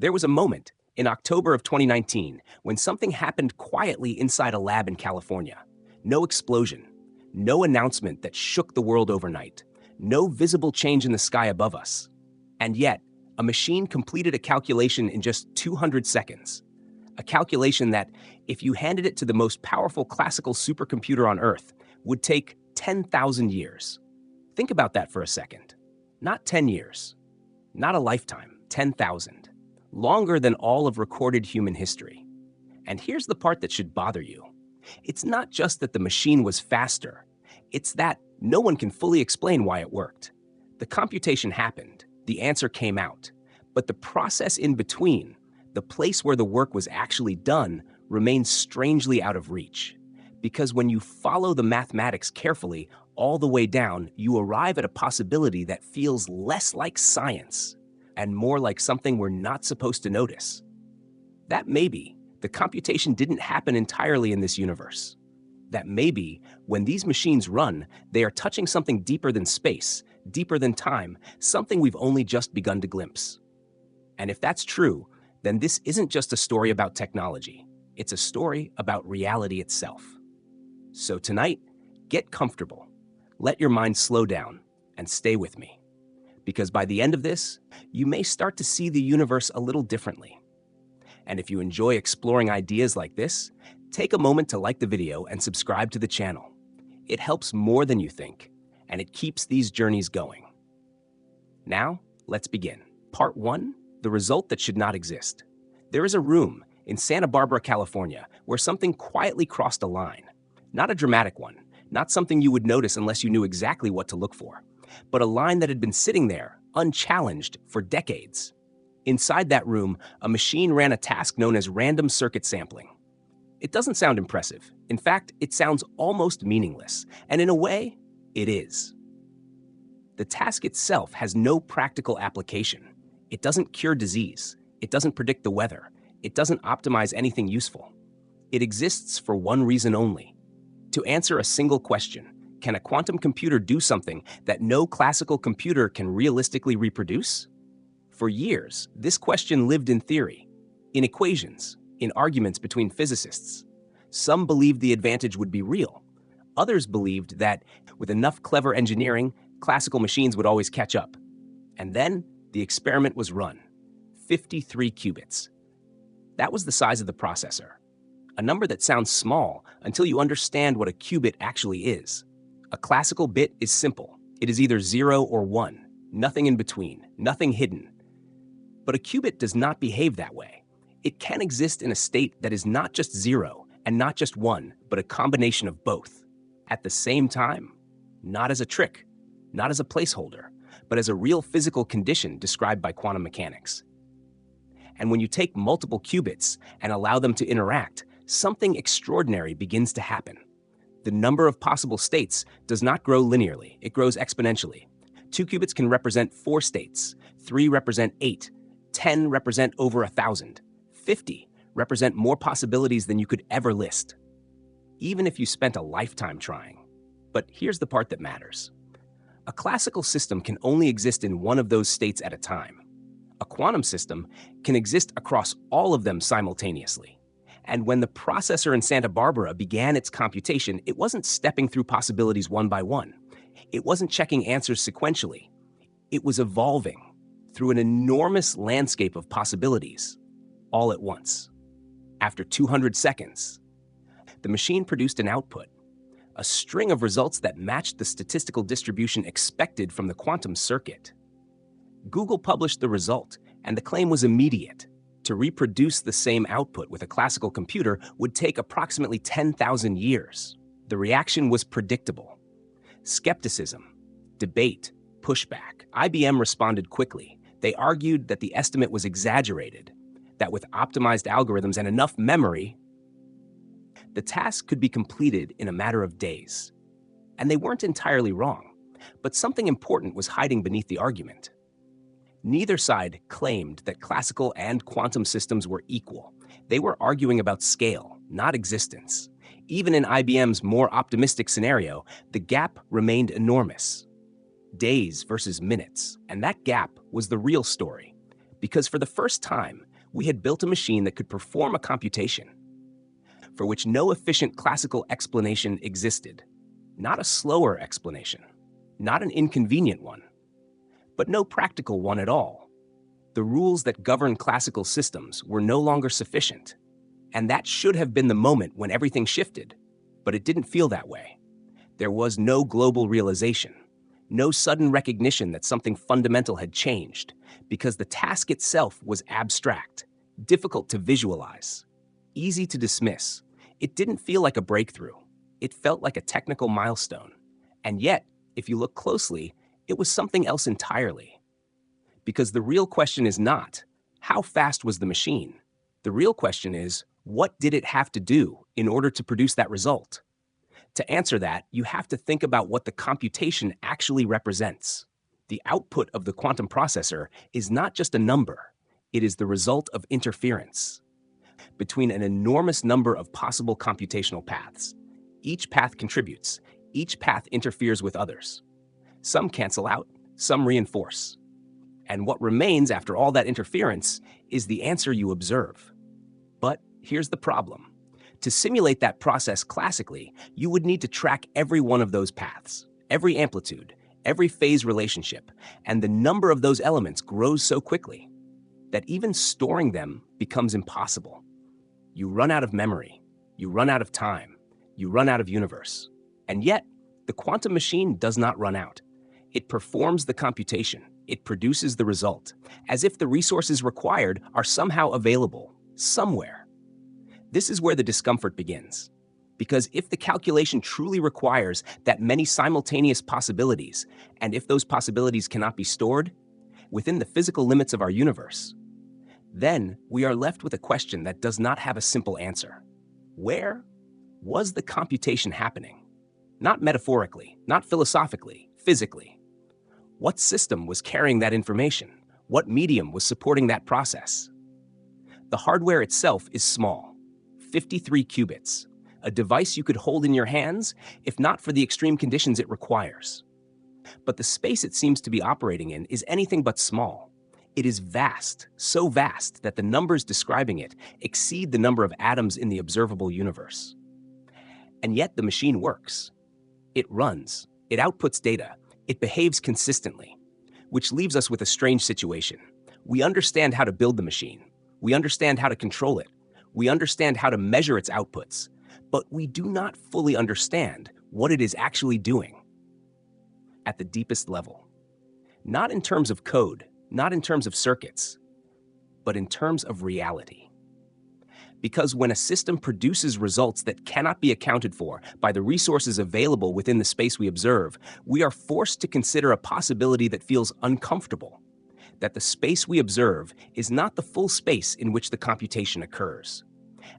There was a moment in October of 2019 when something happened quietly inside a lab in California. No explosion, no announcement that shook the world overnight, no visible change in the sky above us. And yet, a machine completed a calculation in just 200 seconds. A calculation that, if you handed it to the most powerful classical supercomputer on Earth, would take 10,000 years. Think about that for a second. Not 10 years, not a lifetime, 10,000. Longer than all of recorded human history. And here's the part that should bother you. It's not just that the machine was faster, it's that no one can fully explain why it worked. The computation happened, the answer came out, but the process in between, the place where the work was actually done, remains strangely out of reach. Because when you follow the mathematics carefully all the way down, you arrive at a possibility that feels less like science and more like something we're not supposed to notice. That maybe the computation didn't happen entirely in this universe. That maybe when these machines run, they are touching something deeper than space, deeper than time, something we've only just begun to glimpse. And if that's true, then this isn't just a story about technology. It's a story about reality itself. So tonight, get comfortable, let your mind slow down, and stay with me. Because by the end of this, you may start to see the universe a little differently. And if you enjoy exploring ideas like this, take a moment to like the video and subscribe to the channel. It helps more than you think, and it keeps these journeys going. Now, let's begin. Part 1, the result that should not exist. There is a room in Santa Barbara, California, where something quietly crossed a line. Not a dramatic one, not something you would notice unless you knew exactly what to look for, but a line that had been sitting there, unchallenged, for decades. Inside that room, a machine ran a task known as random circuit sampling. It doesn't sound impressive. In fact, it sounds almost meaningless, and in a way, it is. The task itself has no practical application. It doesn't cure disease. It doesn't predict the weather. It doesn't optimize anything useful. It exists for one reason only: to answer a single question. Can a quantum computer do something that no classical computer can realistically reproduce? For years, this question lived in theory, in equations, in arguments between physicists. Some believed the advantage would be real. Others believed that, with enough clever engineering, classical machines would always catch up. And then, the experiment was run. 53 qubits. That was the size of the processor. A number that sounds small until you understand what a qubit actually is. A classical bit is simple. It is either 0 or 1, nothing in between, nothing hidden. But a qubit does not behave that way. It can exist in a state that is not just 0 and not just 1, but a combination of both. At the same time, not as a trick, not as a placeholder, but as a real physical condition described by quantum mechanics. And when you take multiple qubits and allow them to interact, something extraordinary begins to happen. The number of possible states does not grow linearly, it grows exponentially. 2 qubits can represent 4 states, 3 represent 8, 10 represent over 1,000, 50 represent more possibilities than you could ever list, even if you spent a lifetime trying. But here's the part that matters. A classical system can only exist in one of those states at a time. A quantum system can exist across all of them simultaneously. And when the processor in Santa Barbara began its computation, it wasn't stepping through possibilities one by one. It wasn't checking answers sequentially. It was evolving through an enormous landscape of possibilities, all at once. After 200 seconds, the machine produced an output, a string of results that matched the statistical distribution expected from the quantum circuit. Google published the result, and the claim was immediate. To reproduce the same output with a classical computer would take approximately 10,000 years. The reaction was predictable. Skepticism, debate, pushback. IBM responded quickly. They argued that the estimate was exaggerated, that with optimized algorithms and enough memory, the task could be completed in a matter of days. And they weren't entirely wrong, but something important was hiding beneath the argument. Neither side claimed that classical and quantum systems were equal. They were arguing about scale, not existence. Even in IBM's more optimistic scenario, the gap remained enormous. Days versus minutes, and that gap was the real story. Because for the first time, We had built a machine that could perform a computation for which no efficient classical explanation existed. Not a slower explanation, not an inconvenient one, but no practical one at all. The rules that govern classical systems were no longer sufficient, and that should have been the moment when everything shifted, but it didn't feel that way. There was no global realization, no sudden recognition that something fundamental had changed, because the task itself was abstract, difficult to visualize, easy to dismiss. It didn't feel like a breakthrough. It felt like a technical milestone. And yet, if you look closely, it was something else entirely. Because the real question is not, how fast was the machine? The real question is, what did it have to do in order to produce that result? To answer that, you have to think about what the computation actually represents. The output of the quantum processor is not just a number, it is the result of interference between an enormous number of possible computational paths. Each path contributes, each path interferes with others. Some cancel out, some reinforce. And what remains after all that interference is the answer you observe. But here's the problem. To simulate that process classically, you would need to track every one of those paths, every amplitude, every phase relationship, and the number of those elements grows so quickly that even storing them becomes impossible. You run out of memory, you run out of time, you run out of universe. And yet, the quantum machine does not run out. It performs the computation, it produces the result, as if the resources required are somehow available, somewhere. This is where the discomfort begins. Because if the calculation truly requires that many simultaneous possibilities, and if those possibilities cannot be stored within the physical limits of our universe, then we are left with a question that does not have a simple answer. Where was the computation happening? Not metaphorically, not philosophically, physically. What system was carrying that information? What medium was supporting that process? The hardware itself is small, 53 qubits, a device you could hold in your hands if not for the extreme conditions it requires. But the space it seems to be operating in is anything but small. It is vast, so vast that the numbers describing it exceed the number of atoms in the observable universe. And yet the machine works. It runs, it outputs data, it behaves consistently, which leaves us with a strange situation. We understand how to build the machine. We understand how to control it. We understand how to measure its outputs, but we do not fully understand what it is actually doing at the deepest level. Not in terms of code, not in terms of circuits, but in terms of reality. Because when a system produces results that cannot be accounted for by the resources available within the space we observe, we are forced to consider a possibility that feels uncomfortable, that the space we observe is not the full space in which the computation occurs.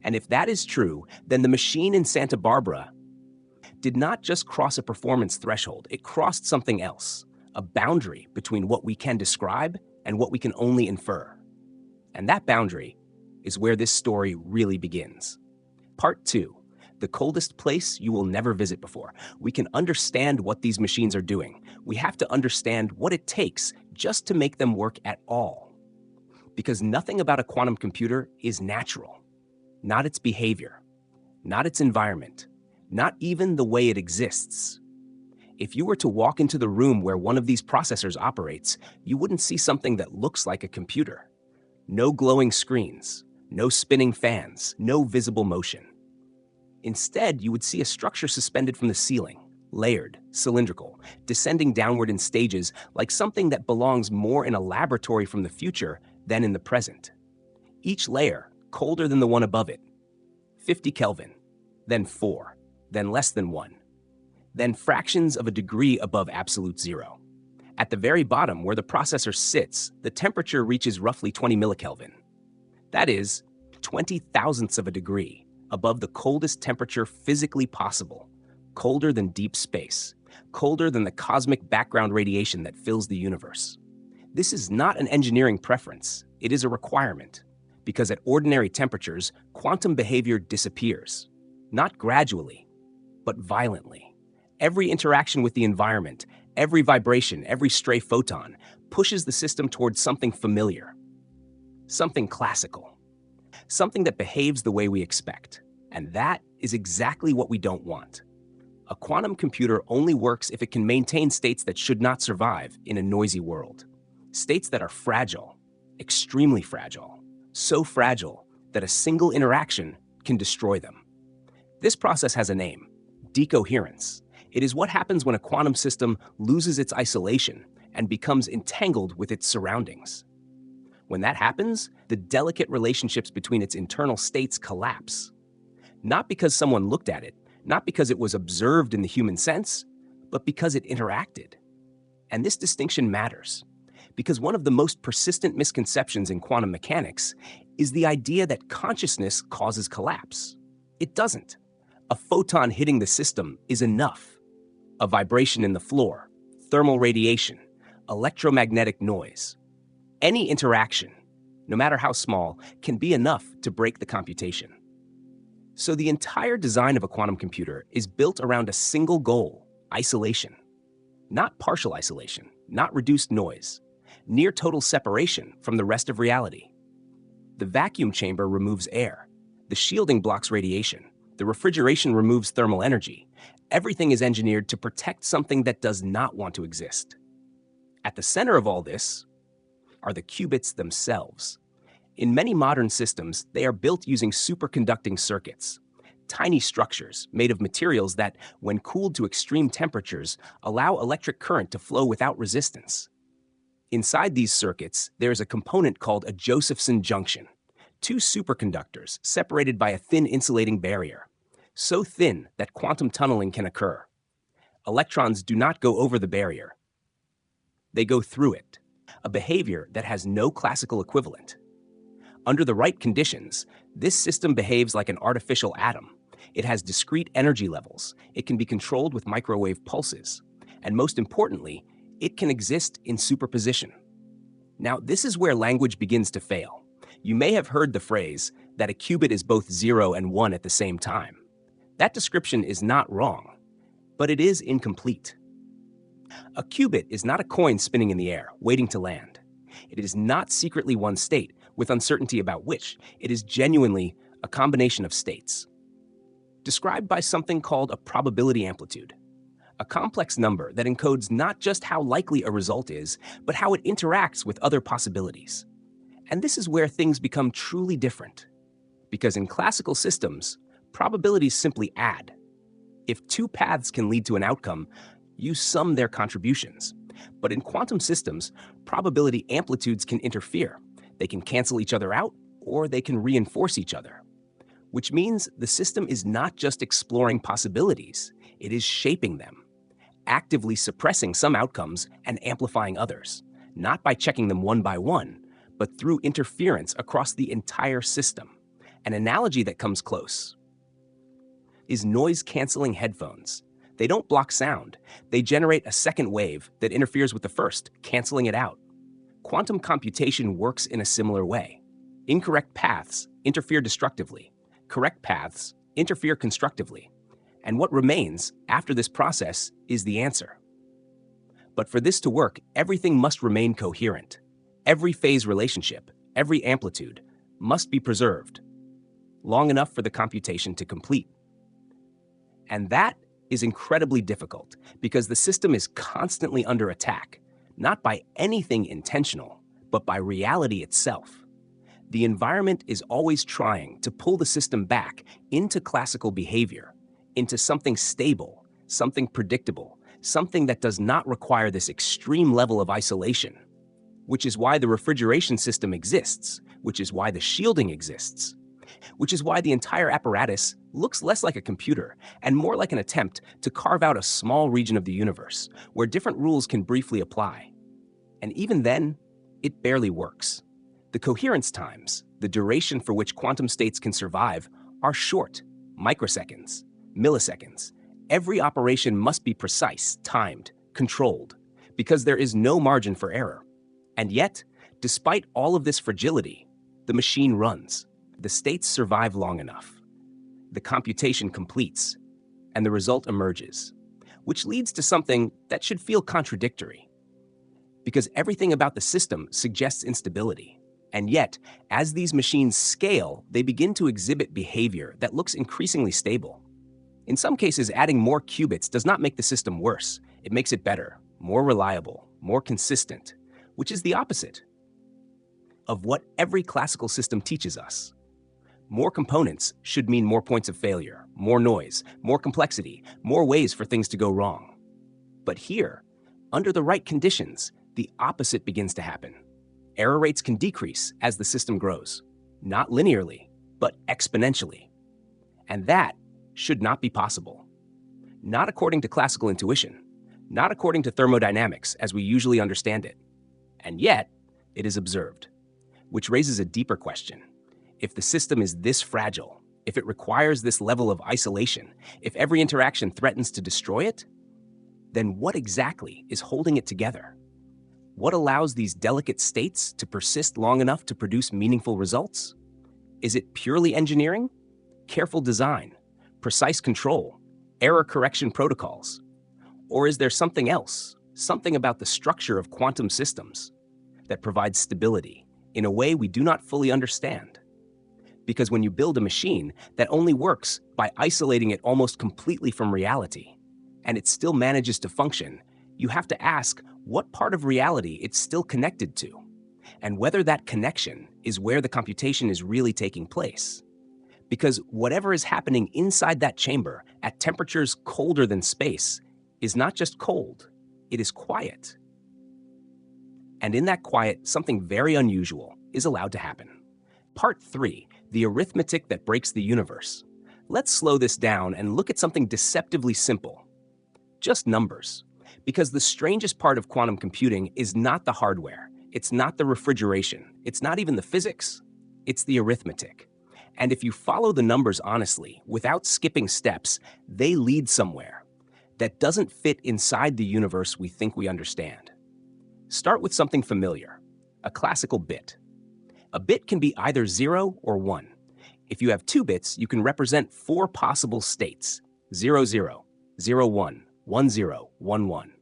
And if that is true, then the machine in Santa Barbara did not just cross a performance threshold, it crossed something else, a boundary between what we can describe and what we can only infer. And that boundary is where this story really begins. Part 2, the coldest place you will never visit before. We can understand what these machines are doing. We have to understand what it takes just to make them work at all. Because nothing about a quantum computer is natural. Not its behavior, not its environment, not even the way it exists. If you were to walk into the room where one of these processors operates, you wouldn't see something that looks like a computer. No glowing screens, no spinning fans, no visible motion. Instead, you would see a structure suspended from the ceiling, layered, cylindrical, descending downward in stages like something that belongs more in a laboratory from the future than in the present. Each layer colder than the one above it, 50 Kelvin, then 4, then less than 1, then fractions of a degree above absolute zero. At the very bottom, where the processor sits, the temperature reaches roughly 20 millikelvin. That is, 20 thousandths of a degree above the coldest temperature physically possible, colder than deep space, colder than the cosmic background radiation that fills the universe. This is not an engineering preference, it is a requirement, because at ordinary temperatures, quantum behavior disappears, not gradually, but violently. Every interaction with the environment, every vibration, every stray photon pushes the system towards something familiar, something classical, something that behaves the way we expect. And that is exactly what we don't want. A quantum computer only works if it can maintain states that should not survive in a noisy world. States that are fragile, extremely fragile, so fragile that a single interaction can destroy them. This process has a name: decoherence. It is what happens when a quantum system loses its isolation and becomes entangled with its surroundings. When that happens, the delicate relationships between its internal states collapse. Not because someone looked at it, not because it was observed in the human sense, but because it interacted. And this distinction matters, because one of the most persistent misconceptions in quantum mechanics is the idea that consciousness causes collapse. It doesn't. A photon hitting the system is enough. A vibration in the floor, thermal radiation, electromagnetic noise. Any interaction, no matter how small, can be enough to break the computation. So the entire design of a quantum computer is built around a single goal: isolation. Not partial isolation, not reduced noise, near total separation from the rest of reality. The vacuum chamber removes air. The shielding blocks radiation. The refrigeration removes thermal energy. Everything is engineered to protect something that does not want to exist. At the center of all this are the qubits themselves. In many modern systems, they are built using superconducting circuits, tiny structures made of materials that, when cooled to extreme temperatures, allow electric current to flow without resistance. Inside these circuits, there is a component called a Josephson junction, two superconductors separated by a thin insulating barrier, so thin that quantum tunneling can occur. Electrons do not go over the barrier. They go through it, a behavior that has no classical equivalent. Under the right conditions, this system behaves like an artificial atom. It has discrete energy levels. It can be controlled with microwave pulses. And most importantly, it can exist in superposition. Now, this is where language begins to fail. You may have heard the phrase that a qubit is both 0 and 1 at the same time. That description is not wrong, but it is incomplete. A qubit is not a coin spinning in the air, waiting to land. It is not secretly one state, with uncertainty about which. It is genuinely a combination of states, described by something called a probability amplitude, a complex number that encodes not just how likely a result is, but how it interacts with other possibilities. And this is where things become truly different, because in classical systems, probabilities simply add. If two paths can lead to an outcome, you sum their contributions. But in quantum systems, probability amplitudes can interfere. They can cancel each other out, or they can reinforce each other. Which means the system is not just exploring possibilities, it is shaping them, actively suppressing some outcomes and amplifying others, not by checking them one by one, but through interference across the entire system. An analogy that comes close is noise-canceling headphones. They don't block sound. They generate a second wave that interferes with the first, canceling it out. Quantum computation works in a similar way. Incorrect paths interfere destructively. Correct paths interfere constructively. And what remains after this process is the answer. But for this to work, everything must remain coherent. Every phase relationship, every amplitude, must be preserved, long enough for the computation to complete. And that is incredibly difficult because the system is constantly under attack, not by anything intentional, but by reality itself. The environment is always trying to pull the system back into classical behavior, into something stable, something predictable, something that does not require this extreme level of isolation, which is why the refrigeration system exists, which is why the shielding exists, which is why the entire apparatus looks less like a computer and more like an attempt to carve out a small region of the universe where different rules can briefly apply. And even then, it barely works. The coherence times, the duration for which quantum states can survive, are short, microseconds, milliseconds. Every operation must be precise, timed, controlled, because there is no margin for error. And yet, despite all of this fragility, the machine runs. The states survive long enough. The computation completes, and the result emerges, which leads to something that should feel contradictory, because everything about the system suggests instability. And yet, as these machines scale, they begin to exhibit behavior that looks increasingly stable. In some cases, adding more qubits does not make the system worse. It makes it better, more reliable, more consistent, which is the opposite of what every classical system teaches us. More components should mean more points of failure, more noise, more complexity, more ways for things to go wrong. But here, under the right conditions, the opposite begins to happen. Error rates can decrease as the system grows, not linearly, but exponentially. And that should not be possible. Not according to classical intuition, not according to thermodynamics as we usually understand it. And yet, it is observed, which raises a deeper question. If the system is this fragile, if it requires this level of isolation, if every interaction threatens to destroy it, then what exactly is holding it together? What allows these delicate states to persist long enough to produce meaningful results? Is it purely engineering? Careful design? Precise control? Error correction protocols? Or is there something else, something about the structure of quantum systems that provides stability in a way we do not fully understand? Because when you build a machine that only works by isolating it almost completely from reality, and it still manages to function, you have to ask what part of reality it's still connected to, and whether that connection is where the computation is really taking place. Because whatever is happening inside that chamber at temperatures colder than space is not just cold, it is quiet. And in that quiet, something very unusual is allowed to happen. Part 3, the arithmetic that breaks the universe. Let's slow this down and look at something deceptively simple. Just numbers. Because the strangest part of quantum computing is not the hardware, it's not the refrigeration, it's not even the physics, it's the arithmetic. And if you follow the numbers honestly, without skipping steps, they lead somewhere that doesn't fit inside the universe we think we understand. Start with something familiar, a classical bit. A bit can be either 0 or 1. If you have 2 bits, you can represent 4 possible states, 0, 0, 0, 1, 1, 0, 1, 1.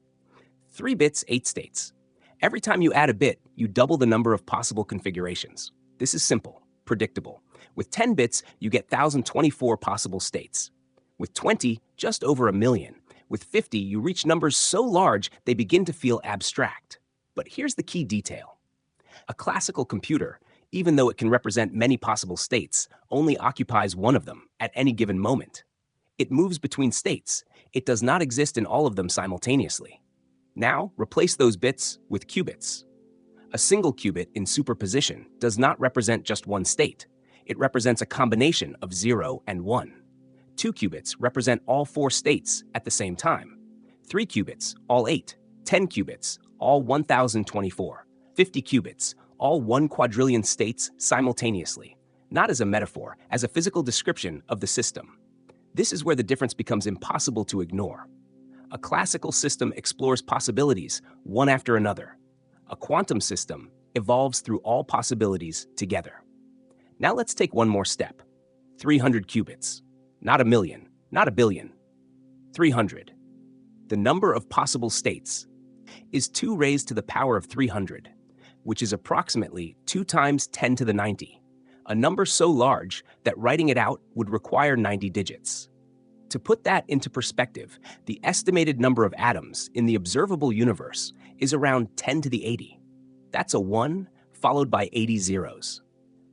3 bits, 8 states. Every time you add a bit, you double the number of possible configurations. This is simple, predictable. With 10 bits, you get 1,024 possible states. With 20, just over 1 million. With 50, you reach numbers so large they begin to feel abstract. But here's the key detail. A classical computer, even though it can represent many possible states, only occupies one of them at any given moment. It moves between states. It does not exist in all of them simultaneously. Now, replace those bits with qubits. A single qubit in superposition does not represent just one state. It represents a combination of 0 and 1. 2 qubits represent all 4 states at the same time. 3 qubits, all 8. 10 qubits, all 1,024. 50 qubits, all 1 quadrillion states simultaneously. Not as a metaphor, as a physical description of the system. This is where the difference becomes impossible to ignore. A classical system explores possibilities one after another. A quantum system evolves through all possibilities together. Now let's take one more step. 300 qubits. Not 1 million, not 1 billion. 300. The number of possible states is 2 raised to the power of 300, which is approximately 2 times 10 to the 90, a number so large that writing it out would require 90 digits. To put that into perspective, the estimated number of atoms in the observable universe is around 10 to the 80. That's a 1 followed by 80 zeros,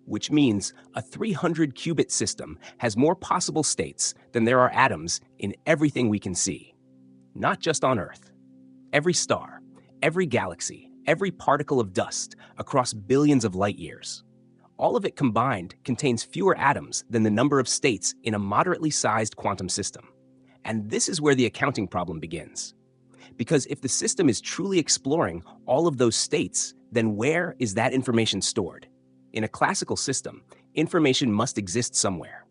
which means a 300 qubit system has more possible states than there are atoms in everything we can see. Not just on Earth. Every star, every galaxy, every particle of dust across billions of light years. All of it combined contains fewer atoms than the number of states in a moderately sized quantum system. And this is where the accounting problem begins. Because if the system is truly exploring all of those states, then where is that information stored? In a classical system, information must exist somewhere.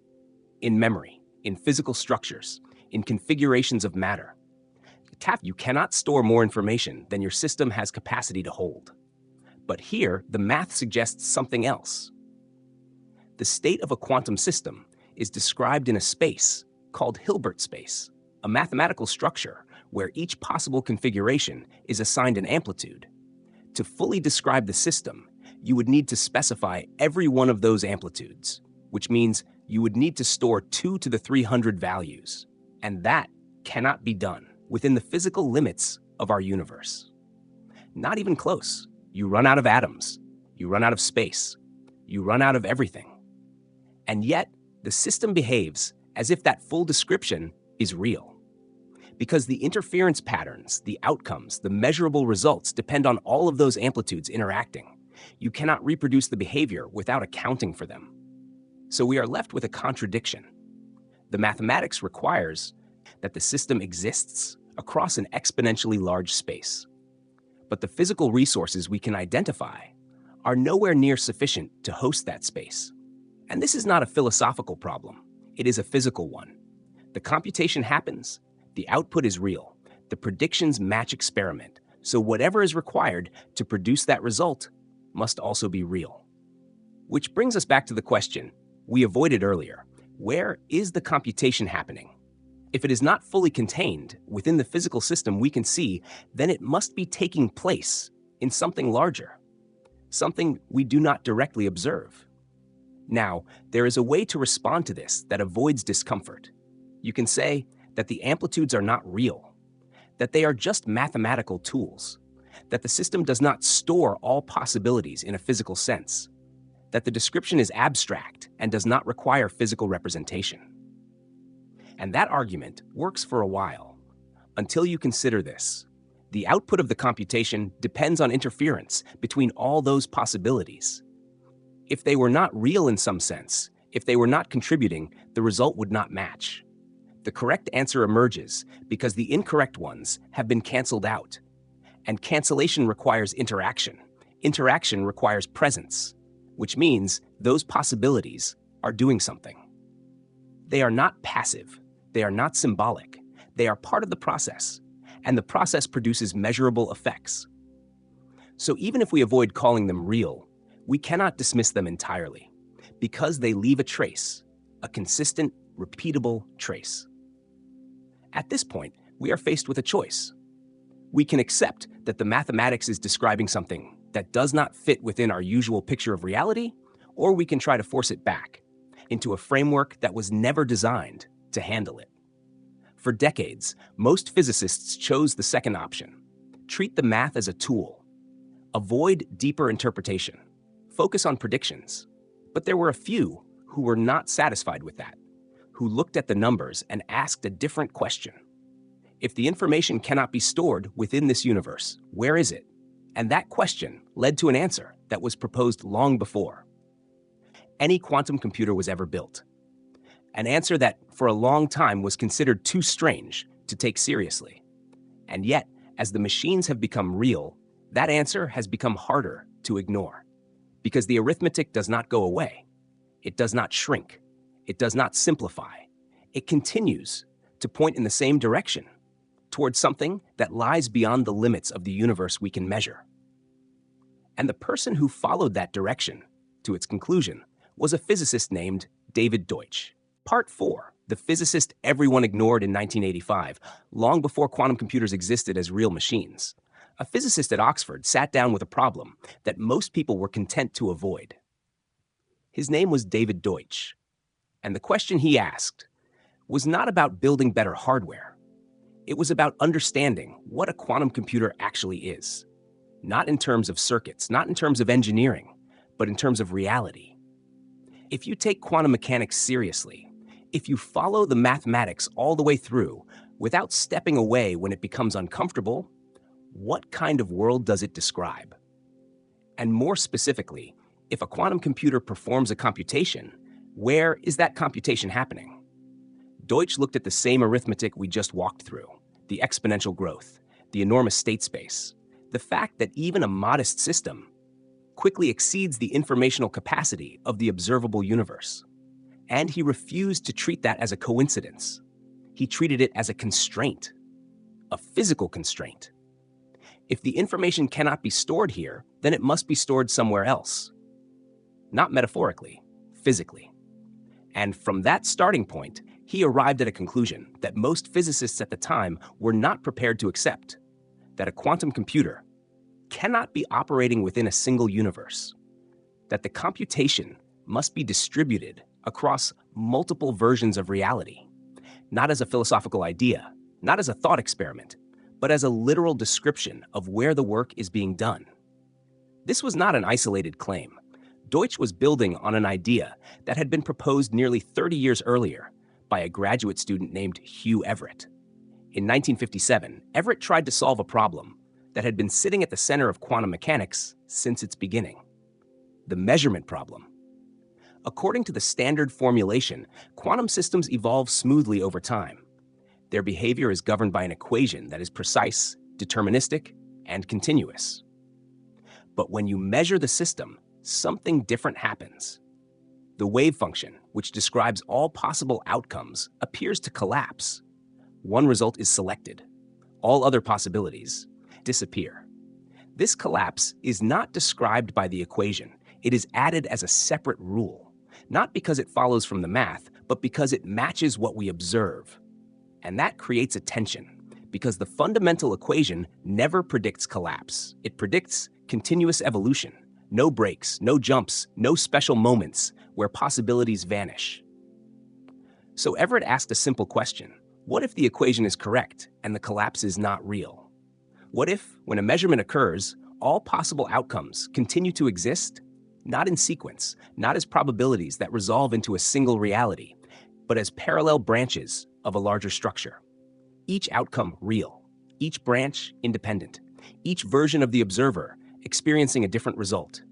In memory, in physical structures, in configurations of matter. You cannot store more information than your system has capacity to hold. But here, the math suggests something else. The state of a quantum system is described in a space called Hilbert space, a mathematical structure where each possible configuration is assigned an amplitude. To fully describe the system, you would need to specify every one of those amplitudes, which means you would need to store 2 to the 300 values. And that cannot be done within the physical limits of our universe. Not even close. You run out of atoms. You run out of space. You run out of everything. And yet, the system behaves as if that full description is real. Because the interference patterns, the outcomes, the measurable results depend on all of those amplitudes interacting. You cannot reproduce the behavior without accounting for them. So we are left with a contradiction. The mathematics requires that the system exists across an exponentially large space. But the physical resources we can identify are nowhere near sufficient to host that space. And this is not a philosophical problem. It is a physical one. The computation happens. The output is real. The predictions match experiment. So whatever is required to produce that result must also be real. Which brings us back to the question we avoided earlier. Where is the computation happening? If it is not fully contained within the physical system we can see, then it must be taking place in something larger, something we do not directly observe. Now, there is a way to respond to this that avoids discomfort. You can say that the amplitudes are not real, that they are just mathematical tools, that the system does not store all possibilities in a physical sense, that the description is abstract and does not require physical representation. And that argument works for a while, until you consider this. The output of the computation depends on interference between all those possibilities. If they were not real in some sense, if they were not contributing, the result would not match. The correct answer emerges because the incorrect ones have been canceled out. And cancellation requires interaction. Interaction requires presence, which means those possibilities are doing something. They are not passive. They are not symbolic. They are part of the process, and the process produces measurable effects. So even if we avoid calling them real, we cannot dismiss them entirely, because they leave a trace, a consistent, repeatable trace. At this point, we are faced with a choice. We can accept that the mathematics is describing something that does not fit within our usual picture of reality, or we can try to force it back into a framework that was never designed to handle it. For decades, most physicists chose the second option. Treat the math as a tool. Avoid deeper interpretation. Focus on predictions. But there were a few who were not satisfied with that, who looked at the numbers and asked a different question. If the information cannot be stored within this universe, where is it? And that question led to an answer that was proposed long before any quantum computer was ever built. An answer that, for a long time, was considered too strange to take seriously. And yet, as the machines have become real, that answer has become harder to ignore. Because the arithmetic does not go away. It does not shrink. It does not simplify. It continues to point in the same direction, towards something that lies beyond the limits of the universe we can measure. And the person who followed that direction to its conclusion was a physicist named David Deutsch. Part 4, the physicist everyone ignored in 1985, long before quantum computers existed as real machines. A physicist at Oxford sat down with a problem that most people were content to avoid. His name was David Deutsch, and the question he asked was not about building better hardware. It was about understanding what a quantum computer actually is. Not in terms of circuits, not in terms of engineering, but in terms of reality. If you take quantum mechanics seriously, if you follow the mathematics all the way through without stepping away when it becomes uncomfortable, what kind of world does it describe? And more specifically, if a quantum computer performs a computation, where is that computation happening? Deutsch looked at the same arithmetic we just walked through, the exponential growth, the enormous state space, the fact that even a modest system quickly exceeds the informational capacity of the observable universe. And he refused to treat that as a coincidence. He treated it as a constraint, a physical constraint. If the information cannot be stored here, then it must be stored somewhere else. Not metaphorically, physically. And from that starting point, he arrived at a conclusion that most physicists at the time were not prepared to accept, that a quantum computer cannot be operating within a single universe, that the computation must be distributed across multiple versions of reality, not as a philosophical idea, not as a thought experiment, but as a literal description of where the work is being done. This was not an isolated claim. Deutsch was building on an idea that had been proposed nearly 30 years earlier by a graduate student named Hugh Everett. In 1957, Everett tried to solve a problem that had been sitting at the center of quantum mechanics since its beginning: the measurement problem. According to the standard formulation, quantum systems evolve smoothly over time. Their behavior is governed by an equation that is precise, deterministic, and continuous. But when you measure the system, something different happens. The wave function, which describes all possible outcomes, appears to collapse. One result is selected. All other possibilities disappear. This collapse is not described by the equation. It is added as a separate rule, not because it follows from the math, but because it matches what we observe. And that creates a tension, because the fundamental equation never predicts collapse. It predicts continuous evolution. No breaks, no jumps, no special moments where possibilities vanish. So Everett asked a simple question: what if the equation is correct and the collapse is not real? What if, when a measurement occurs, all possible outcomes continue to exist, not in sequence, not as probabilities that resolve into a single reality, but as parallel branches of a larger structure? Each outcome real, each branch independent, each version of the observer experiencing a different result.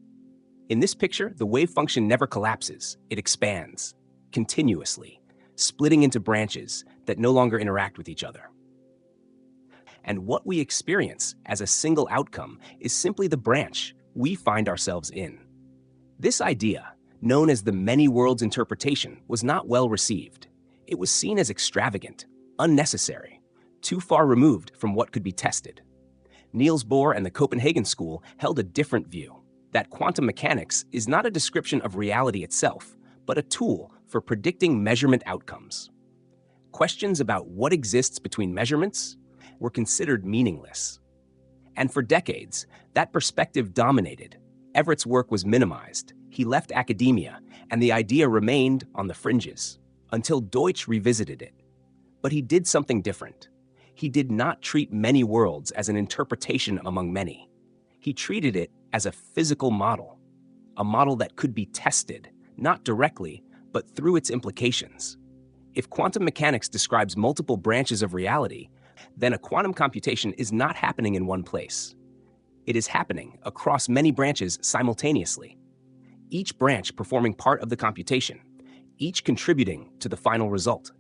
In this picture, the wave function never collapses. It expands, continuously, splitting into branches that no longer interact with each other. And what we experience as a single outcome is simply the branch we find ourselves in. This idea, known as the many worlds interpretation, was not well received. It was seen as extravagant, unnecessary, too far removed from what could be tested. Niels Bohr and the Copenhagen School held a different view, that quantum mechanics is not a description of reality itself, but a tool for predicting measurement outcomes. Questions about what exists between measurements were considered meaningless. And for decades, that perspective dominated. Everett's work was minimized. He left academia, and the idea remained on the fringes, until Deutsch revisited it. But he did something different. He did not treat many worlds as an interpretation among many. He treated it as a physical model, a model that could be tested, not directly, but through its implications. If quantum mechanics describes multiple branches of reality, then a quantum computation is not happening in one place. It is happening across many branches simultaneously, each branch performing part of the computation, each contributing to the final result.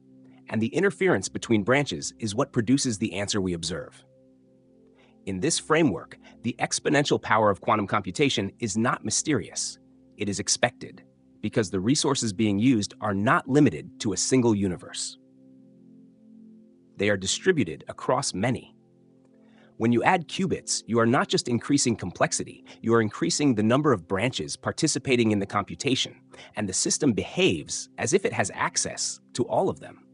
And the interference between branches is what produces the answer we observe. In this framework, the exponential power of quantum computation is not mysterious. It is expected, because the resources being used are not limited to a single universe. They are distributed across many. When you add qubits, you are not just increasing complexity, you are increasing the number of branches participating in the computation, and the system behaves as if it has access to all of them.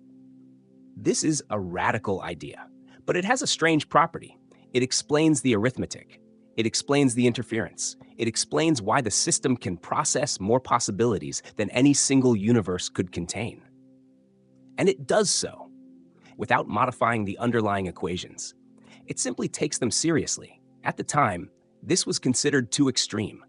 This is a radical idea, but it has a strange property. It explains the arithmetic. It explains the interference. It explains why the system can process more possibilities than any single universe could contain. And it does so without modifying the underlying equations. It simply takes them seriously. At the time, this was considered too extreme.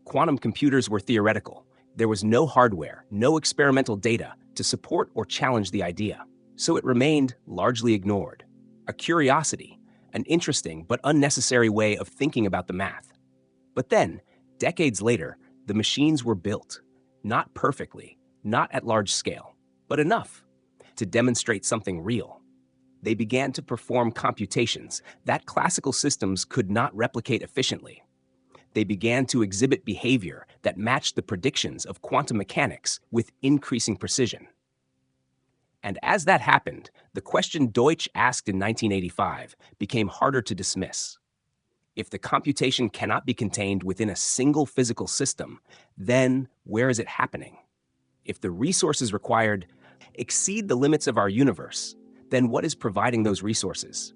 Quantum computers were theoretical. There was no hardware, no experimental data to support or challenge the idea. So it remained largely ignored. A curiosity, an interesting but unnecessary way of thinking about the math. But then, decades later, the machines were built, not perfectly, not at large scale, but enough to demonstrate something real. They began to perform computations that classical systems could not replicate efficiently. They began to exhibit behavior that matched the predictions of quantum mechanics with increasing precision. And as that happened, the question Deutsch asked in 1985 became harder to dismiss. If the computation cannot be contained within a single physical system, then where is it happening? If the resources required exceed the limits of our universe, then what is providing those resources?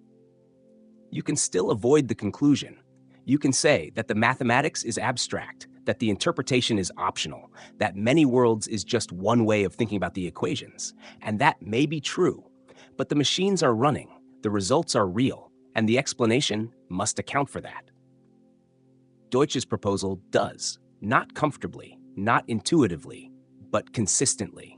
You can still avoid the conclusion. You can say that the mathematics is abstract, that the interpretation is optional, that many worlds is just one way of thinking about the equations, and that may be true. But the machines are running, the results are real, and the explanation must account for that. Deutsch's proposal does, not comfortably, not intuitively, but consistently.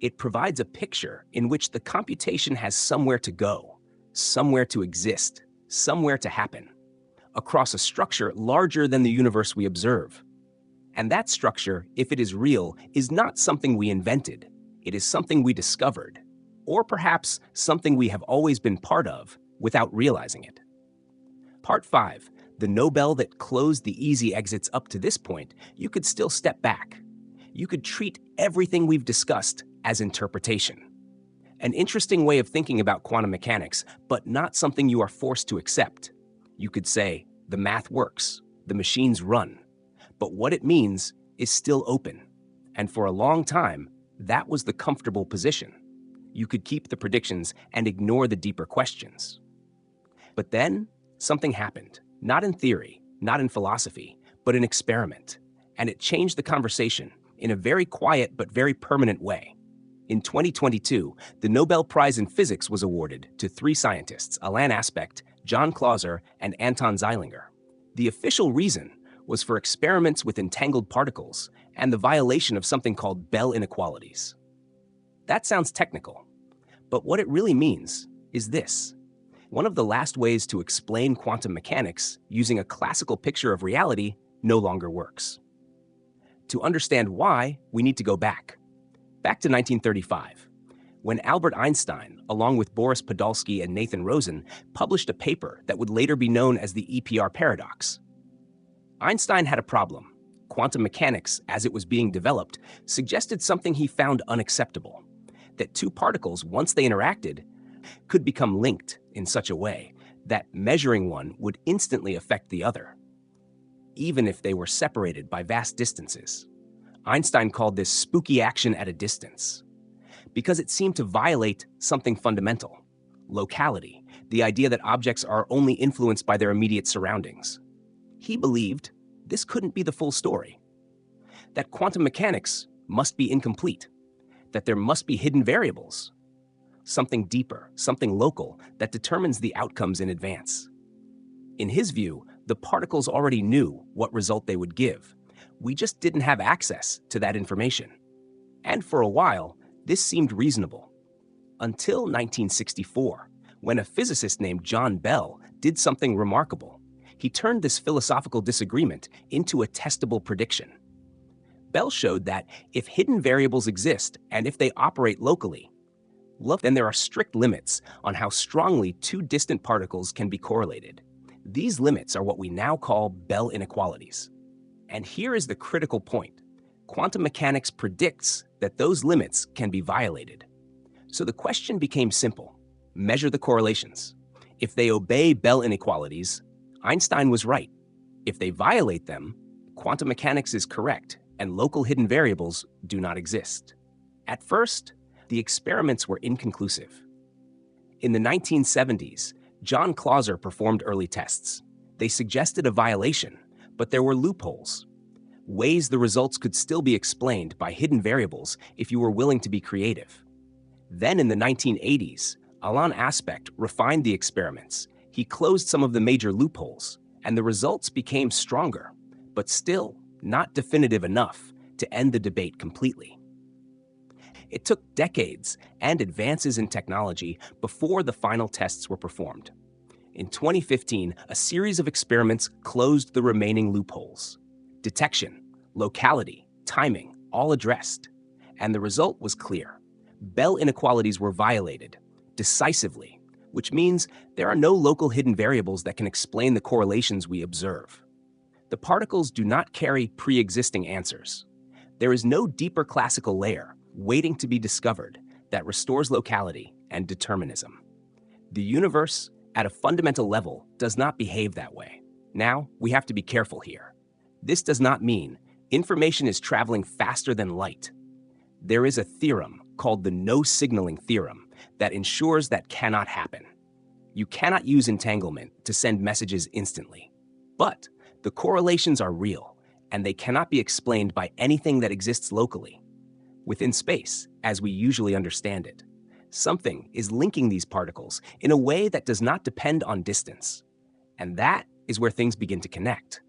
It provides a picture in which the computation has somewhere to go, somewhere to exist, somewhere to happen, across a structure larger than the universe we observe. And that structure, if it is real, is not something we invented. It is something we discovered, or perhaps something we have always been part of without realizing it. Part 5, the Nobel that closed the easy exits up to this point, you could still step back. You could treat everything we've discussed as interpretation. An interesting way of thinking about quantum mechanics, but not something you are forced to accept. You could say, the math works, the machines run, but what it means is still open. And for a long time, that was the comfortable position. You could keep the predictions and ignore the deeper questions. But then, something happened. Not in theory, not in philosophy, but an experiment. And it changed the conversation in a very quiet but very permanent way. In 2022, the Nobel Prize in Physics was awarded to 3 scientists, Alain Aspect, John Clauser, and Anton Zeilinger. The official reason was for experiments with entangled particles and the violation of something called Bell inequalities. That sounds technical, but what it really means is this. One of the last ways to explain quantum mechanics using a classical picture of reality no longer works. To understand why, we need to go back to 1935, when Albert Einstein, along with Boris Podolsky and Nathan Rosen, published a paper that would later be known as the EPR paradox. Einstein had a problem. Quantum mechanics, as it was being developed, suggested something he found unacceptable, that 2 particles, once they interacted, could become linked in such a way that measuring one would instantly affect the other, even if they were separated by vast distances. Einstein called this spooky action at a distance, because it seemed to violate something fundamental, locality, the idea that objects are only influenced by their immediate surroundings. He believed this couldn't be the full story, that quantum mechanics must be incomplete, that there must be hidden variables, something deeper, something local that determines the outcomes in advance. In his view, the particles already knew what result they would give. We just didn't have access to that information. And for a while, this seemed reasonable. Until 1964, when a physicist named John Bell did something remarkable. He turned this philosophical disagreement into a testable prediction. Bell showed that if hidden variables exist and if they operate locally, then there are strict limits on how strongly 2 distant particles can be correlated. These limits are what we now call Bell inequalities. And here is the critical point. Quantum mechanics predicts that those limits can be violated. So the question became simple. Measure the correlations. If they obey Bell inequalities, Einstein was right. If they violate them, quantum mechanics is correct and local hidden variables do not exist. At first, the experiments were inconclusive. In the 1970s, John Clauser performed early tests. They suggested a violation, but there were loopholes, ways the results could still be explained by hidden variables if you were willing to be creative. Then in the 1980s, Alain Aspect refined the experiments. He closed some of the major loopholes, and the results became stronger, but still not definitive enough to end the debate completely. It took decades and advances in technology before the final tests were performed. In 2015, a series of experiments closed the remaining loopholes. Detection, locality, timing, all addressed. And the result was clear. Bell inequalities were violated, decisively, which means there are no local hidden variables that can explain the correlations we observe. The particles do not carry pre-existing answers. There is no deeper classical layer waiting to be discovered that restores locality and determinism. The universe, at a fundamental level, does not behave that way. Now, we have to be careful here. This does not mean information is traveling faster than light. There is a theorem called the no-signaling theorem that ensures that cannot happen. You cannot use entanglement to send messages instantly. But the correlations are real, and they cannot be explained by anything that exists locally, within space, as we usually understand it. Something is linking these particles in a way that does not depend on distance. And that is where things begin to connect.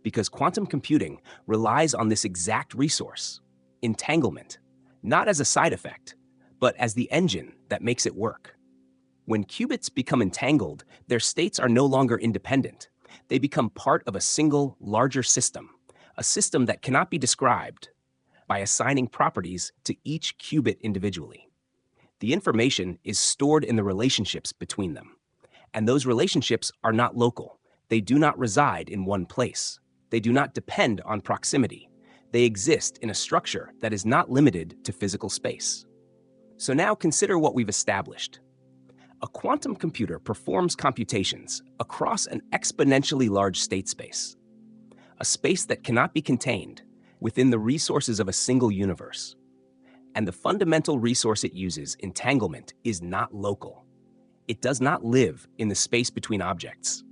Because quantum computing relies on this exact resource, entanglement, not as a side effect, but as the engine that makes it work. When qubits become entangled, their states are no longer independent. They become part of a single, larger system, a system that cannot be described by assigning properties to each qubit individually. The information is stored in the relationships between them. And those relationships are not local. They do not reside in one place. They do not depend on proximity. They exist in a structure that is not limited to physical space. So now consider what we've established. A quantum computer performs computations across an exponentially large state space, a space that cannot be contained within the resources of a single universe. And the fundamental resource it uses, entanglement, is not local. It does not live in the space between objects.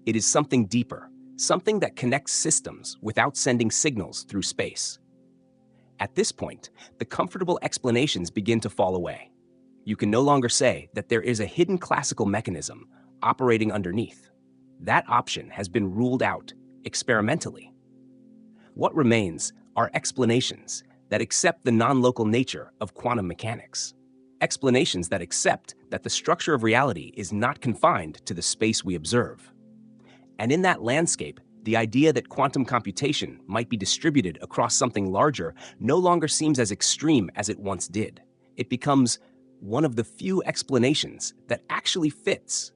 It is something deeper, something that connects systems without sending signals through space. At this point, the comfortable explanations begin to fall away. You can no longer say that there is a hidden classical mechanism operating underneath. That option has been ruled out experimentally. What remains are explanations that accept the non-local nature of quantum mechanics. Explanations that accept that the structure of reality is not confined to the space we observe. And in that landscape, the idea that quantum computation might be distributed across something larger no longer seems as extreme as it once did. It becomes one of the few explanations that actually fits,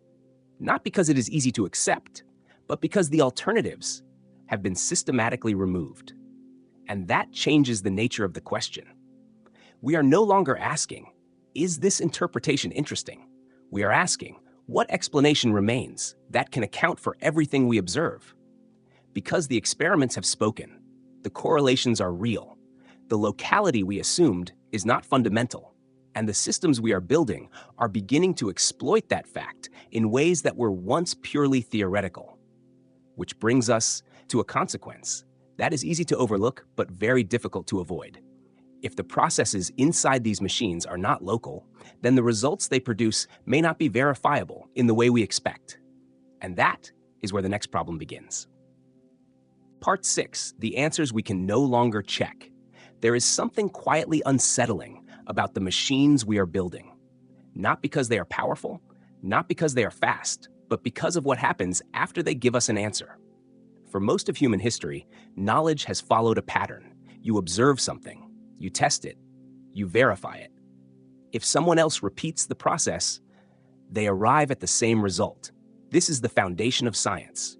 not because it is easy to accept, but because the alternatives have been systematically removed. And that changes the nature of the question. We are no longer asking, is this interpretation interesting? We are asking, what explanation remains that can account for everything we observe? Because the experiments have spoken, the correlations are real, the locality we assumed is not fundamental, and the systems we are building are beginning to exploit that fact in ways that were once purely theoretical. Which brings us to a consequence that is easy to overlook but very difficult to avoid. If the processes inside these machines are not local, then the results they produce may not be verifiable in the way we expect. And that is where the next problem begins. Part 6, the answers we can no longer check. There is something quietly unsettling about the machines we are building. Not because they are powerful, not because they are fast, but because of what happens after they give us an answer. For most of human history, knowledge has followed a pattern. You observe something, you test it, you verify it. If someone else repeats the process, they arrive at the same result. This is the foundation of science.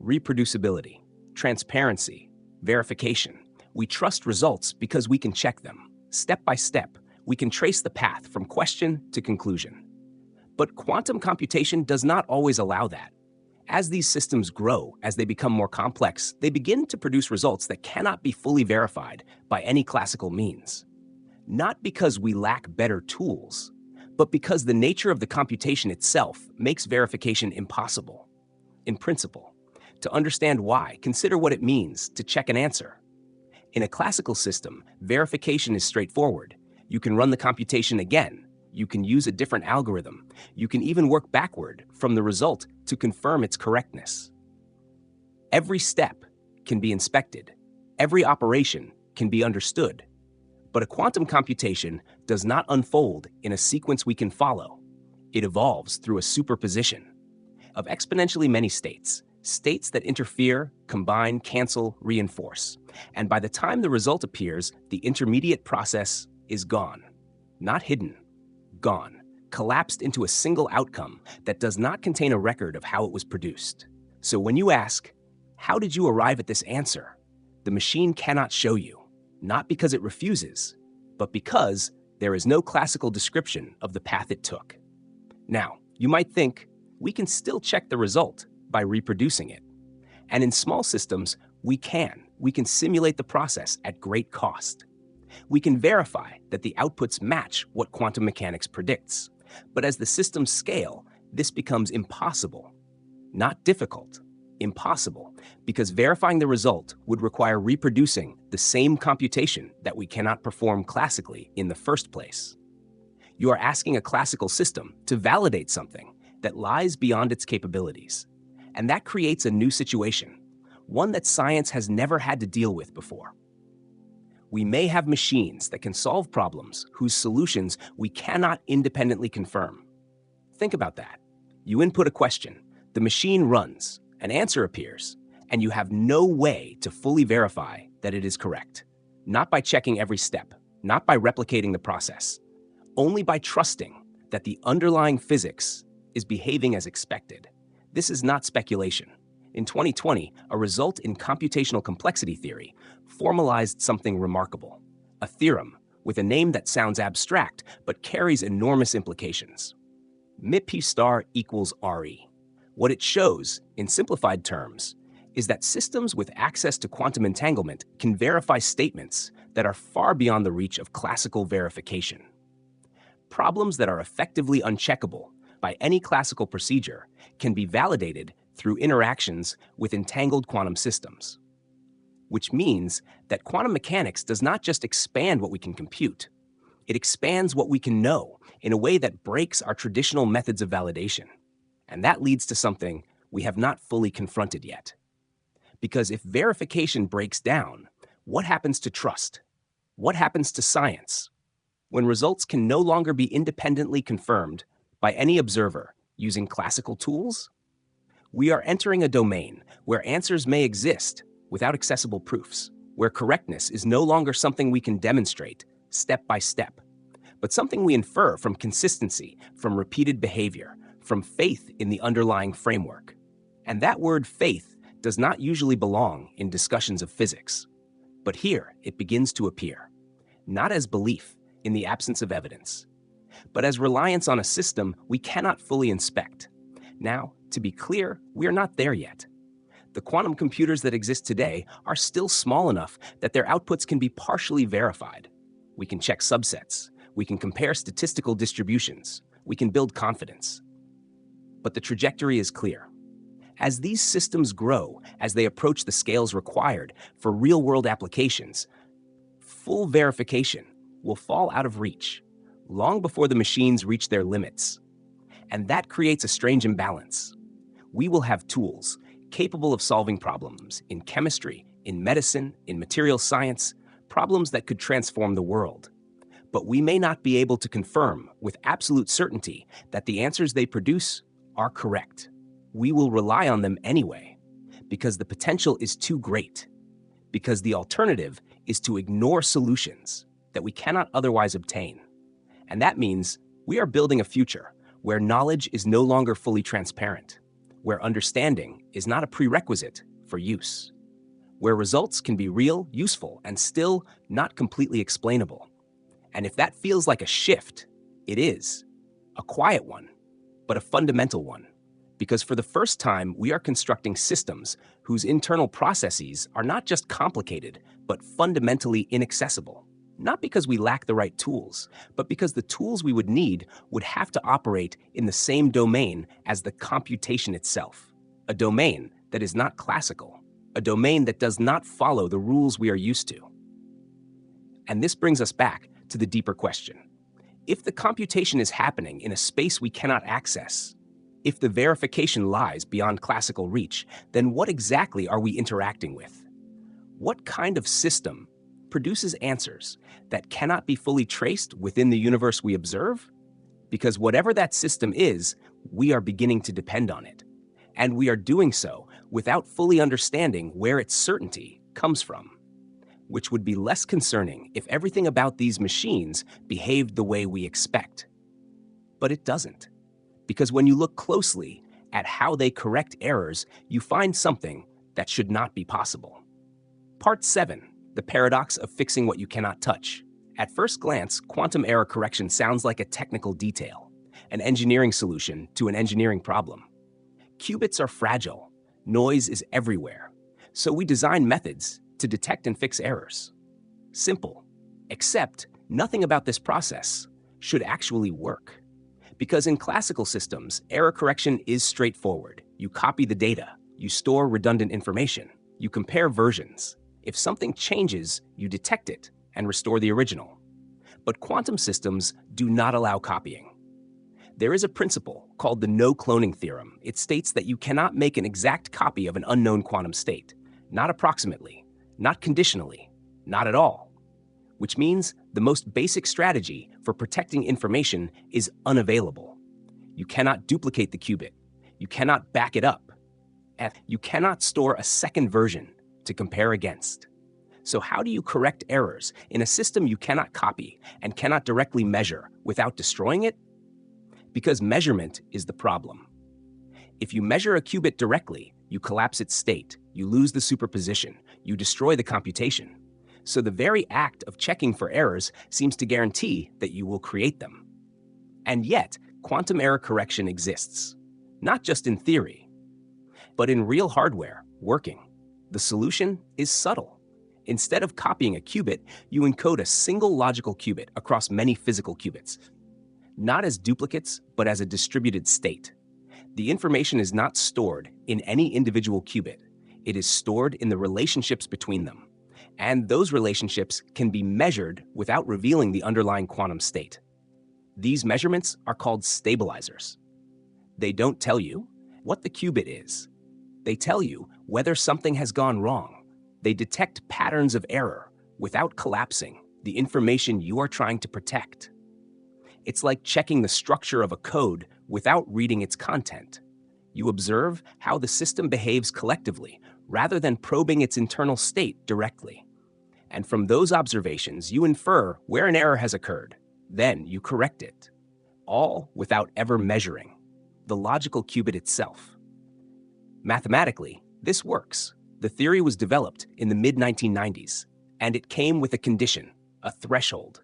Reproducibility, transparency, verification. We trust results because we can check them. Step by step, we can trace the path from question to conclusion. But quantum computation does not always allow that. As these systems grow, as they become more complex, they begin to produce results that cannot be fully verified by any classical means. Not because we lack better tools, but because the nature of the computation itself makes verification impossible. In principle, to understand why, consider what it means to check an answer. In a classical system, verification is straightforward. You can run the computation again. You can use a different algorithm. You can even work backward from the result to confirm its correctness. Every step can be inspected. Every operation can be understood. But a quantum computation does not unfold in a sequence we can follow. It evolves through a superposition of exponentially many states, states that interfere, combine, cancel, reinforce. And by the time the result appears, the intermediate process is gone. Not hidden, gone, collapsed into a single outcome that does not contain a record of how it was produced. So when you ask, how did you arrive at this answer? The machine cannot show you, not because it refuses, but because there is no classical description of the path it took. Now, you might think, we can still check the result by reproducing it. And in small systems, we can simulate the process at great cost. We can verify that the outputs match what quantum mechanics predicts. But as the systems scale, this becomes impossible. Not difficult, Impossible, because verifying the result would require reproducing the same computation that we cannot perform classically in the first place. You are asking a classical system to validate something that lies beyond its capabilities, and that creates a new situation, one that science has never had to deal with before. We may have machines that can solve problems whose solutions we cannot independently confirm. Think about that. You input a question, the machine runs, an answer appears, and you have no way to fully verify that it is correct. Not by checking every step, not by replicating the process, only by trusting that the underlying physics is behaving as expected. This is not speculation. In 2020, a result in computational complexity theory formalized something remarkable, a theorem with a name that sounds abstract but carries enormous implications. MIP star equals RE. What it shows, in simplified terms, is that systems with access to quantum entanglement can verify statements that are far beyond the reach of classical verification. Problems that are effectively uncheckable by any classical procedure can be validated through interactions with entangled quantum systems. Which means that quantum mechanics does not just expand what we can compute, it expands what we can know in a way that breaks our traditional methods of validation. And that leads to something we have not fully confronted yet. Because if verification breaks down, what happens to trust? What happens to science? When results can no longer be independently confirmed by any observer using classical tools? We are entering a domain where answers may exist without accessible proofs, where correctness is no longer something we can demonstrate step by step, but something we infer from consistency, from repeated behavior, from faith in the underlying framework. And that word faith does not usually belong in discussions of physics. But here it begins to appear, not as belief in the absence of evidence, but as reliance on a system we cannot fully inspect. Now, to be clear, we are not there yet. The quantum computers that exist today are still small enough that their outputs can be partially verified. We can check subsets, we can compare statistical distributions, we can build confidence. But the trajectory is clear. As these systems grow, as they approach the scales required for real-world applications, full verification will fall out of reach long before the machines reach their limits. And that creates a strange imbalance. We will have tools capable of solving problems in chemistry, in medicine, in material science, problems that could transform the world. But we may not be able to confirm with absolute certainty that the answers they produce are correct. We will rely on them anyway, because the potential is too great, because the alternative is to ignore solutions that we cannot otherwise obtain. And that means we are building a future where knowledge is no longer fully transparent, where understanding is not a prerequisite for use, where results can be real, useful, and still not completely explainable. And if that feels like a shift, it is. A quiet one, but a fundamental one. Because for the first time, we are constructing systems whose internal processes are not just complicated, but fundamentally inaccessible. Not because we lack the right tools, but because the tools we would need would have to operate in the same domain as the computation itself. A domain that is not classical. A domain that does not follow the rules we are used to. And this brings us back to the deeper question. If the computation is happening in a space we cannot access, if the verification lies beyond classical reach, then what exactly are we interacting with? What kind of system produces answers that cannot be fully traced within the universe we observe? Because whatever that system is, we are beginning to depend on it. And we are doing so without fully understanding where its certainty comes from, which would be less concerning if everything about these machines behaved the way we expect. But it doesn't. Because when you look closely at how they correct errors, you find something that should not be possible. Part 7. The paradox of fixing what you cannot touch. At first glance, quantum error correction sounds like a technical detail, an engineering solution to an engineering problem. Qubits are fragile, noise is everywhere, so we design methods to detect and fix errors. Simple, except nothing about this process should actually work. Because in classical systems, error correction is straightforward. You copy the data, You store redundant information. You compare versions. If something changes, you detect it and restore the original. But quantum systems do not allow copying. There is a principle called the no-cloning theorem. It states that you cannot make an exact copy of an unknown quantum state, not approximately, not conditionally, not at all. Which means the most basic strategy for protecting information is unavailable. You cannot duplicate the qubit. You cannot back it up. You cannot store a second version to compare against. So how do you correct errors in a system you cannot copy and cannot directly measure without destroying it? Because measurement is the problem. If you measure a qubit directly, you collapse its state, you lose the superposition, you destroy the computation. So the very act of checking for errors seems to guarantee that you will create them. And yet, quantum error correction exists, not just in theory, but in real hardware working. The solution is subtle. Instead of copying a qubit, you encode a single logical qubit across many physical qubits, not as duplicates, but as a distributed state. The information is not stored in any individual qubit. It is stored in the relationships between them. And those relationships can be measured without revealing the underlying quantum state. These measurements are called stabilizers. They don't tell you what the qubit is. They tell you whether something has gone wrong. They detect patterns of error without collapsing the information you are trying to protect. It's like checking the structure of a code without reading its content. You observe how the system behaves collectively rather than probing its internal state directly. And from those observations, you infer where an error has occurred. Then you correct it, all without ever measuring the logical qubit itself. Mathematically, this works. The theory was developed in the mid-1990s, and it came with a condition, a threshold.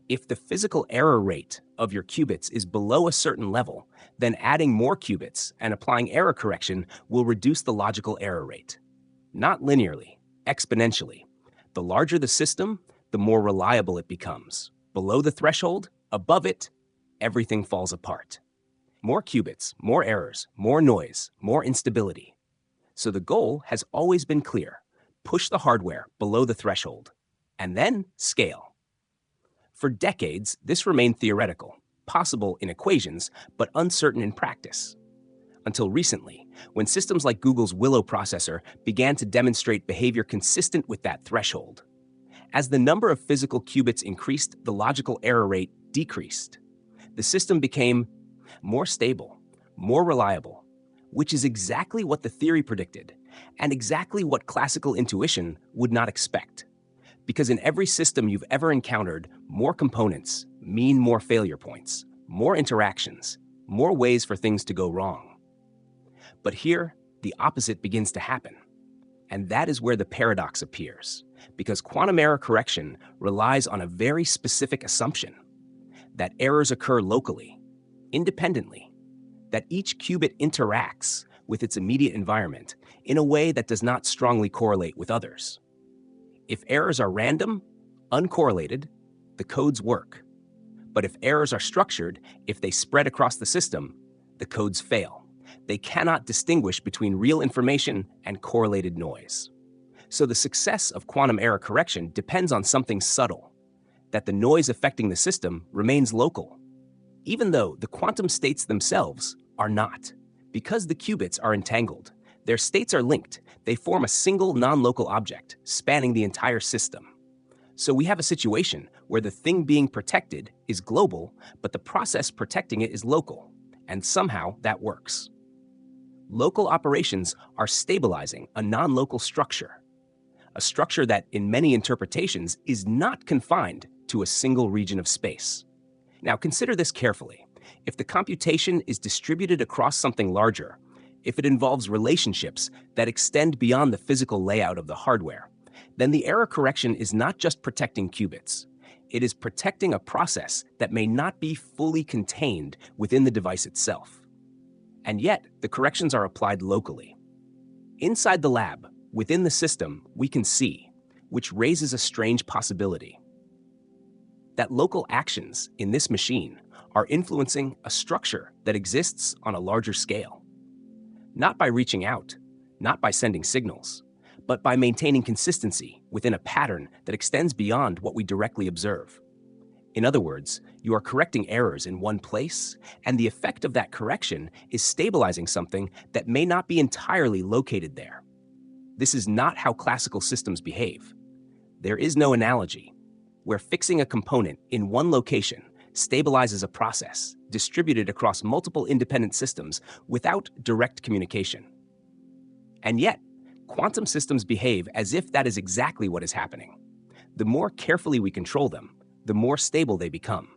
If the physical error rate of your qubits is below a certain level, then adding more qubits and applying error correction will reduce the logical error rate. Not linearly, exponentially. The larger the system, the more reliable it becomes. Below the threshold, above it, everything falls apart. More qubits, more errors, more noise, more instability. So the goal has always been clear. Push the hardware below the threshold, and then scale. For decades, this remained theoretical, possible in equations, but uncertain in practice. Until recently, when systems like Google's Willow processor began to demonstrate behavior consistent with that threshold. As the number of physical qubits increased, the logical error rate decreased. The system became more stable, more reliable, which is exactly what the theory predicted, and exactly what classical intuition would not expect. Because in every system you've ever encountered, more components mean more failure points, more interactions, more ways for things to go wrong. But here, the opposite begins to happen. And that is where the paradox appears, because quantum error correction relies on a very specific assumption, that errors occur locally, independently, that each qubit interacts with its immediate environment in a way that does not strongly correlate with others. If errors are random, uncorrelated, the codes work. But if errors are structured, if they spread across the system, the codes fail. They cannot distinguish between real information and correlated noise. So the success of quantum error correction depends on something subtle, that the noise affecting the system remains local, even though the quantum states themselves are not. Because the qubits are entangled, their states are linked, they form a single non-local object spanning the entire system. So we have a situation where the thing being protected is global, but the process protecting it is local, and somehow that works. Local operations are stabilizing a non-local structure, a structure that, in many interpretations, is not confined to a single region of space. Now consider this carefully. If the computation is distributed across something larger, if it involves relationships that extend beyond the physical layout of the hardware, then the error correction is not just protecting qubits. It is protecting a process that may not be fully contained within the device itself. And yet, the corrections are applied locally. Inside the lab, within the system, we can see, which raises a strange possibility, that local actions in this machine are influencing a structure that exists on a larger scale. Not by reaching out, not by sending signals, but by maintaining consistency within a pattern that extends beyond what we directly observe. In other words, you are correcting errors in one place, and the effect of that correction is stabilizing something that may not be entirely located there. This is not how classical systems behave. There is no analogy, where fixing a component in one location stabilizes a process distributed across multiple independent systems without direct communication. And yet, quantum systems behave as if that is exactly what is happening. The more carefully we control them, the more stable they become.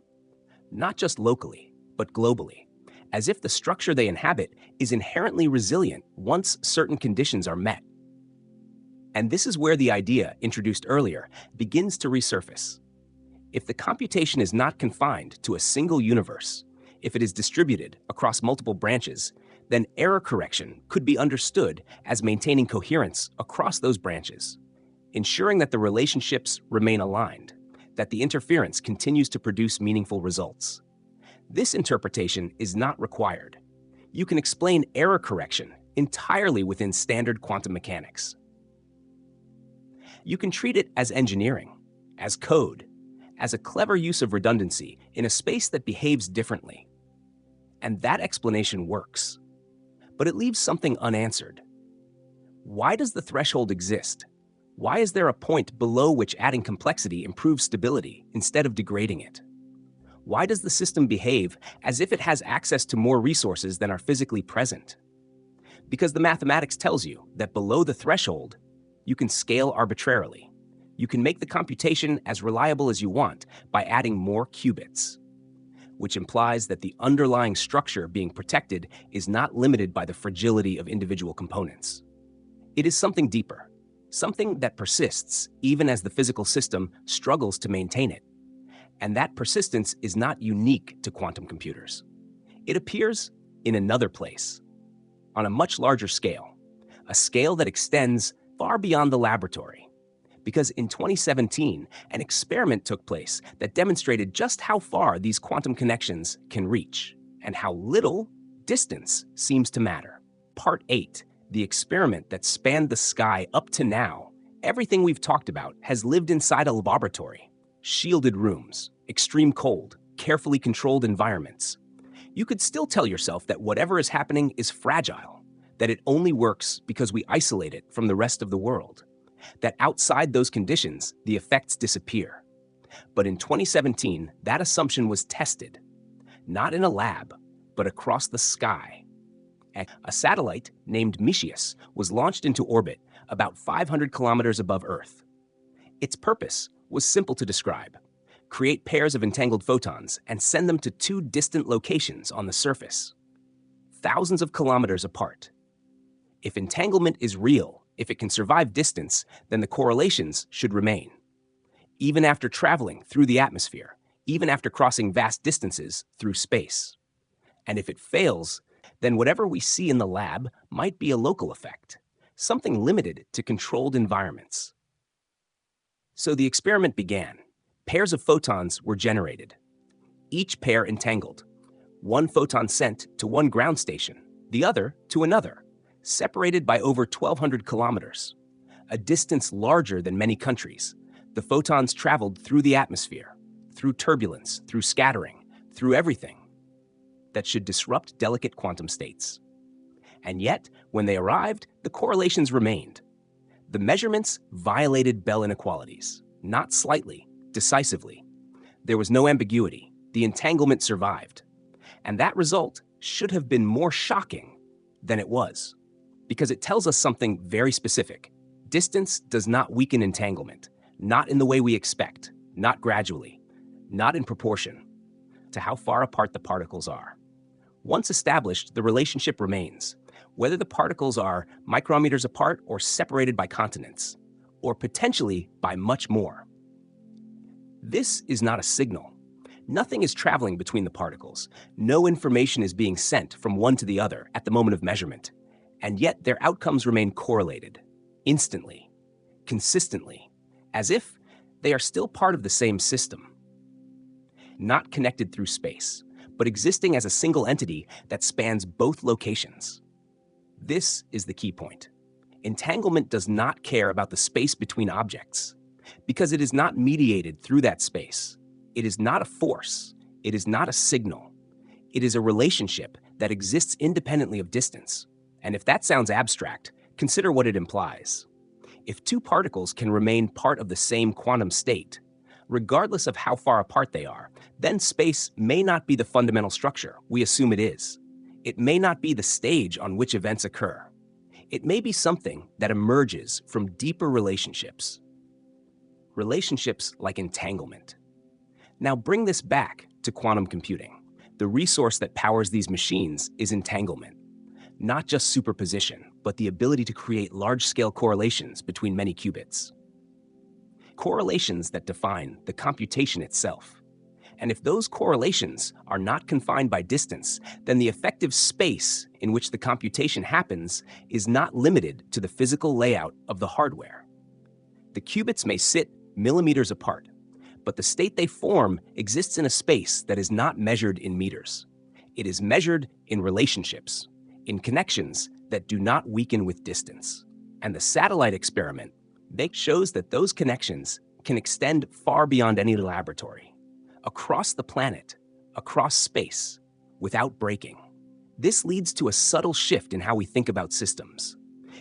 Not just locally, but globally, as if the structure they inhabit is inherently resilient once certain conditions are met. And this is where the idea introduced earlier begins to resurface. If the computation is not confined to a single universe, if it is distributed across multiple branches, then error correction could be understood as maintaining coherence across those branches, ensuring that the relationships remain aligned, that the interference continues to produce meaningful results. This interpretation is not required. You can explain error correction entirely within standard quantum mechanics. You can treat it as engineering, as code, as a clever use of redundancy in a space that behaves differently. And that explanation works. But it leaves something unanswered. Why does the threshold exist? Why is there a point below which adding complexity improves stability instead of degrading it? Why does the system behave as if it has access to more resources than are physically present? Because the mathematics tells you that below the threshold, you can scale arbitrarily. You can make the computation as reliable as you want by adding more qubits, which implies that the underlying structure being protected is not limited by the fragility of individual components. It is something deeper, something that persists even as the physical system struggles to maintain it. And that persistence is not unique to quantum computers. It appears in another place, on a much larger scale, a scale that extends far beyond the laboratory. Because in 2017, an experiment took place that demonstrated just how far these quantum connections can reach and how little distance seems to matter. Part 8, the experiment that spanned the sky up to now, everything we've talked about has lived inside a laboratory. Shielded rooms, extreme cold, carefully controlled environments. You could still tell yourself that whatever is happening is fragile, that it only works because we isolate it from the rest of the world, that outside those conditions, the effects disappear. But in 2017, that assumption was tested, not in a lab, but across the sky. A satellite named Micius was launched into orbit about 500 kilometers above Earth. Its purpose was simple to describe: create pairs of entangled photons and send them to two distant locations on the surface, thousands of kilometers apart. If entanglement is real, if it can survive distance, then the correlations should remain. Even after traveling through the atmosphere, even after crossing vast distances through space. And if it fails, then whatever we see in the lab might be a local effect, something limited to controlled environments. So the experiment began. Pairs of photons were generated, each pair entangled. One photon sent to one ground station, the other to another, separated by over 1,200 kilometers, a distance larger than many countries. The photons traveled through the atmosphere, through turbulence, through scattering, through everything that should disrupt delicate quantum states. And yet, when they arrived, the correlations remained. The measurements violated Bell inequalities, not slightly, decisively. There was no ambiguity. The entanglement survived. And that result should have been more shocking than it was, because it tells us something very specific. Distance does not weaken entanglement, not in the way we expect, not gradually, not in proportion to how far apart the particles are. Once established, the relationship remains, whether the particles are micrometers apart or separated by continents, or potentially by much more. This is not a signal. Nothing is traveling between the particles. No information is being sent from one to the other at the moment of measurement. And yet their outcomes remain correlated, instantly, consistently, as if they are still part of the same system. Not connected through space, but existing as a single entity that spans both locations. This is the key point. Entanglement does not care about the space between objects, because it is not mediated through that space. It is not a force. It is not a signal. It is a relationship that exists independently of distance. And if that sounds abstract, consider what it implies. If two particles can remain part of the same quantum state, regardless of how far apart they are, then space may not be the fundamental structure we assume it is. It may not be the stage on which events occur. It may be something that emerges from deeper relationships. Relationships like entanglement. Now bring this back to quantum computing. The resource that powers these machines is entanglement. Not just superposition, but the ability to create large-scale correlations between many qubits. Correlations that define the computation itself. And if those correlations are not confined by distance, then the effective space in which the computation happens is not limited to the physical layout of the hardware. The qubits may sit millimeters apart, but the state they form exists in a space that is not measured in meters. It is measured in relationships, in connections that do not weaken with distance. And the satellite experiment shows that those connections can extend far beyond any laboratory, across the planet, across space, without breaking. This leads to a subtle shift in how we think about systems.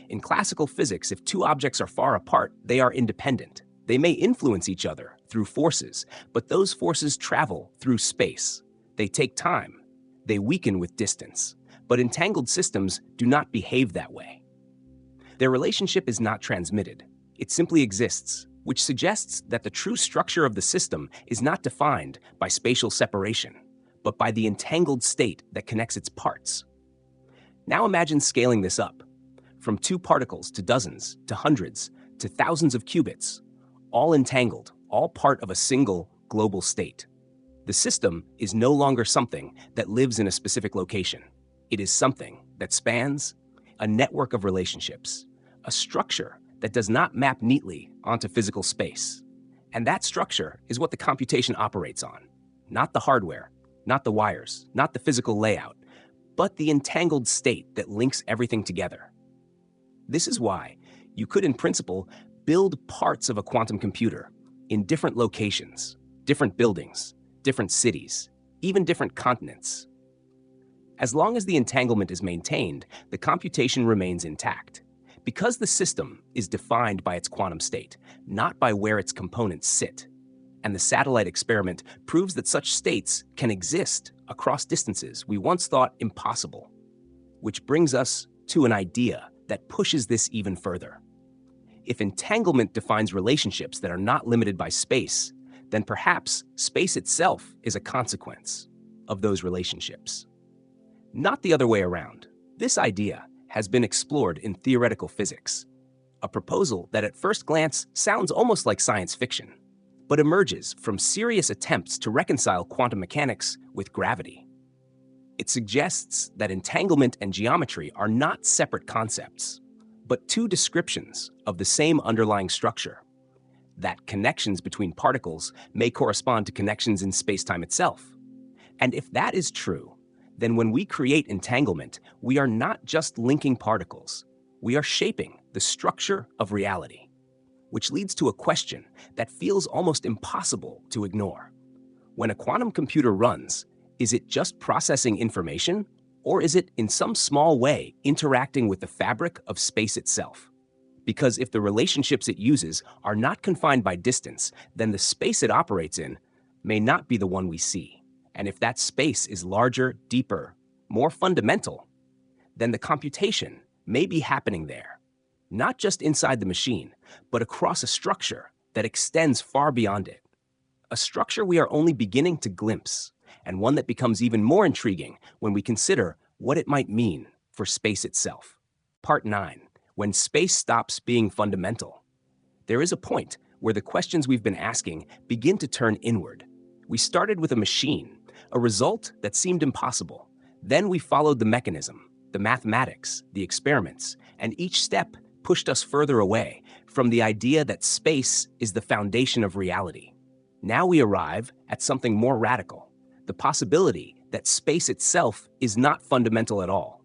In classical physics, if two objects are far apart, they are independent. They may influence each other through forces, but those forces travel through space. They take time. They weaken with distance. But entangled systems do not behave that way. Their relationship is not transmitted. It simply exists, which suggests that the true structure of the system is not defined by spatial separation, but by the entangled state that connects its parts. Now imagine scaling this up, from two particles to dozens, to hundreds, to thousands of qubits, all entangled, all part of a single global state. The system is no longer something that lives in a specific location. It is something that spans a network of relationships, a structure that does not map neatly onto physical space. And that structure is what the computation operates on. Not the hardware, not the wires, not the physical layout, but the entangled state that links everything together. This is why you could, in principle, build parts of a quantum computer in different locations, different buildings, different cities, even different continents. As long as the entanglement is maintained, the computation remains intact. Because the system is defined by its quantum state, not by where its components sit. And the satellite experiment proves that such states can exist across distances we once thought impossible. Which brings us to an idea that pushes this even further. If entanglement defines relationships that are not limited by space, then perhaps space itself is a consequence of those relationships. Not the other way around. This idea has been explored in theoretical physics, a proposal that at first glance sounds almost like science fiction, but emerges from serious attempts to reconcile quantum mechanics with gravity. It suggests that entanglement and geometry are not separate concepts, but two descriptions of the same underlying structure, that connections between particles may correspond to connections in space-time itself. And if that is true, then when we create entanglement, we are not just linking particles, we are shaping the structure of reality, which leads to a question that feels almost impossible to ignore. When a quantum computer runs, is it just processing information, or is it in some small way interacting with the fabric of space itself? Because if the relationships it uses are not confined by distance, then the space it operates in may not be the one we see. And if that space is larger, deeper, more fundamental, then the computation may be happening there, not just inside the machine, but across a structure that extends far beyond it. A structure we are only beginning to glimpse, and one that becomes even more intriguing when we consider what it might mean for space itself. Part 9. When space stops being fundamental. There is a point where the questions we've been asking begin to turn inward. We started with a machine, a result that seemed impossible. Then we followed the mechanism, the mathematics, the experiments, and each step pushed us further away from the idea that space is the foundation of reality. Now we arrive at something more radical, the possibility that space itself is not fundamental at all,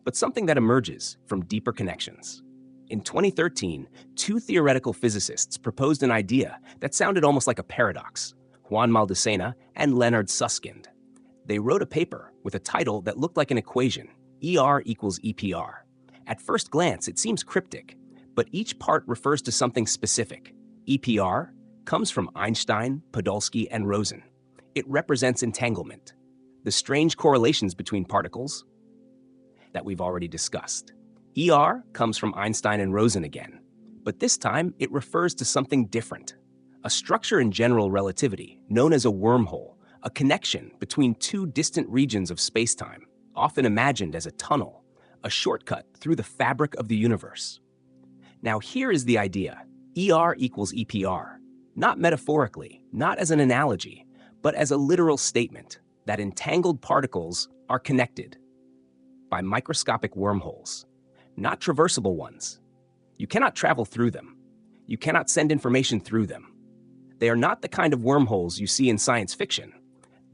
but something that emerges from deeper connections. In 2013, two theoretical physicists proposed an idea that sounded almost like a paradox, Juan Maldacena and Leonard Susskind. They wrote a paper with a title that looked like an equation, ER equals EPR. At first glance, it seems cryptic, but each part refers to something specific. EPR comes from Einstein, Podolsky, and Rosen. It represents entanglement, the strange correlations between particles that we've already discussed. ER comes from Einstein and Rosen again, but this time it refers to something different. A structure in general relativity known as a wormhole, a connection between two distant regions of spacetime, often imagined as a tunnel, a shortcut through the fabric of the universe. Now here is the idea. ER equals EPR, not metaphorically, not as an analogy, but as a literal statement that entangled particles are connected by microscopic wormholes, not traversable ones. You cannot travel through them. You cannot send information through them. They are not the kind of wormholes you see in science fiction,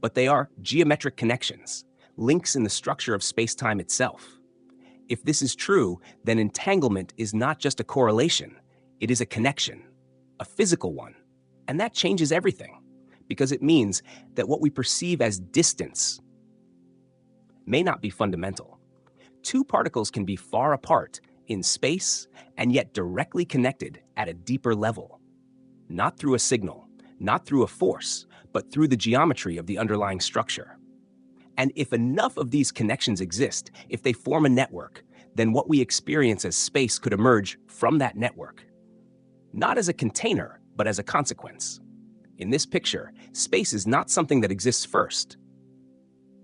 but they are geometric connections, links in the structure of space-time itself. If this is true, then entanglement is not just a correlation, it is a connection, a physical one. And that changes everything, because it means that what we perceive as distance may not be fundamental. Two particles can be far apart in space and yet directly connected at a deeper level, not through a signal, not through a force, but through the geometry of the underlying structure. And if enough of these connections exist, if they form a network, then what we experience as space could emerge from that network, not as a container, but as a consequence. In this picture, space is not something that exists first,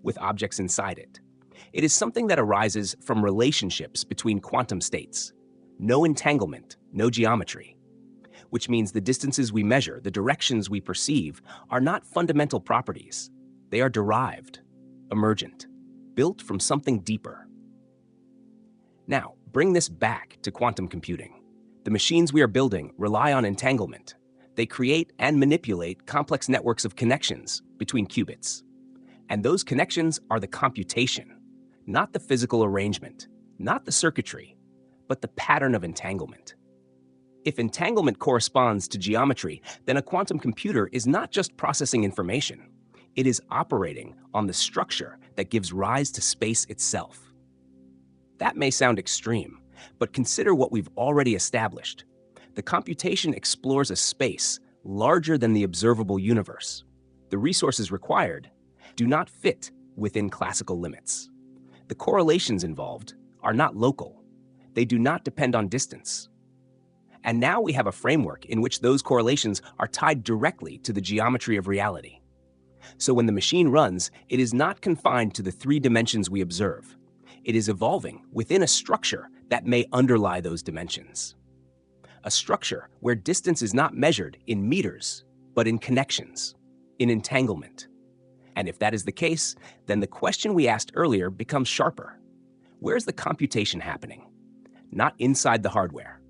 with objects inside it. It is something that arises from relationships between quantum states. No entanglement, no geometry. Which means the distances we measure, the directions we perceive, are not fundamental properties. They are derived, emergent, built from something deeper. Now, bring this back to quantum computing. The machines we are building rely on entanglement. They create and manipulate complex networks of connections between qubits. And those connections are the computation, not the physical arrangement, not the circuitry, but the pattern of entanglement. If entanglement corresponds to geometry, then a quantum computer is not just processing information. It is operating on the structure that gives rise to space itself. That may sound extreme, but consider what we've already established. The computation explores a space larger than the observable universe. The resources required do not fit within classical limits. The correlations involved are not local. They do not depend on distance. And now we have a framework in which those correlations are tied directly to the geometry of reality. So when the machine runs, it is not confined to the three dimensions we observe. It is evolving within a structure that may underlie those dimensions. A structure where distance is not measured in meters, but in connections, in entanglement. And if that is the case, then the question we asked earlier becomes sharper. Where's the computation happening? Not inside the hardware,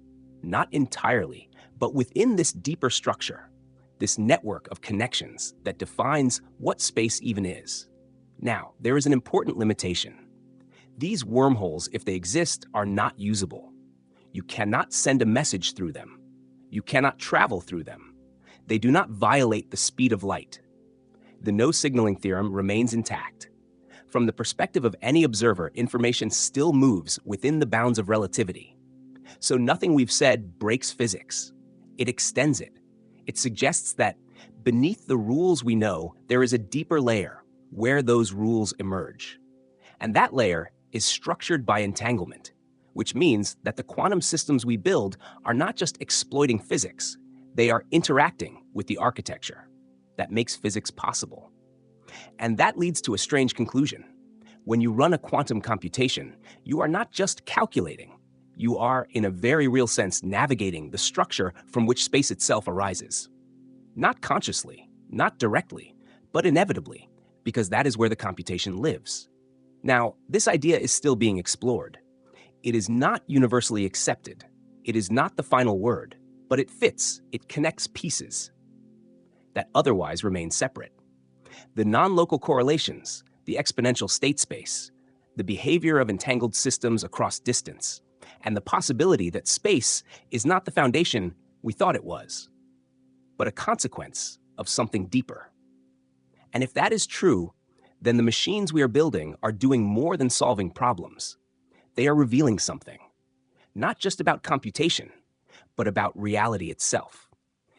not entirely, but within this deeper structure, this network of connections that defines what space even is. Now, there is an important limitation. These wormholes, if they exist, are not usable. You cannot send a message through them. You cannot travel through them. They do not violate the speed of light. The no signaling theorem remains intact. From the perspective of any observer, information still moves within the bounds of relativity. So nothing we've said breaks physics. It extends it. It suggests that beneath the rules we know, there is a deeper layer where those rules emerge. And that layer is structured by entanglement, which means that the quantum systems we build are not just exploiting physics, they are interacting with the architecture that makes physics possible. And that leads to a strange conclusion. When you run a quantum computation, you are not just calculating. You are, in a very real sense, navigating the structure from which space itself arises. Not consciously, not directly, but inevitably, because that is where the computation lives. Now, this idea is still being explored. It is not universally accepted. It is not the final word, but it fits, it connects pieces that otherwise remain separate. The non-local correlations, the exponential state space, the behavior of entangled systems across distance, and the possibility that space is not the foundation we thought it was, but a consequence of something deeper. And if that is true, then the machines we are building are doing more than solving problems. They are revealing something, not just about computation, but about reality itself.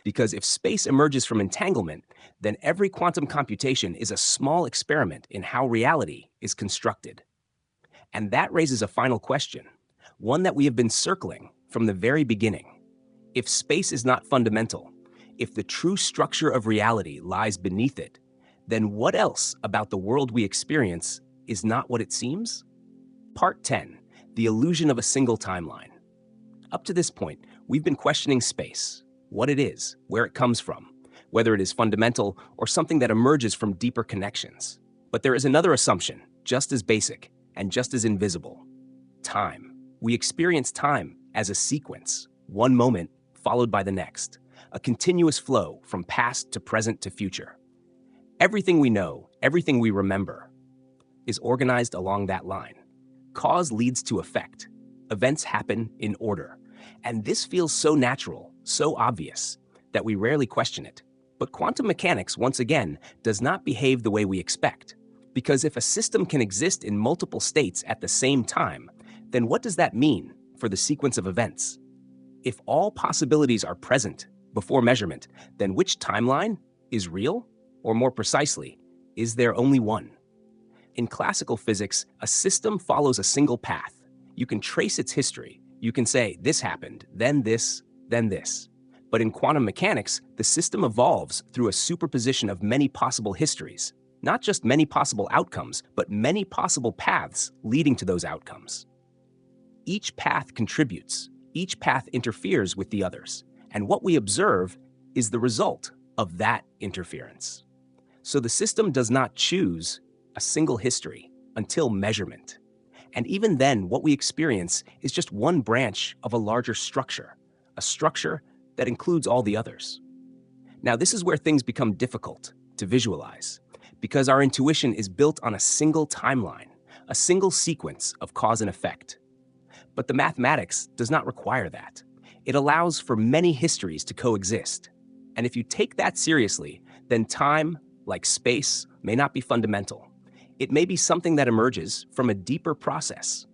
Because if space emerges from entanglement, then every quantum computation is a small experiment in how reality is constructed. And that raises a final question, one that we have been circling from the very beginning. If space is not fundamental, if the true structure of reality lies beneath it, then what else about the world we experience is not what it seems? Part 10, the illusion of a single timeline. Up to this point, we've been questioning space, what it is, where it comes from, whether it is fundamental or something that emerges from deeper connections. But there is another assumption, just as basic and just as invisible: time. We experience time as a sequence, one moment followed by the next, a continuous flow from past to present to future. Everything we know, everything we remember, is organized along that line. Cause leads to effect. Events happen in order. And this feels so natural, so obvious, that we rarely question it. But quantum mechanics, once again, does not behave the way we expect. Because if a system can exist in multiple states at the same time, then what does that mean for the sequence of events? If all possibilities are present before measurement, then which timeline is real? Or more precisely, is there only one? In classical physics, a system follows a single path. You can trace its history. You can say, this happened, then this, then this. But in quantum mechanics, the system evolves through a superposition of many possible histories. Not just many possible outcomes, but many possible paths leading to those outcomes. Each path contributes. Each path interferes with the others. And what we observe is the result of that interference. So the system does not choose a single history until measurement. And even then, what we experience is just one branch of a larger structure, a structure that includes all the others. Now, this is where things become difficult to visualize, because our intuition is built on a single timeline, a single sequence of cause and effect. But the mathematics does not require that. It allows for many histories to coexist. And if you take that seriously, then time, like space, may not be fundamental. It may be something that emerges from a deeper process,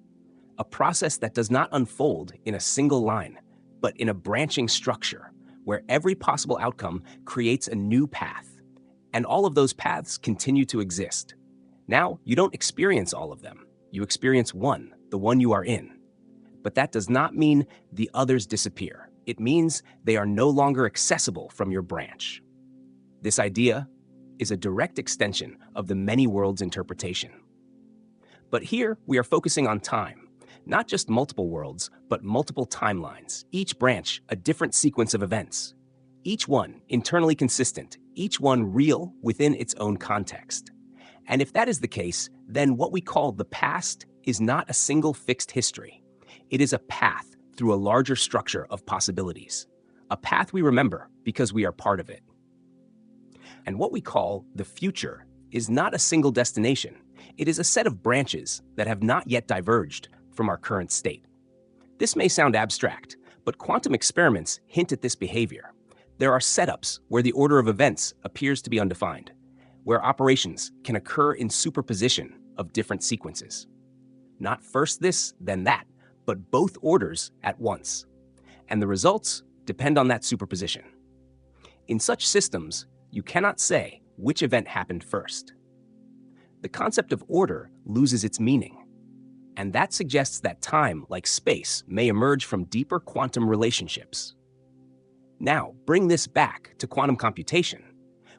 a process that does not unfold in a single line, but in a branching structure where every possible outcome creates a new path, and all of those paths continue to exist. Now, you don't experience all of them. You experience one, the one you are in. But that does not mean the others disappear. It means they are no longer accessible from your branch. This idea is a direct extension of the many worlds interpretation. But here we are focusing on time, not just multiple worlds, but multiple timelines, each branch a different sequence of events, each one internally consistent, each one real within its own context. And if that is the case, then what we call the past is not a single fixed history. It is a path through a larger structure of possibilities, a path we remember because we are part of it. And what we call the future is not a single destination. It is a set of branches that have not yet diverged from our current state. This may sound abstract, but quantum experiments hint at this behavior. There are setups where the order of events appears to be undefined, where operations can occur in superposition of different sequences. Not first this, then that, but both orders at once. And the results depend on that superposition. In such systems, you cannot say which event happened first. The concept of order loses its meaning, and that suggests that time, like space, may emerge from deeper quantum relationships. Now, bring this back to quantum computation.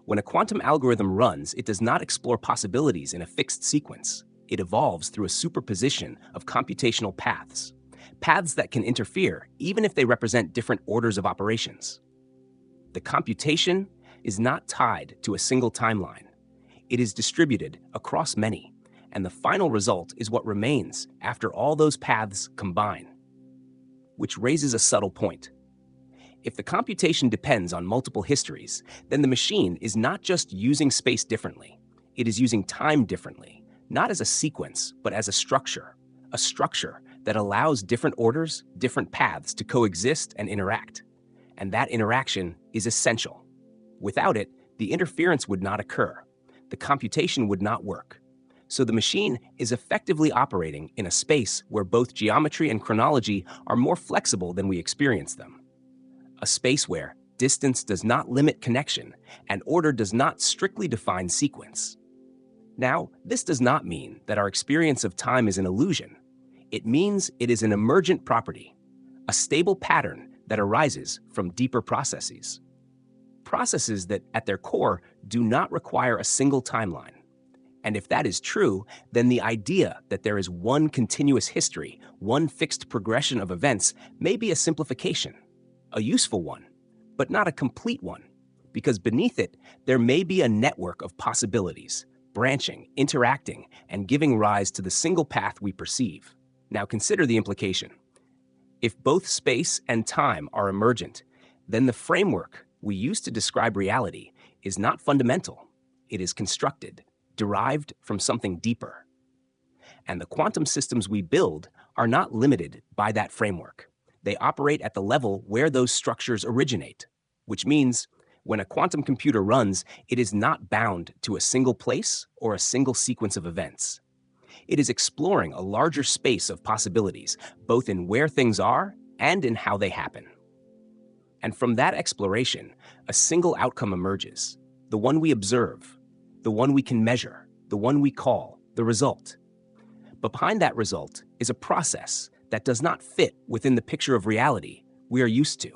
When a quantum algorithm runs, it does not explore possibilities in a fixed sequence. It evolves through a superposition of computational paths, paths that can interfere even if they represent different orders of operations. The computation is not tied to a single timeline. It is distributed across many, and the final result is what remains after all those paths combine. Which raises a subtle point. If the computation depends on multiple histories, then the machine is not just using space differently. It is using time differently, not as a sequence, but as a structure that allows different orders, different paths to coexist and interact. And that interaction is essential. Without it, the interference would not occur. The computation would not work. So the machine is effectively operating in a space where both geometry and chronology are more flexible than we experience them. A space where distance does not limit connection and order does not strictly define sequence. Now, this does not mean that our experience of time is an illusion. It means it is an emergent property, a stable pattern that arises from deeper processes. Processes that, at their core, do not require a single timeline. And if that is true, then the idea that there is one continuous history, one fixed progression of events, may be a simplification, a useful one, but not a complete one, because beneath it, there may be a network of possibilities, branching, interacting, and giving rise to the single path we perceive. Now consider the implication. If both space and time are emergent, then the framework we use to describe reality is not fundamental. It is constructed, derived from something deeper. And the quantum systems we build are not limited by that framework. They operate at the level where those structures originate, which means when a quantum computer runs, it is not bound to a single place or a single sequence of events. It is exploring a larger space of possibilities, both in where things are and in how they happen. And from that exploration, a single outcome emerges, the one we observe, the one we can measure, the one we call the result. But behind that result is a process that does not fit within the picture of reality we are used to.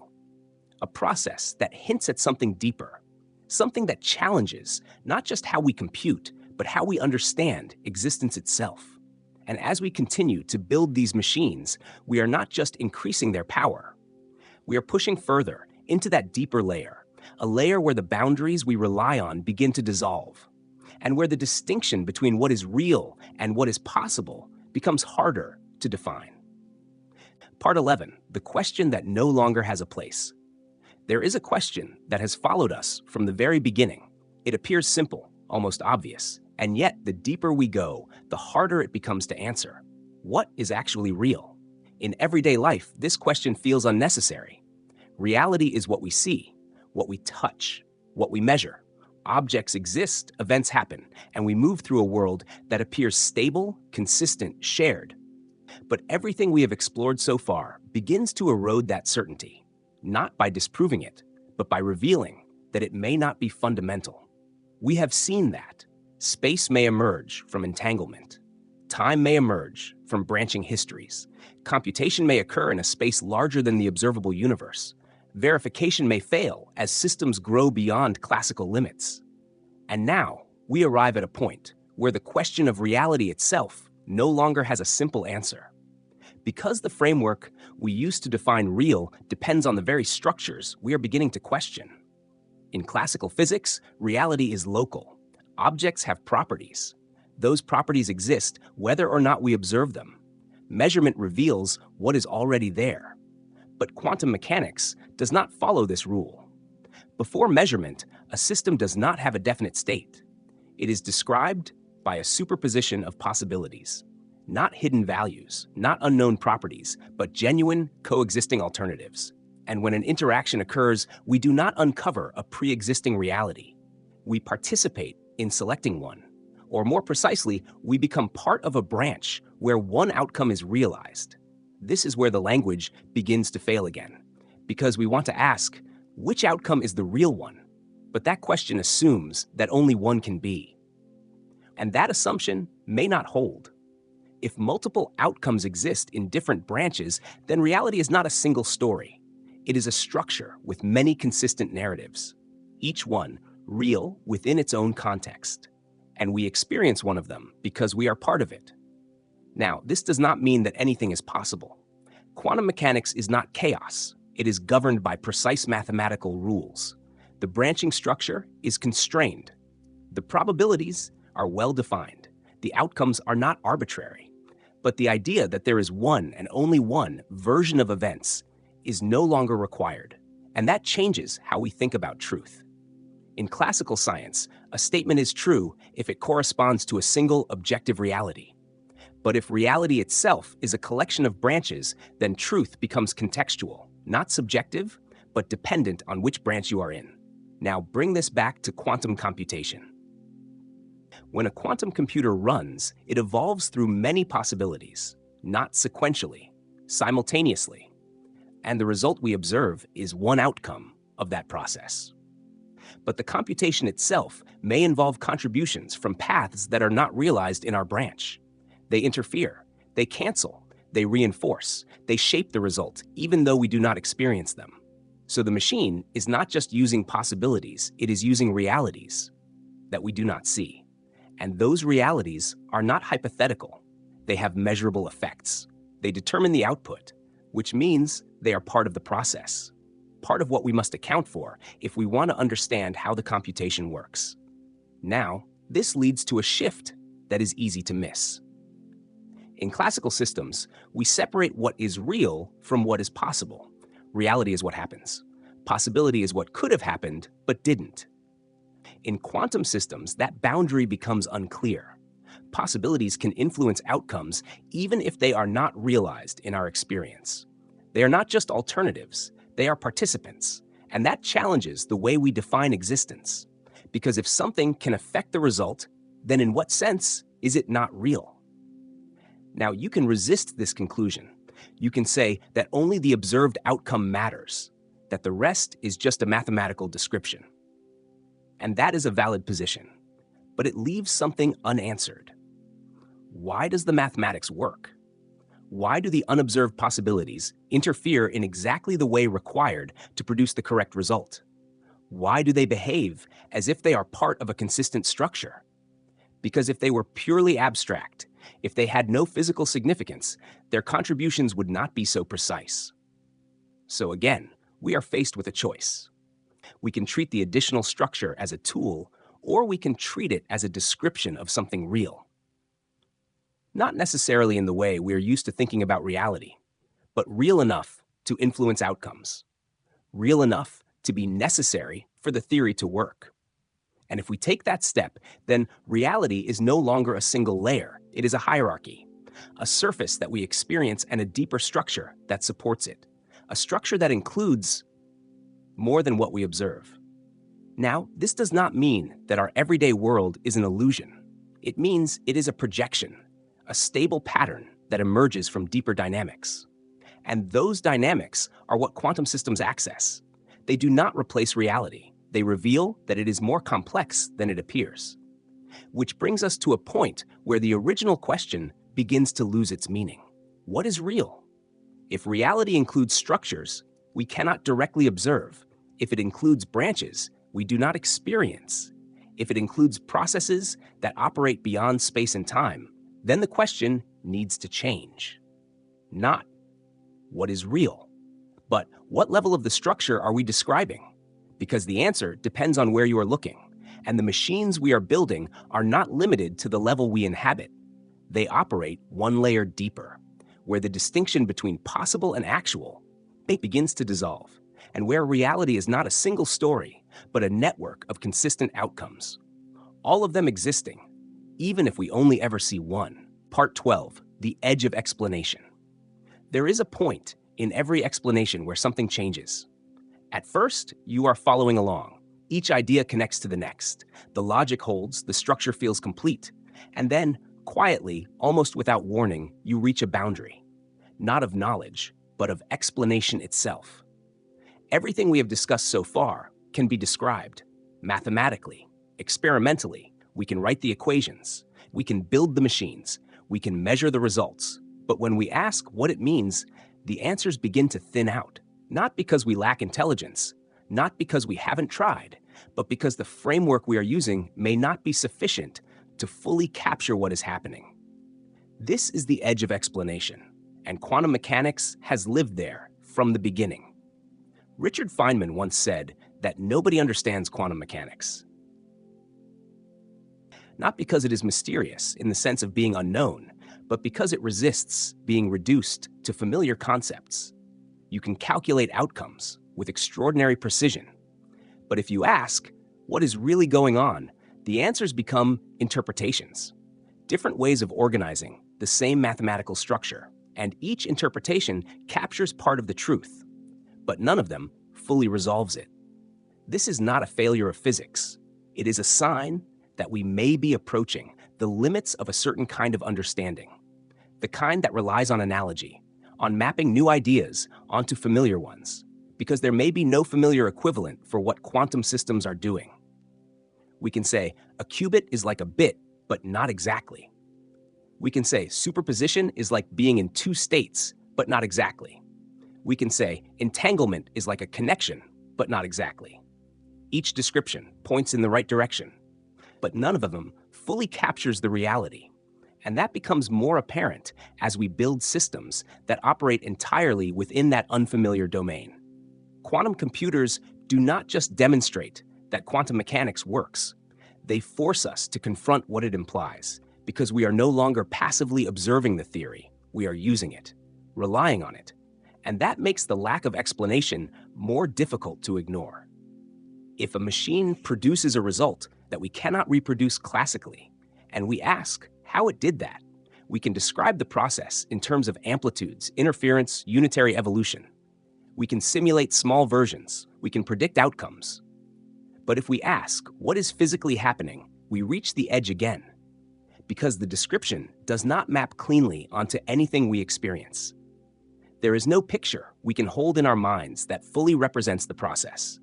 A process that hints at something deeper, something that challenges not just how we compute, but how we understand existence itself. And as we continue to build these machines, we are not just increasing their power. We are pushing further into that deeper layer, a layer where the boundaries we rely on begin to dissolve, and where the distinction between what is real and what is possible becomes harder to define. Part 11, the question that no longer has a place. There is a question that has followed us from the very beginning. It appears simple, almost obvious, and yet the deeper we go, the harder it becomes to answer. What is actually real? In everyday life, this question feels unnecessary. Reality is what we see, what we touch, what we measure. Objects exist, events happen, and we move through a world that appears stable, consistent, shared. But everything we have explored so far begins to erode that certainty. Not by disproving it, but by revealing that it may not be fundamental. We have seen that. Space may emerge from entanglement. Time may emerge from branching histories. Computation may occur in a space larger than the observable universe. Verification may fail as systems grow beyond classical limits. And now, we arrive at a point where the question of reality itself no longer has a simple answer. Because the framework we use to define real depends on the very structures we are beginning to question. In classical physics, reality is local. Objects have properties. Those properties exist whether or not we observe them. Measurement reveals what is already there. But quantum mechanics does not follow this rule. Before measurement, a system does not have a definite state. It is described by a superposition of possibilities. Not hidden values, not unknown properties, but genuine, coexisting alternatives. And when an interaction occurs, we do not uncover a pre-existing reality. We participate in selecting one. Or more precisely, we become part of a branch where one outcome is realized. This is where the language begins to fail again, because we want to ask, which outcome is the real one? But that question assumes that only one can be. And that assumption may not hold. If multiple outcomes exist in different branches, then reality is not a single story. It is a structure with many consistent narratives, each one real within its own context. And we experience one of them because we are part of it. Now, this does not mean that anything is possible. Quantum mechanics is not chaos. It is governed by precise mathematical rules. The branching structure is constrained. The probabilities are well defined. The outcomes are not arbitrary. But the idea that there is one and only one version of events is no longer required, and that changes how we think about truth. In classical science, a statement is true if it corresponds to a single objective reality. But if reality itself is a collection of branches, then truth becomes contextual, not subjective, but dependent on which branch you are in. Now bring this back to quantum computation. When a quantum computer runs, it evolves through many possibilities, not sequentially, simultaneously. And the result we observe is one outcome of that process. But the computation itself may involve contributions from paths that are not realized in our branch. They interfere, they cancel, they reinforce, they shape the result, even though we do not experience them. So the machine is not just using possibilities, it is using realities that we do not see. And those realities are not hypothetical. They have measurable effects. They determine the output, which means they are part of the process, part of what we must account for if we want to understand how the computation works. Now, this leads to a shift that is easy to miss. In classical systems, we separate what is real from what is possible. Reality is what happens. Possibility is what could have happened, but didn't. In quantum systems, that boundary becomes unclear. Possibilities can influence outcomes even if they are not realized in our experience. They are not just alternatives, they are participants, and that challenges the way we define existence. Because if something can affect the result, then in what sense is it not real? Now, you can resist this conclusion. You can say that only the observed outcome matters, that the rest is just a mathematical description. And that is a valid position, but it leaves something unanswered. Why does the mathematics work? Why do the unobserved possibilities interfere in exactly the way required to produce the correct result? Why do they behave as if they are part of a consistent structure? Because if they were purely abstract, if they had no physical significance, their contributions would not be so precise. So again, we are faced with a choice. We can treat the additional structure as a tool, or we can treat it as a description of something real. Not necessarily in the way we are used to thinking about reality, but real enough to influence outcomes, real enough to be necessary for the theory to work. And if we take that step, then reality is no longer a single layer. It is a hierarchy, a surface that we experience and a deeper structure that supports it, a structure that includes more than what we observe. Now, this does not mean that our everyday world is an illusion. It means it is a projection, a stable pattern that emerges from deeper dynamics. And those dynamics are what quantum systems access. They do not replace reality. They reveal that it is more complex than it appears. Which brings us to a point where the original question begins to lose its meaning. What is real? If reality includes structures, we cannot directly observe. If it includes branches, we do not experience. If it includes processes that operate beyond space and time, then the question needs to change. Not what is real, but what level of the structure are we describing? Because the answer depends on where you are looking, and the machines we are building are not limited to the level we inhabit. They operate one layer deeper, where the distinction between possible and actual begins to dissolve, and where reality is not a single story, but a network of consistent outcomes, all of them existing, even if we only ever see one. Part 12, the edge of explanation. There is a point in every explanation where something changes. At first, you are following along. Each idea connects to the next. The logic holds, the structure feels complete. And then, quietly, almost without warning, you reach a boundary. Not of knowledge, but of explanation itself. Everything we have discussed so far can be described mathematically, experimentally. We can write the equations. We can build the machines. We can measure the results. But when we ask what it means, the answers begin to thin out. Not because we lack intelligence, not because we haven't tried, but because the framework we are using may not be sufficient to fully capture what is happening. This is the edge of explanation, and quantum mechanics has lived there from the beginning. Richard Feynman once said that nobody understands quantum mechanics. Not because it is mysterious in the sense of being unknown, but because it resists being reduced to familiar concepts. You can calculate outcomes with extraordinary precision. But if you ask, what is really going on, the answers become interpretations, different ways of organizing the same mathematical structure, and each interpretation captures part of the truth, but none of them fully resolves it. This is not a failure of physics. It is a sign that we may be approaching the limits of a certain kind of understanding, the kind that relies on analogy, on mapping new ideas onto familiar ones, because there may be no familiar equivalent for what quantum systems are doing. We can say a qubit is like a bit, but not exactly. We can say superposition is like being in two states, but not exactly. We can say entanglement is like a connection, but not exactly. Each description points in the right direction, but none of them fully captures the reality. And that becomes more apparent as we build systems that operate entirely within that unfamiliar domain. Quantum computers do not just demonstrate that quantum mechanics works. They force us to confront what it implies, because we are no longer passively observing the theory. We are using it, relying on it. And that makes the lack of explanation more difficult to ignore. If a machine produces a result that we cannot reproduce classically, and we ask how it did that, we can describe the process in terms of amplitudes, interference, unitary evolution. We can simulate small versions. We can predict outcomes. But if we ask what is physically happening, we reach the edge again, because the description does not map cleanly onto anything we experience. There is no picture we can hold in our minds that fully represents the process.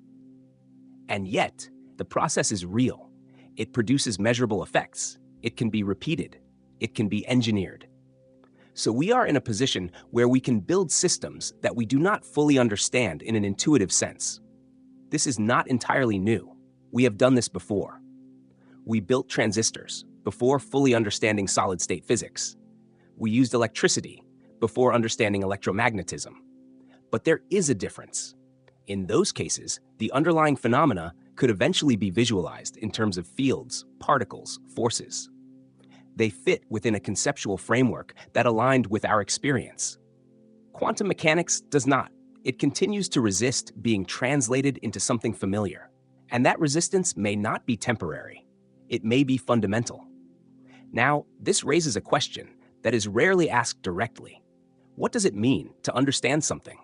And yet, the process is real. It produces measurable effects. It can be repeated. It can be engineered. So we are in a position where we can build systems that we do not fully understand in an intuitive sense. This is not entirely new. We have done this before. We built transistors before fully understanding solid-state physics. We used electricity before understanding electromagnetism. But there is a difference. In those cases, the underlying phenomena could eventually be visualized in terms of fields, particles, forces. They fit within a conceptual framework that aligned with our experience. Quantum mechanics does not. It continues to resist being translated into something familiar. And that resistance may not be temporary. It may be fundamental. Now, this raises a question that is rarely asked directly. What does it mean to understand something?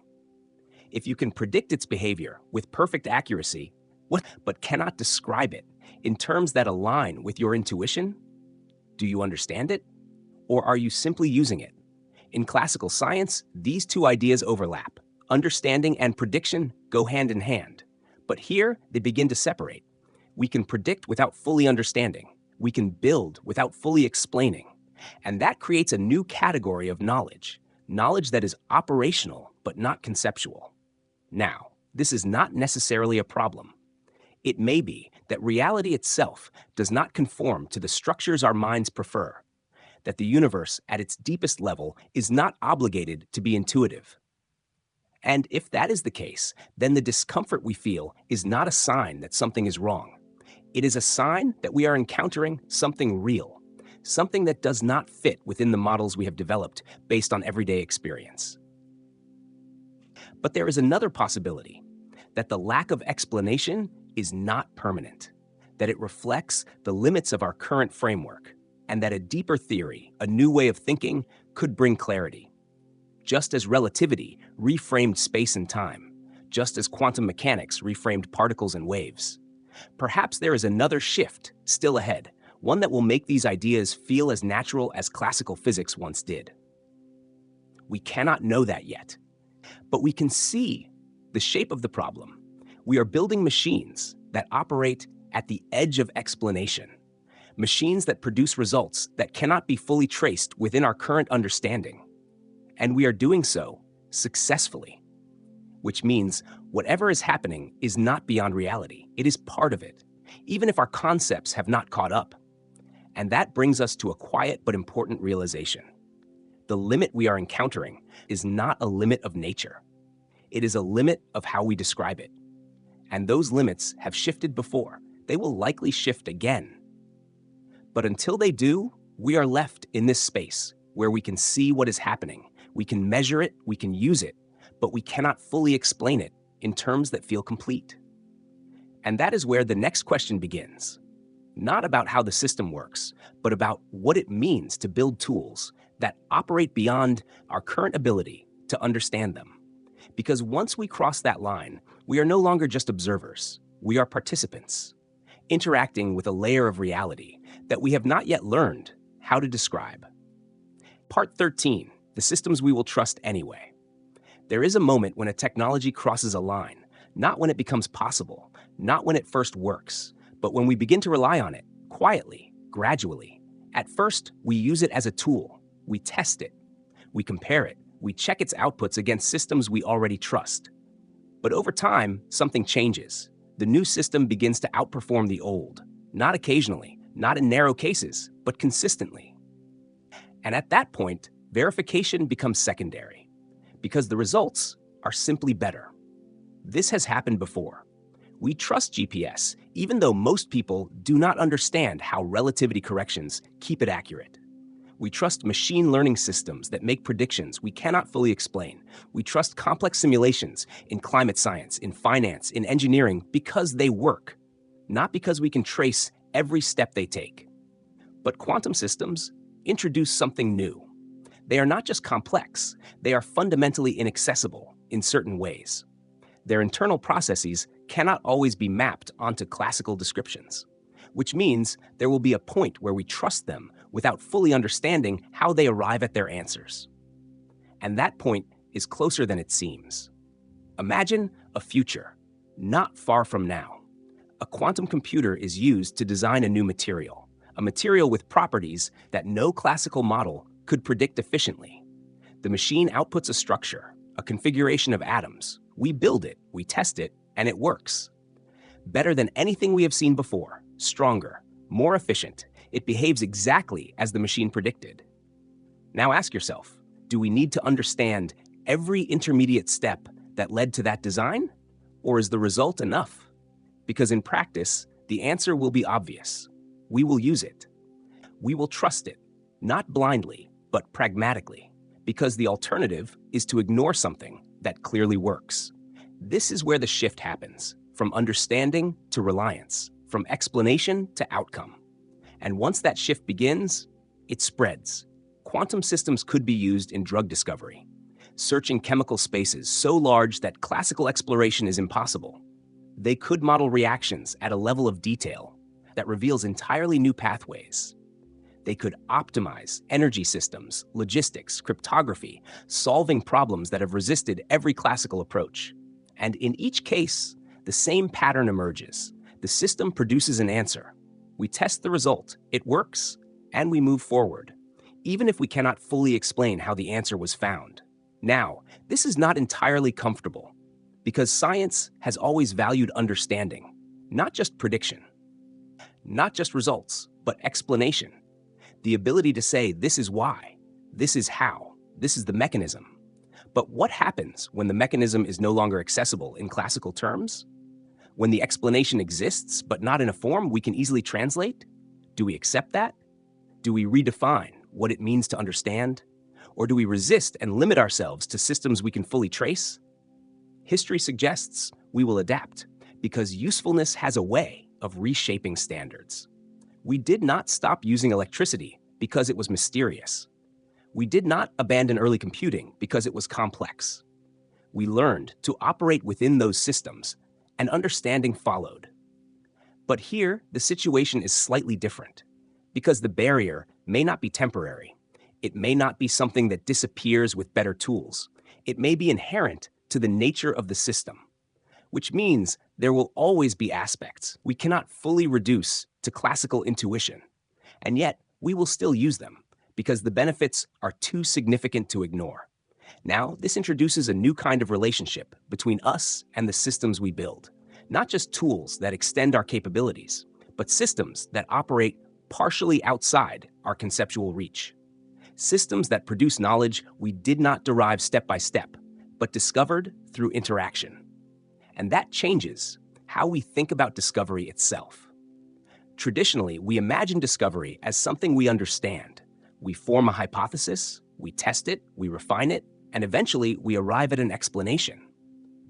If you can predict its behavior with perfect accuracy, but cannot describe it in terms that align with your intuition, do you understand it? Or are you simply using it? In classical science, these two ideas overlap. Understanding and prediction go hand in hand. But here, they begin to separate. We can predict without fully understanding. We can build without fully explaining. And that creates a new category of knowledge that is operational but not conceptual. Now, this is not necessarily a problem. It may be that reality itself does not conform to the structures our minds prefer, that the universe at its deepest level is not obligated to be intuitive. And if that is the case, then the discomfort we feel is not a sign that something is wrong. It is a sign that we are encountering something real, something that does not fit within the models we have developed based on everyday experience. But there is another possibility, that the lack of explanation is not permanent, that it reflects the limits of our current framework, and that a deeper theory, a new way of thinking, could bring clarity. Just as relativity reframed space and time, just as quantum mechanics reframed particles and waves, perhaps there is another shift still ahead, one that will make these ideas feel as natural as classical physics once did. We cannot know that yet, but we can see the shape of the problem. We are building machines that operate at the edge of explanation, machines that produce results that cannot be fully traced within our current understanding. And we are doing so successfully, which means whatever is happening is not beyond reality. It is part of it, even if our concepts have not caught up. And that brings us to a quiet but important realization. The limit we are encountering is not a limit of nature. It is a limit of how we describe it. And those limits have shifted before. They will likely shift again. But until they do, we are left in this space where we can see what is happening. We can measure it, we can use it, but we cannot fully explain it in terms that feel complete. And that is where the next question begins. Not about how the system works, but about what it means to build tools that operate beyond our current ability to understand them. Because once we cross that line, we are no longer just observers, we are participants, interacting with a layer of reality that we have not yet learned how to describe. Part 13, the systems we will trust anyway. There is a moment when a technology crosses a line, not when it becomes possible, not when it first works, but when we begin to rely on it, quietly, gradually. At first, we use it as a tool. We test it. We compare it. We check its outputs against systems we already trust. But over time, something changes. The new system begins to outperform the old, not occasionally, not in narrow cases, but consistently. And at that point, verification becomes secondary, because the results are simply better. This has happened before. We trust GPS, even though most people do not understand how relativity corrections keep it accurate. We trust machine learning systems that make predictions we cannot fully explain. We trust complex simulations in climate science, in finance, in engineering, because they work, not because we can trace every step they take. But quantum systems introduce something new. They are not just complex, they are fundamentally inaccessible in certain ways. Their internal processes cannot always be mapped onto classical descriptions, which means there will be a point where we trust them without fully understanding how they arrive at their answers. And that point is closer than it seems. Imagine a future, not far from now. A quantum computer is used to design a new material, a material with properties that no classical model could predict efficiently. The machine outputs a structure, a configuration of atoms. We build it, we test it, and it works. Better than anything we have seen before, stronger, more efficient. It behaves exactly as the machine predicted. Now ask yourself, do we need to understand every intermediate step that led to that design? Or is the result enough? Because in practice, the answer will be obvious. We will use it. We will trust it, not blindly, but pragmatically, because the alternative is to ignore something that clearly works. This is where the shift happens, from understanding to reliance, from explanation to outcome. And once that shift begins, it spreads. Quantum systems could be used in drug discovery, searching chemical spaces so large that classical exploration is impossible. They could model reactions at a level of detail that reveals entirely new pathways. They could optimize energy systems, logistics, cryptography, solving problems that have resisted every classical approach. And in each case, the same pattern emerges. The system produces an answer. We test the result, it works, and we move forward, even if we cannot fully explain how the answer was found. Now, this is not entirely comfortable, because science has always valued understanding, not just prediction, not just results, but explanation. The ability to say, this is why, this is how, this is the mechanism. But what happens when the mechanism is no longer accessible in classical terms? When the explanation exists, but not in a form we can easily translate? Do we accept that? Do we redefine what it means to understand? Or do we resist and limit ourselves to systems we can fully trace? History suggests we will adapt, because usefulness has a way of reshaping standards. We did not stop using electricity because it was mysterious. We did not abandon early computing because it was complex. We learned to operate within those systems, and understanding followed. But here, the situation is slightly different, because the barrier may not be temporary. It may not be something that disappears with better tools. It may be inherent to the nature of the system, which means there will always be aspects we cannot fully reduce to classical intuition, and yet we will still use them because the benefits are too significant to ignore. Now, this introduces a new kind of relationship between us and the systems we build, not just tools that extend our capabilities, but systems that operate partially outside our conceptual reach. Systems that produce knowledge we did not derive step by step, but discovered through interaction. And that changes how we think about discovery itself. Traditionally, we imagine discovery as something we understand. We form a hypothesis, we test it, we refine it, and eventually we arrive at an explanation.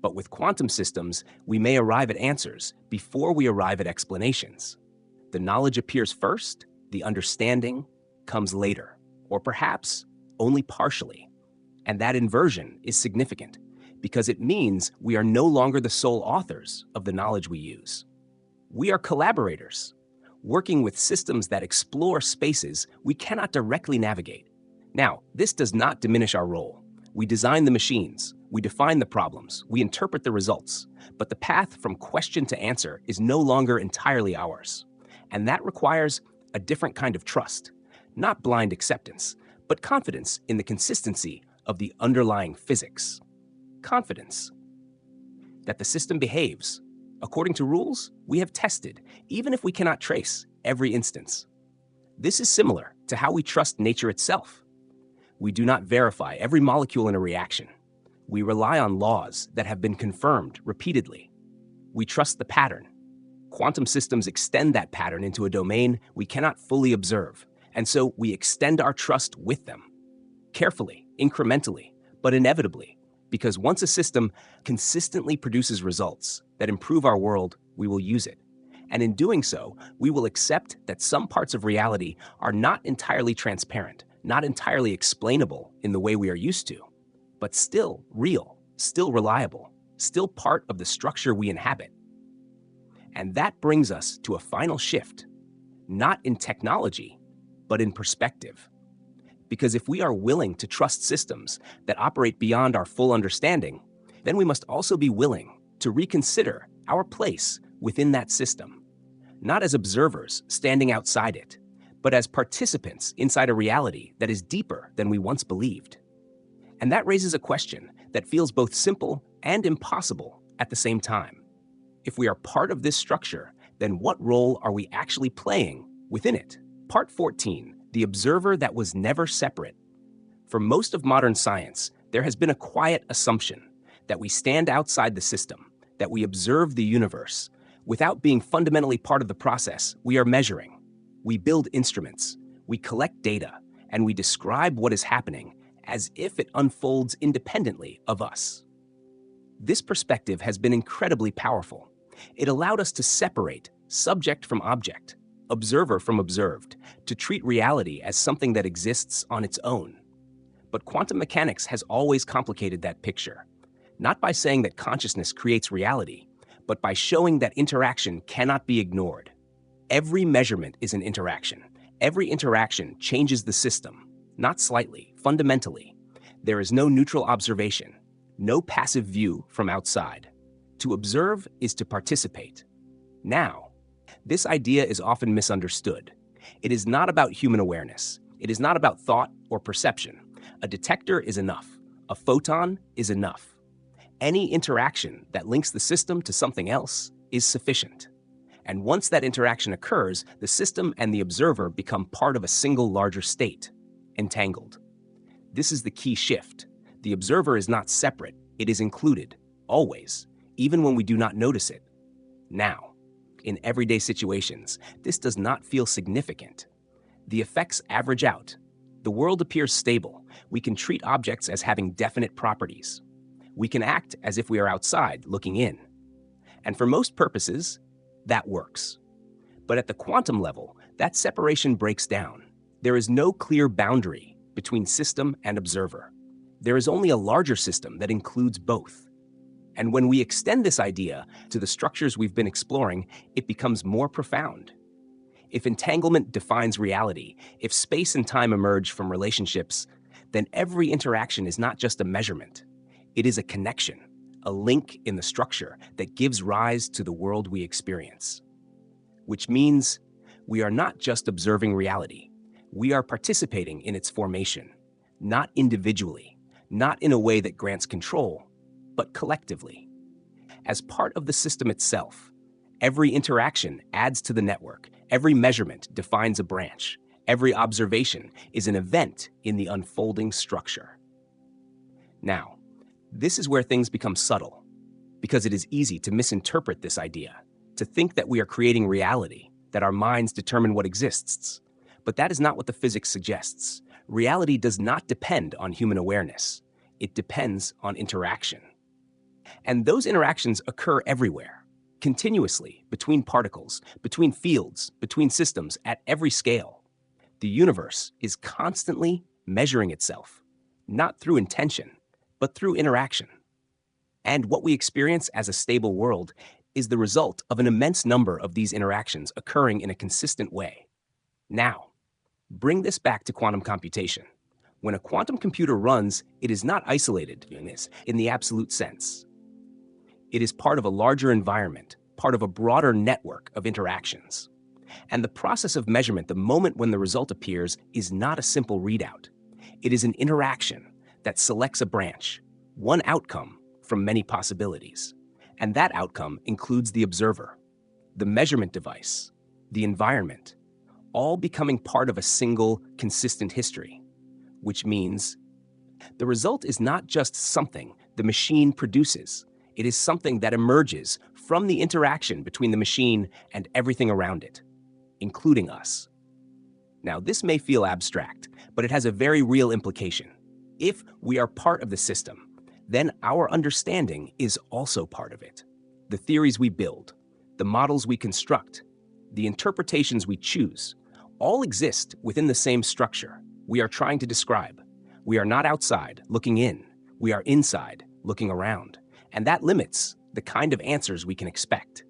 But with quantum systems, we may arrive at answers before we arrive at explanations. The knowledge appears first, the understanding comes later. Or perhaps only partially. And that inversion is significant because it means we are no longer the sole authors of the knowledge we use. We are collaborators, working with systems that explore spaces we cannot directly navigate. Now, this does not diminish our role. We design the machines, we define the problems, we interpret the results, but the path from question to answer is no longer entirely ours. And that requires a different kind of trust, not blind acceptance, but confidence in the consistency of the underlying physics. Confidence that the system behaves according to rules we have tested, even if we cannot trace every instance. This is similar to how we trust nature itself. We do not verify every molecule in a reaction. We rely on laws that have been confirmed repeatedly. We trust the pattern. Quantum systems extend that pattern into a domain we cannot fully observe, and so we extend our trust with them. Carefully, incrementally, but inevitably, because once a system consistently produces results that improve our world, we will use it. And in doing so, we will accept that some parts of reality are not entirely transparent, not entirely explainable in the way we are used to, but still real, still reliable, still part of the structure we inhabit. And that brings us to a final shift, not in technology, but in perspective. Because if we are willing to trust systems that operate beyond our full understanding, then we must also be willing to reconsider our place within that system, not as observers standing outside it, but as participants inside a reality that is deeper than we once believed. And that raises a question that feels both simple and impossible at the same time. If we are part of this structure, then what role are we actually playing within it? Part 14. The observer that was never separate. For most of modern science, there has been a quiet assumption that we stand outside the system, that we observe the universe. Without being fundamentally part of the process, we are measuring. We build instruments, we collect data, and we describe what is happening as if it unfolds independently of us. This perspective has been incredibly powerful. It allowed us to separate subject from object, observer from observed, to treat reality as something that exists on its own. But quantum mechanics has always complicated that picture, not by saying that consciousness creates reality, but by showing that interaction cannot be ignored. Every measurement is an interaction. Every interaction changes the system, not slightly, fundamentally. There is no neutral observation, no passive view from outside. To observe is to participate. Now, this idea is often misunderstood. It is not about human awareness. It is not about thought or perception. A detector is enough. A photon is enough. Any interaction that links the system to something else is sufficient. And once that interaction occurs, the system and the observer become part of a single larger state, entangled. This is the key shift. The observer is not separate. It is included, always, even when we do not notice it. Now, in everyday situations, this does not feel significant. The effects average out. The world appears stable. We can treat objects as having definite properties. We can act as if we are outside, looking in. And for most purposes, that works. But at the quantum level, that separation breaks down. There is no clear boundary between system and observer. There is only a larger system that includes both. And when we extend this idea to the structures we've been exploring, it becomes more profound. If entanglement defines reality, if space and time emerge from relationships, then every interaction is not just a measurement. It is a connection, a link in the structure that gives rise to the world we experience. Which means we are not just observing reality. We are participating in its formation, not individually, not in a way that grants control, but collectively. As part of the system itself, every interaction adds to the network. Every measurement defines a branch. Every observation is an event in the unfolding structure. Now, this is where things become subtle, because it is easy to misinterpret this idea, to think that we are creating reality, that our minds determine what exists. But that is not what the physics suggests. Reality does not depend on human awareness. It depends on interaction. And those interactions occur everywhere, continuously, between particles, between fields, between systems, at every scale. The universe is constantly measuring itself, not through intention, but through interaction. And what we experience as a stable world is the result of an immense number of these interactions occurring in a consistent way. Now, bring this back to quantum computation. When a quantum computer runs, it is not isolated in the absolute sense. It is part of a larger environment, part of a broader network of interactions. And the process of measurement, the moment when the result appears, is not a simple readout. It is an interaction that selects a branch, one outcome from many possibilities. And that outcome includes the observer, the measurement device, the environment, all becoming part of a single, consistent history. Which means the result is not just something the machine produces. It is something that emerges from the interaction between the machine and everything around it, including us. Now, this may feel abstract, but it has a very real implication. If we are part of the system, then our understanding is also part of it. The theories we build, the models we construct, the interpretations we choose, all exist within the same structure we are trying to describe. We are not outside looking in. We are inside looking around. And that limits the kind of answers we can expect.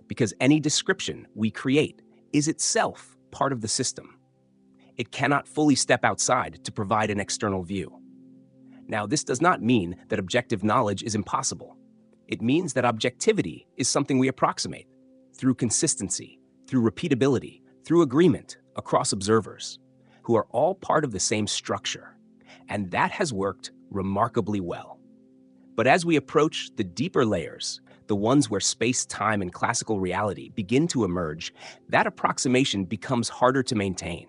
Because any description we create is itself part of the system. It cannot fully step outside to provide an external view. Now, this does not mean that objective knowledge is impossible. It means that objectivity is something we approximate through consistency, through repeatability, through agreement across observers, who are all part of the same structure. And that has worked remarkably well. But as we approach the deeper layers, the ones where space, time, and classical reality begin to emerge, that approximation becomes harder to maintain.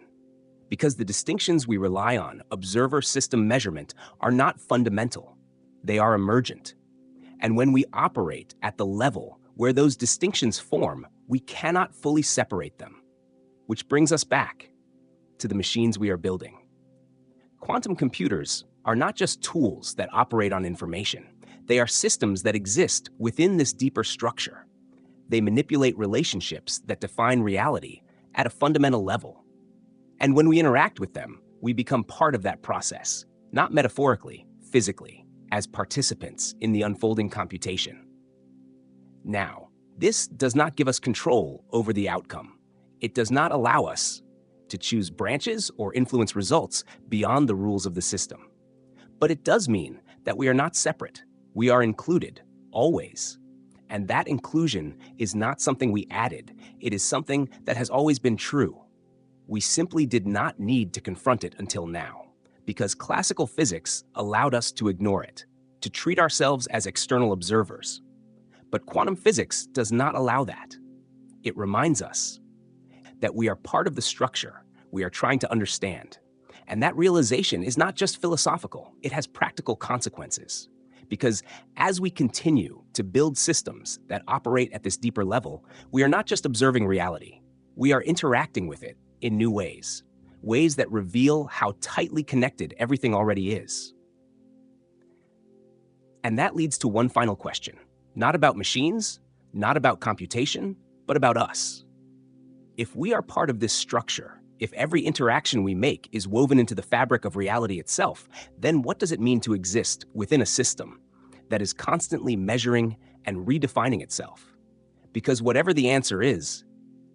Because the distinctions we rely on, observer-system measurement, are not fundamental. They are emergent. And when we operate at the level where those distinctions form, we cannot fully separate them. Which brings us back to the machines we are building. Quantum computers are not just tools that operate on information. They are systems that exist within this deeper structure. They manipulate relationships that define reality at a fundamental level. And when we interact with them, we become part of that process, not metaphorically, physically, as participants in the unfolding computation. Now, this does not give us control over the outcome. It does not allow us to choose branches or influence results beyond the rules of the system. But it does mean that we are not separate. We are included, always. And that inclusion is not something we added. It is something that has always been true. We simply did not need to confront it until now, because classical physics allowed us to ignore it, to treat ourselves as external observers. But quantum physics does not allow that. It reminds us that we are part of the structure we are trying to understand. And that realization is not just philosophical, it has practical consequences. Because as we continue to build systems that operate at this deeper level, we are not just observing reality, we are interacting with it in new ways, ways that reveal how tightly connected everything already is. And that leads to one final question, not about machines, not about computation, but about us. If we are part of this structure, if every interaction we make is woven into the fabric of reality itself, then what does it mean to exist within a system that is constantly measuring and redefining itself? Because whatever the answer is,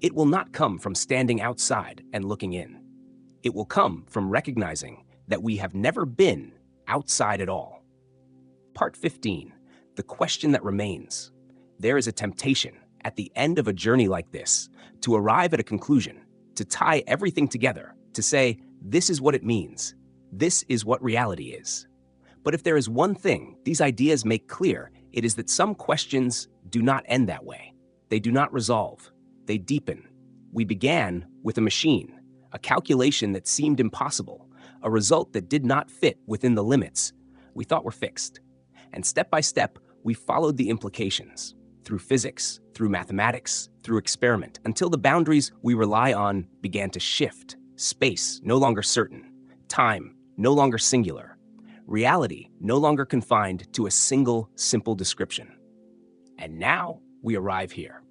it will not come from standing outside and looking in. It will come from recognizing that we have never been outside at all. Part 15, the question that remains. There is a temptation at the end of a journey like this to arrive at a conclusion, to tie everything together, to say, this is what it means. This is what reality is. But if there is one thing these ideas make clear, it is that some questions do not end that way. They do not resolve. They deepen. We began with a machine, a calculation that seemed impossible, a result that did not fit within the limits we thought were fixed. And step by step, we followed the implications through physics, through mathematics, through experiment, until the boundaries we rely on began to shift. Space no longer certain, time no longer singular, reality no longer confined to a single simple description. And now we arrive here.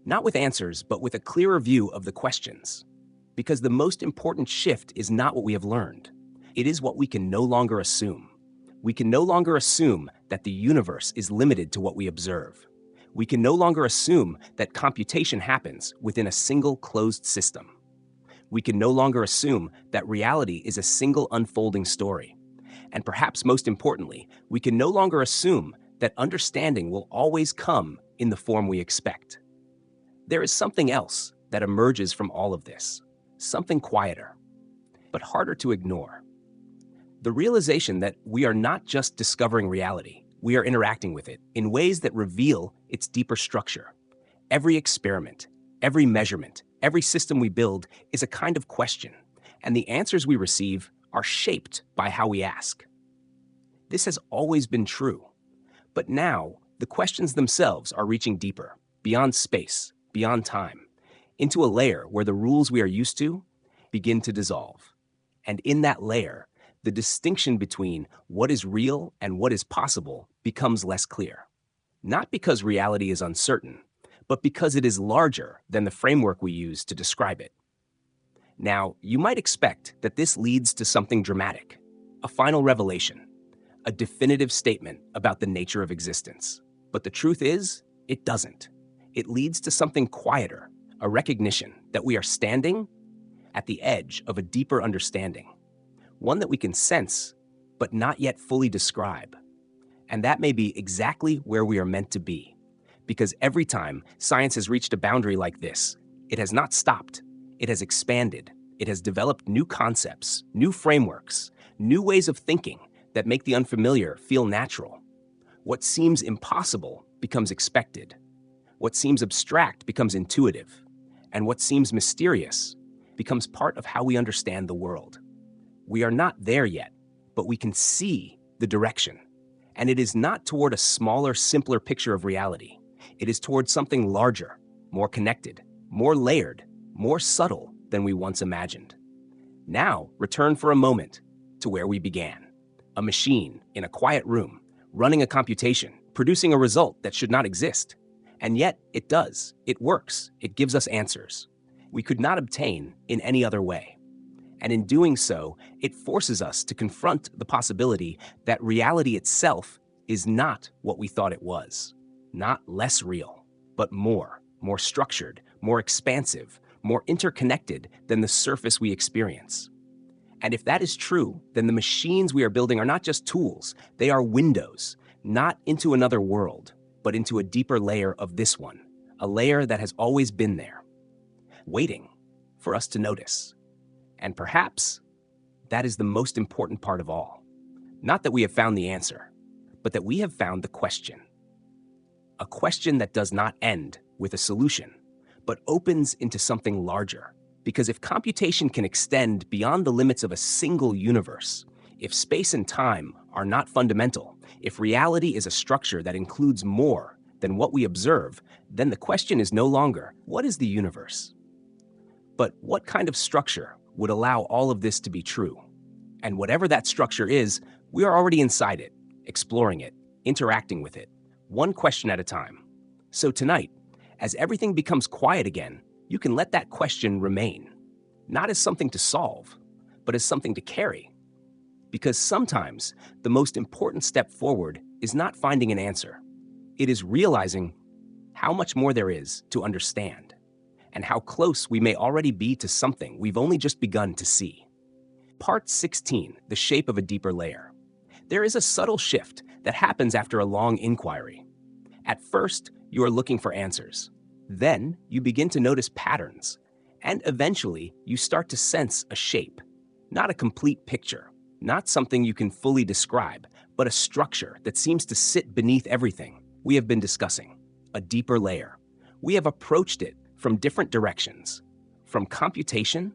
Not with answers, but with a clearer view of the questions. Because the most important shift is not what we have learned. It is what we can no longer assume. We can no longer assume that the universe is limited to what we observe. We can no longer assume that computation happens within a single closed system. We can no longer assume that reality is a single unfolding story. And perhaps most importantly, we can no longer assume that understanding will always come in the form we expect. There is something else that emerges from all of this, something quieter, but harder to ignore. The realization that we are not just discovering reality, we are interacting with it in ways that reveal its deeper structure. Every experiment, every measurement, every system we build is a kind of question, and the answers we receive are shaped by how we ask. This has always been true, but now the questions themselves are reaching deeper, beyond space, beyond time, into a layer where the rules we are used to begin to dissolve. And in that layer, the distinction between what is real and what is possible becomes less clear. Not because reality is uncertain, but because it is larger than the framework we use to describe it. Now, you might expect that this leads to something dramatic, a final revelation, a definitive statement about the nature of existence. But the truth is, it doesn't. It leads to something quieter, a recognition that we are standing at the edge of a deeper understanding, one that we can sense, but not yet fully describe. And that may be exactly where we are meant to be, because every time science has reached a boundary like this, it has not stopped. It has expanded. It has developed new concepts, new frameworks, new ways of thinking that make the unfamiliar feel natural. What seems impossible becomes expected. What seems abstract becomes intuitive. And what seems mysterious becomes part of how we understand the world. We are not there yet, but we can see the direction. And it is not toward a smaller, simpler picture of reality. It is toward something larger, more connected, more layered, more subtle than we once imagined. Now, return for a moment to where we began. A machine in a quiet room, running a computation, producing a result that should not exist. And yet, it does. It works. It gives us answers we could not obtain in any other way. And in doing so, it forces us to confront the possibility that reality itself is not what we thought it was. Not less real, but more structured, more expansive, more interconnected than the surface we experience. And if that is true, then the machines we are building are not just tools, they are windows, not into another world, but into a deeper layer of this one, a layer that has always been there, waiting for us to notice. And perhaps that is the most important part of all. Not that we have found the answer, but that we have found the question. A question that does not end with a solution, but opens into something larger. Because if computation can extend beyond the limits of a single universe, if space and time are not fundamental, if reality is a structure that includes more than what we observe, then the question is no longer, what is the universe? But what kind of structure would allow all of this to be true? And whatever that structure is, we are already inside it, exploring it, interacting with it, one question at a time. So tonight, as everything becomes quiet again, you can let that question remain, not as something to solve, but as something to carry. Because sometimes the most important step forward is not finding an answer. It is realizing how much more there is to understand, and how close we may already be to something we've only just begun to see. Part 16, the shape of a deeper layer. There is a subtle shift that happens after a long inquiry. At first, you are looking for answers. Then, you begin to notice patterns. And eventually, you start to sense a shape. Not a complete picture, not something you can fully describe, but a structure that seems to sit beneath everything we have been discussing. A deeper layer. We have approached it from different directions. From computation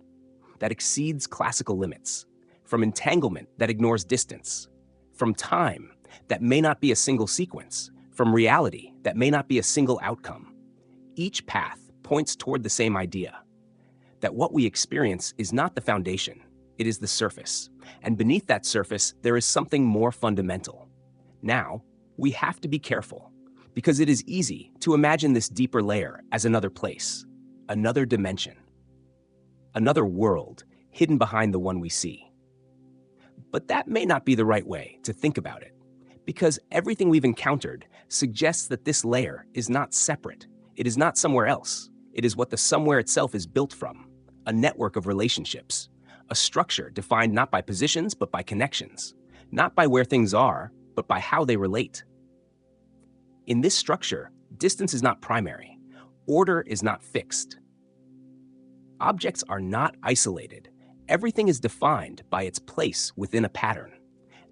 that exceeds classical limits. From entanglement that ignores distance. From time that may not be a single sequence. From reality that may not be a single outcome. Each path points toward the same idea, that what we experience is not the foundation, it is the surface. And beneath that surface, there is something more fundamental. Now, we have to be careful, because it is easy to imagine this deeper layer as another place, another dimension. another world hidden behind the one we see. But that may not be the right way to think about it, because everything we've encountered suggests that this layer is not separate. It is not somewhere else. It is what the somewhere itself is built from, a network of relationships, a structure defined not by positions but by connections, not by where things are, but by how they relate. In this structure, distance is not primary. Order is not fixed. Objects are not isolated. Everything is defined by its place within a pattern.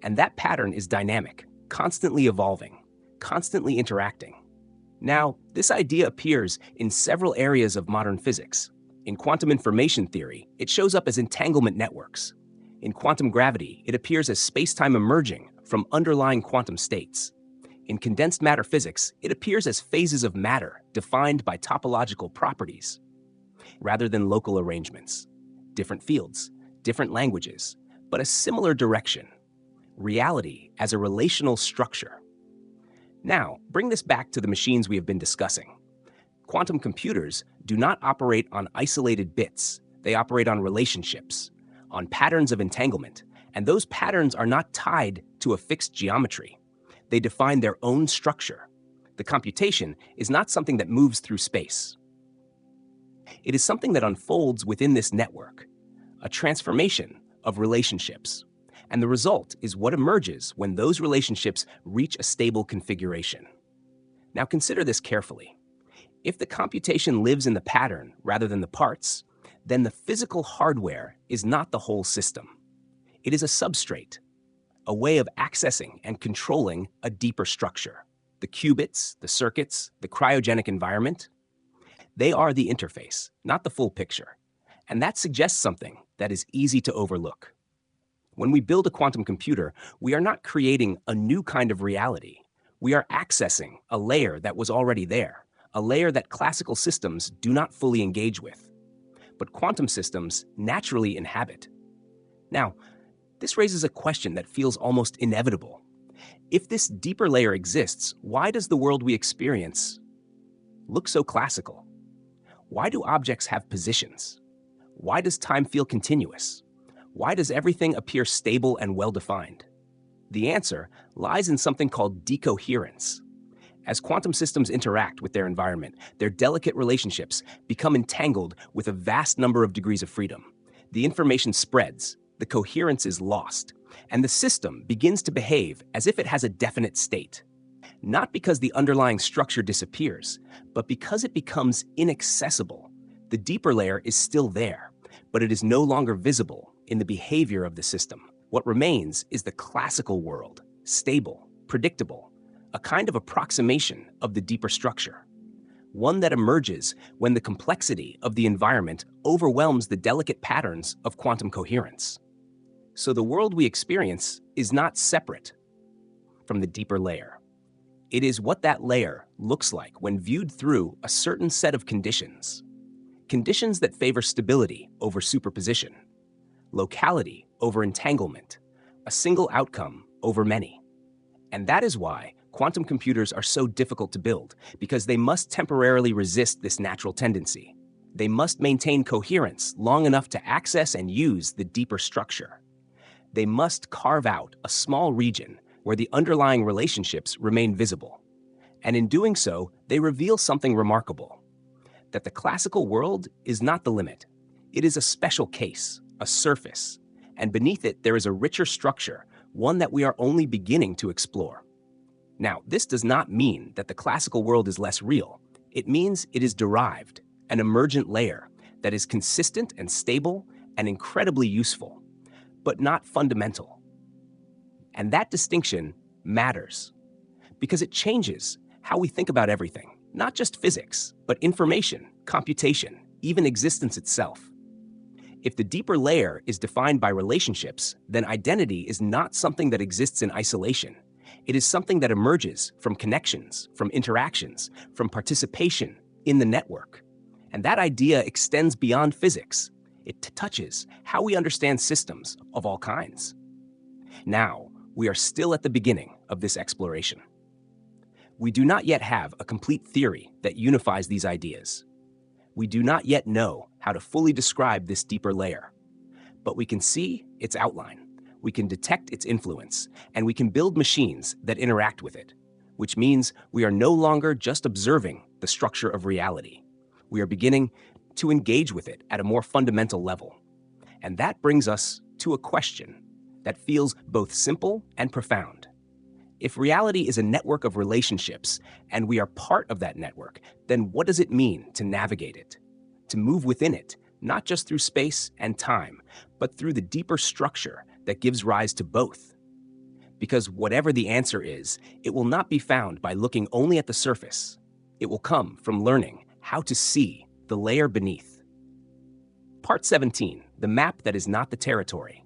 And that pattern is dynamic, constantly evolving, constantly interacting. Now, this idea appears in several areas of modern physics. In quantum information theory, it shows up as entanglement networks. In quantum gravity, it appears as space-time emerging from underlying quantum states. In condensed matter physics, it appears as phases of matter defined by topological properties, rather than local arrangements. Different fields, different languages, but a similar direction. Reality as a relational structure. Now, bring this back to the machines we have been discussing. Quantum computers do not operate on isolated bits. They operate on relationships, on patterns of entanglement, and those patterns are not tied to a fixed geometry. They define their own structure. The computation is not something that moves through space. It is something that unfolds within this network, a transformation of relationships. And the result is what emerges when those relationships reach a stable configuration. Now consider this carefully. If the computation lives in the pattern rather than the parts, then the physical hardware is not the whole system. It is a substrate, a way of accessing and controlling a deeper structure. The qubits, the circuits, the cryogenic environment, they are the interface, not the full picture. And that suggests something that is easy to overlook. When we build a quantum computer, we are not creating a new kind of reality. We are accessing a layer that was already there, a layer that classical systems do not fully engage with, but quantum systems naturally inhabit. Now, this raises a question that feels almost inevitable. If this deeper layer exists, why does the world we experience look so classical? Why do objects have positions? Why does time feel continuous? Why does everything appear stable and well-defined? The answer lies in something called decoherence. As quantum systems interact with their environment, their delicate relationships become entangled with a vast number of degrees of freedom. The information spreads, the coherence is lost, and the system begins to behave as if it has a definite state. Not because the underlying structure disappears, but because it becomes inaccessible. The deeper layer is still there, but it is no longer visible in the behavior of the system. What remains is the classical world, stable, predictable, a kind of approximation of the deeper structure. One that emerges when the complexity of the environment overwhelms the delicate patterns of quantum coherence. So the world we experience is not separate from the deeper layer. It is what that layer looks like when viewed through a certain set of conditions. Conditions that favor stability over superposition, locality over entanglement, a single outcome over many. And that is why quantum computers are so difficult to build, because they must temporarily resist this natural tendency. They must maintain coherence long enough to access and use the deeper structure. They must carve out a small region where the underlying relationships remain visible. And in doing so, they reveal something remarkable: that the classical world is not the limit. It is a special case, a surface, and beneath it there is a richer structure, one that we are only beginning to explore. Now, this does not mean that the classical world is less real. It means it is derived, an emergent layer that is consistent and stable and incredibly useful, but not fundamental. And that distinction matters because it changes how we think about everything, not just physics, but information, computation, even existence itself. If the deeper layer is defined by relationships, then identity is not something that exists in isolation. It is something that emerges from connections, from interactions, from participation in the network. And that idea extends beyond physics. It touches how we understand systems of all kinds. Now, we are still at the beginning of this exploration. We do not yet have a complete theory that unifies these ideas. We do not yet know how to fully describe this deeper layer, but we can see its outline, we can detect its influence, and we can build machines that interact with it, which means we are no longer just observing the structure of reality. We are beginning to engage with it at a more fundamental level. And that brings us to a question that feels both simple and profound. If reality is a network of relationships and we are part of that network, then what does it mean to navigate it, to move within it, not just through space and time, but through the deeper structure that gives rise to both? Because whatever the answer is, it will not be found by looking only at the surface. It will come from learning how to see the layer beneath. Part 17, the map that is not the territory.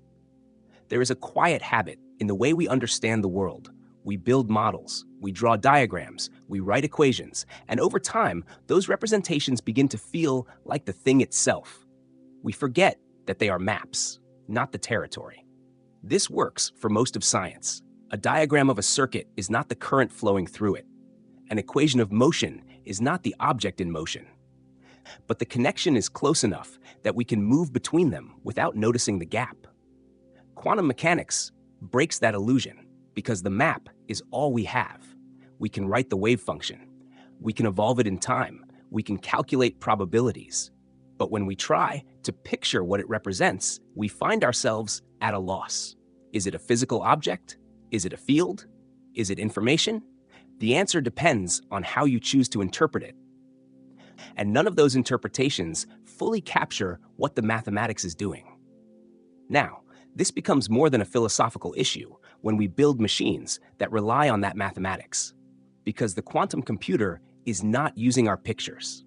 There is a quiet habit in the way we understand the world. We build models, we draw diagrams, we write equations, and over time, those representations begin to feel like the thing itself. We forget that they are maps, not the territory. This works for most of science. A diagram of a circuit is not the current flowing through it. An equation of motion is not the object in motion. But the connection is close enough that we can move between them without noticing the gap. Quantum mechanics breaks that illusion because the map is all we have. We can write the wave function. We can evolve it in time. We can calculate probabilities. But when we try to picture what it represents, we find ourselves at a loss. Is it a physical object? Is it a field? Is it information? The answer depends on how you choose to interpret it. And none of those interpretations fully capture what the mathematics is doing. Now, this becomes more than a philosophical issue when we build machines that rely on that mathematics, because the quantum computer is not using our pictures.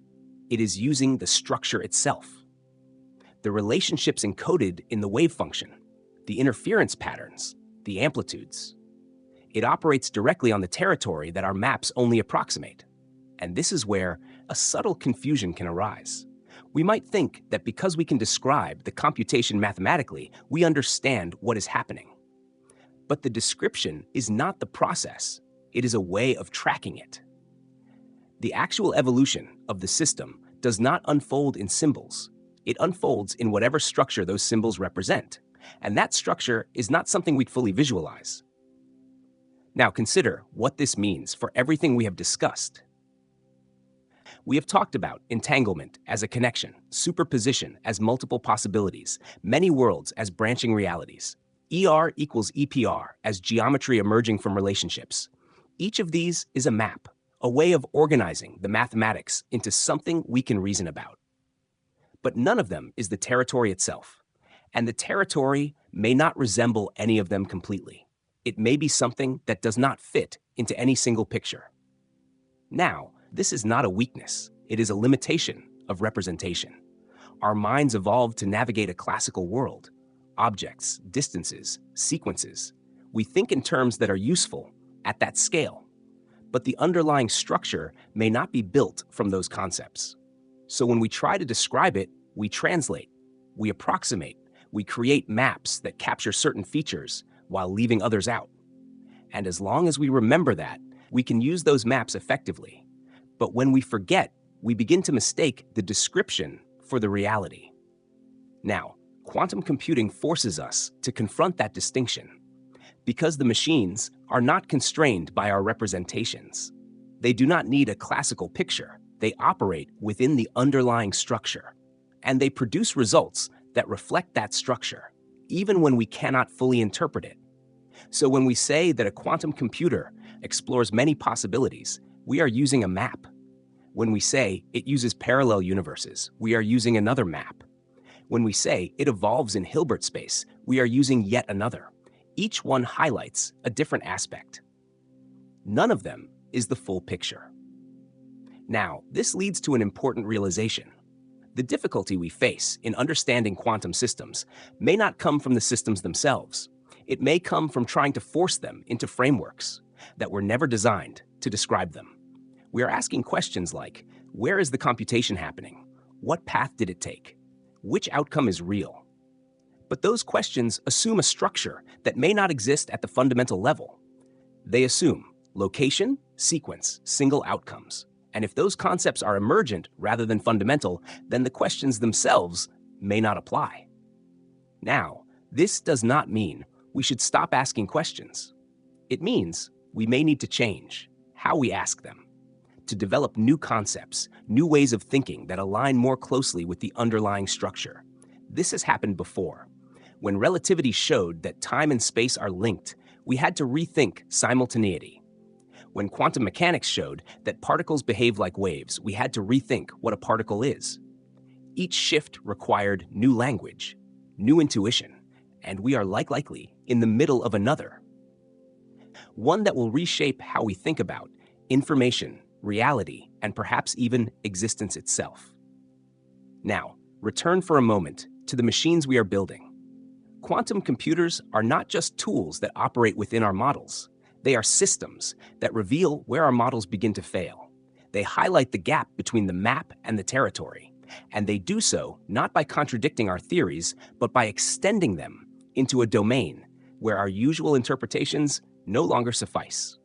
It is using the structure itself. The relationships encoded in the wave function, the interference patterns, the amplitudes. It operates directly on the territory that our maps only approximate. And this is where a subtle confusion can arise. We might think that because we can describe the computation mathematically, we understand what is happening. But the description is not the process. It is a way of tracking it. The actual evolution of the system does not unfold in symbols. It unfolds in whatever structure those symbols represent. And that structure is not something we fully visualize. Now consider what this means for everything we have discussed. We have talked about entanglement as a connection, superposition as multiple possibilities, many worlds as branching realities, ER equals EPR as geometry emerging from relationships. Each of these is a map, a way of organizing the mathematics into something we can reason about. But none of them is the territory itself, and the territory may not resemble any of them completely. It may be something that does not fit into any single picture. Now, this is not a weakness. It is a limitation of representation. Our minds evolved to navigate a classical world. Objects, distances, sequences. We think in terms that are useful at that scale. But the underlying structure may not be built from those concepts. So when we try to describe it, we translate, we approximate, we create maps that capture certain features while leaving others out. And as long as we remember that, we can use those maps effectively. But when we forget, we begin to mistake the description for the reality. Now, quantum computing forces us to confront that distinction, because the machines are not constrained by our representations. They do not need a classical picture. They operate within the underlying structure, and they produce results that reflect that structure, even when we cannot fully interpret it. So when we say that a quantum computer explores many possibilities, we are using a map. When we say it uses parallel universes, we are using another map. When we say it evolves in Hilbert space, we are using yet another. Each one highlights a different aspect. None of them is the full picture. Now, this leads to an important realization. The difficulty we face in understanding quantum systems may not come from the systems themselves. It may come from trying to force them into frameworks that were never designed to describe them. We are asking questions like, where is the computation happening? What path did it take? Which outcome is real? But those questions assume a structure that may not exist at the fundamental level. They assume location, sequence, single outcomes. And if those concepts are emergent rather than fundamental, then the questions themselves may not apply. Now, this does not mean we should stop asking questions. It means we may need to change how we ask them, to develop new concepts, new ways of thinking that align more closely with the underlying structure. This has happened before. When relativity showed that time and space are linked, we had to rethink simultaneity. When quantum mechanics showed that particles behave like waves, we had to rethink what a particle is. Each shift required new language, new intuition, and we are likely in the middle of another. One that will reshape how we think about information, reality, and perhaps even existence itself. Now, return for a moment to the machines we are building. Quantum computers are not just tools that operate within our models. They are systems that reveal where our models begin to fail. They highlight the gap between the map and the territory, and they do so not by contradicting our theories, but by extending them into a domain where our usual interpretations no longer suffice.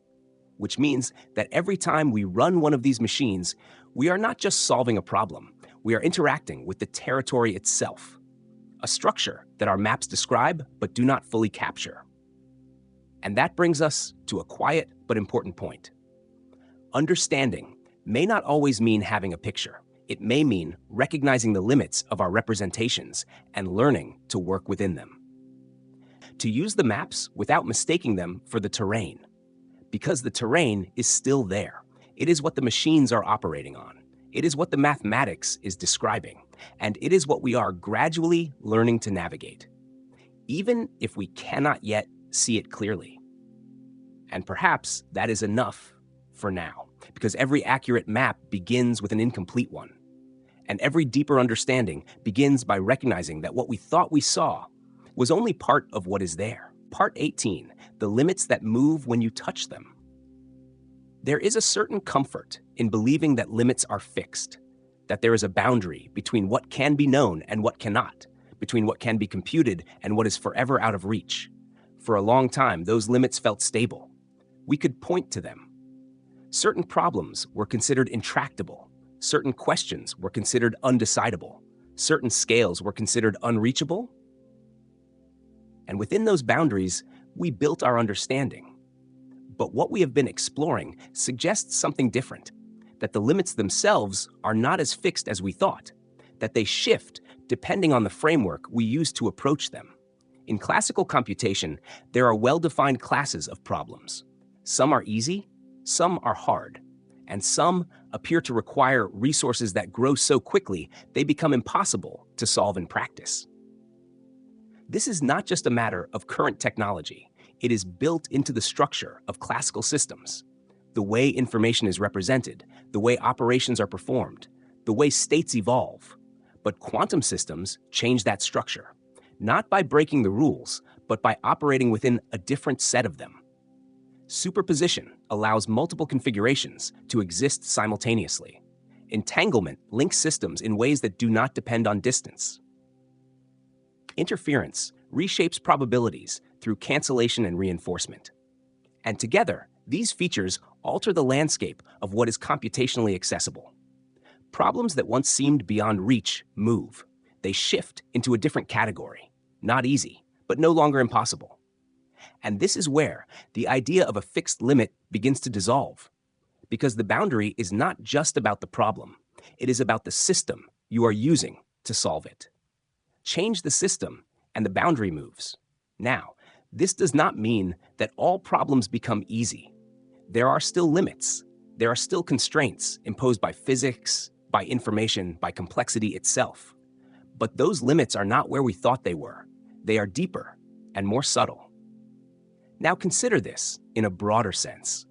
Which means that every time we run one of these machines, we are not just solving a problem, we are interacting with the territory itself, a structure that our maps describe but do not fully capture. And that brings us to a quiet but important point. Understanding may not always mean having a picture. It may mean recognizing the limits of our representations and learning to work within them. To use the maps without mistaking them for the terrain, because the terrain is still there. It is what the machines are operating on. It is what the mathematics is describing, and it is what we are gradually learning to navigate, even if we cannot yet see it clearly. And perhaps that is enough for now, because every accurate map begins with an incomplete one. And every deeper understanding begins by recognizing that what we thought we saw was only part of what is there. Part 18, the limits that move when you touch them. There is a certain comfort in believing that limits are fixed, that there is a boundary between what can be known and what cannot, between what can be computed and what is forever out of reach. For a long time, those limits felt stable. We could point to them. Certain problems were considered intractable. Certain questions were considered undecidable. Certain scales were considered unreachable. And within those boundaries, we built our understanding. But what we have been exploring suggests something different, that the limits themselves are not as fixed as we thought, that they shift depending on the framework we use to approach them. In classical computation, there are well-defined classes of problems. Some are easy, some are hard, and some appear to require resources that grow so quickly they become impossible to solve in practice. This is not just a matter of current technology. It is built into the structure of classical systems. The way information is represented, the way operations are performed, the way states evolve. But quantum systems change that structure, not by breaking the rules, but by operating within a different set of them. Superposition allows multiple configurations to exist simultaneously. Entanglement links systems in ways that do not depend on distance. Interference reshapes probabilities through cancellation and reinforcement. And together, these features alter the landscape of what is computationally accessible. Problems that once seemed beyond reach move. They shift into a different category. Not easy, but no longer impossible. And this is where the idea of a fixed limit begins to dissolve, because the boundary is not just about the problem. It is about the system you are using to solve it. Change the system, and the boundary moves. Now, this does not mean that all problems become easy. There are still limits. There are still constraints imposed by physics, by information, by complexity itself. But those limits are not where we thought they were. They are deeper and more subtle. Now consider this in a broader sense.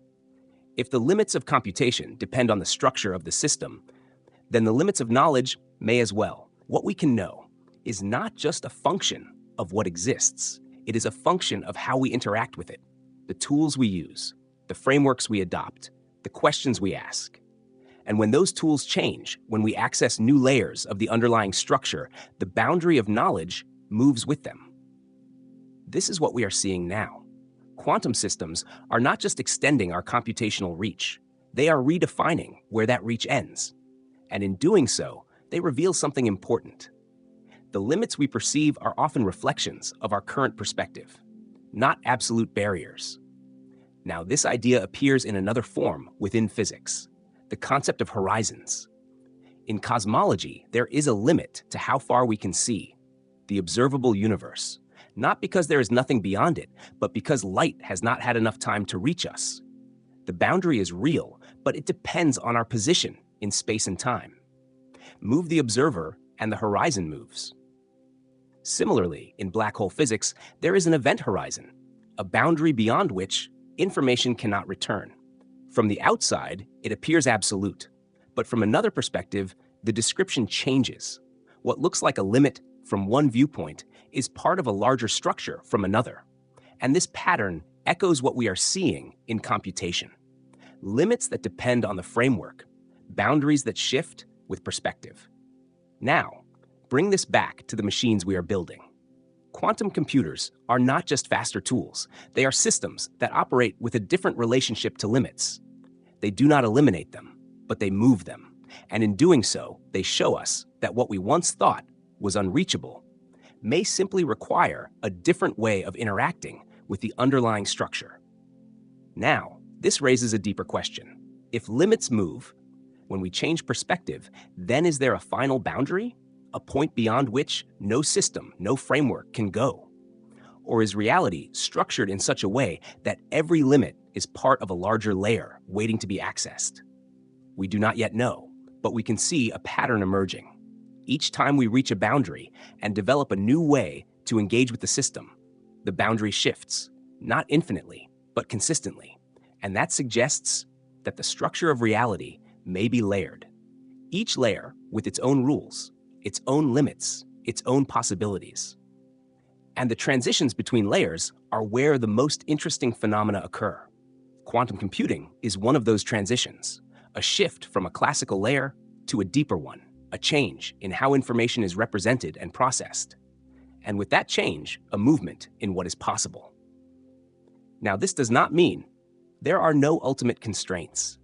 If the limits of computation depend on the structure of the system, then the limits of knowledge may as well. What we can know is not just a function of what exists. It is a function of how we interact with it, the tools we use, the frameworks we adopt, the questions we ask. And when those tools change, when we access new layers of the underlying structure, the boundary of knowledge moves with them. This is what we are seeing now. Quantum systems are not just extending our computational reach. They are redefining where that reach ends. And in doing so, they reveal something important. The limits we perceive are often reflections of our current perspective, not absolute barriers. Now, this idea appears in another form within physics, the concept of horizons. In cosmology, there is a limit to how far we can see, the observable universe, not because there is nothing beyond it, but because light has not had enough time to reach us. The boundary is real, but it depends on our position in space and time. Move the observer, and the horizon moves. Similarly, in black hole physics, there is an event horizon, a boundary beyond which information cannot return. From the outside, it appears absolute, but from another perspective, the description changes. What looks like a limit from one viewpoint is part of a larger structure from another. And this pattern echoes what we are seeing in computation. Limits that depend on the framework, boundaries that shift with perspective. Now, bring this back to the machines we are building. Quantum computers are not just faster tools. They are systems that operate with a different relationship to limits. They do not eliminate them, but they move them. And in doing so, they show us that what we once thought was unreachable may simply require a different way of interacting with the underlying structure. Now, this raises a deeper question. If limits move, when we change perspective, then is there a final boundary? A point beyond which no system, no framework can go? Or is reality structured in such a way that every limit is part of a larger layer waiting to be accessed? We do not yet know, but we can see a pattern emerging. Each time we reach a boundary and develop a new way to engage with the system, the boundary shifts, not infinitely, but consistently. And that suggests that the structure of reality may be layered. Each layer with its own rules, its own limits, its own possibilities. And the transitions between layers are where the most interesting phenomena occur. Quantum computing is one of those transitions, a shift from a classical layer to a deeper one, a change in how information is represented and processed. And with that change, a movement in what is possible. Now, this does not mean there are no ultimate constraints.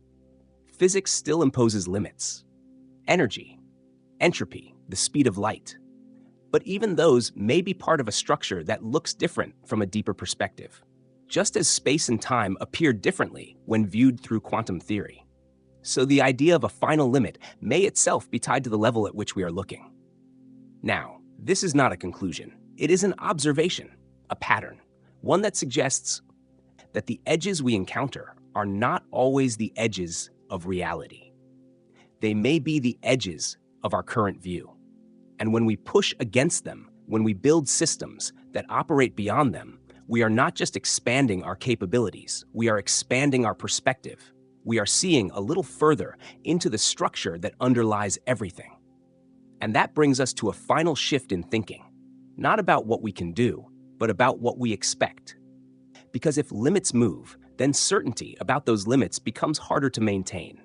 Physics still imposes limits. Energy, entropy, the speed of light. But even those may be part of a structure that looks different from a deeper perspective, just as space and time appear differently when viewed through quantum theory. So the idea of a final limit may itself be tied to the level at which we are looking. Now, this is not a conclusion. It is an observation, a pattern, one that suggests that the edges we encounter are not always the edges of reality. They may be the edges of our current view. And when we push against them, when we build systems that operate beyond them, we are not just expanding our capabilities, we are expanding our perspective. We are seeing a little further into the structure that underlies everything. And that brings us to a final shift in thinking, not about what we can do, but about what we expect. Because if limits move, then certainty about those limits becomes harder to maintain.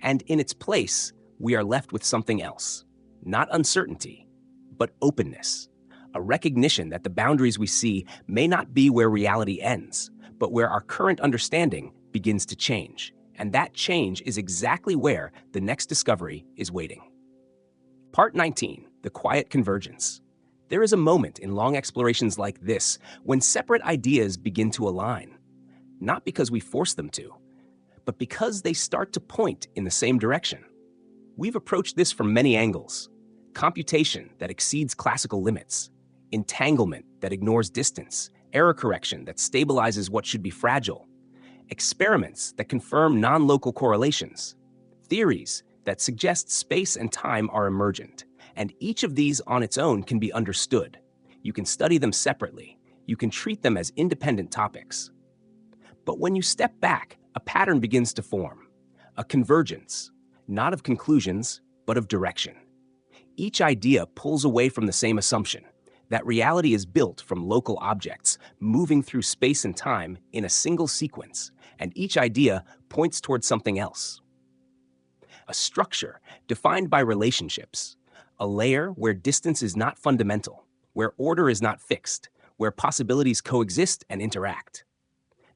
And in its place, we are left with something else. Not uncertainty, but openness. A recognition that the boundaries we see may not be where reality ends, but where our current understanding begins to change. And that change is exactly where the next discovery is waiting. Part 19, the quiet convergence. There is a moment in long explorations like this when separate ideas begin to align, not because we force them to, but because they start to point in the same direction. We've approached this from many angles. Computation that exceeds classical limits, entanglement that ignores distance, error correction that stabilizes what should be fragile, experiments that confirm non-local correlations, theories that suggest space and time are emergent, and each of these on its own can be understood. You can study them separately. You can treat them as independent topics. But when you step back, a pattern begins to form, a convergence, not of conclusions, but of direction. Each idea pulls away from the same assumption, that reality is built from local objects, moving through space and time in a single sequence, and each idea points towards something else. A structure defined by relationships, a layer where distance is not fundamental, where order is not fixed, where possibilities coexist and interact.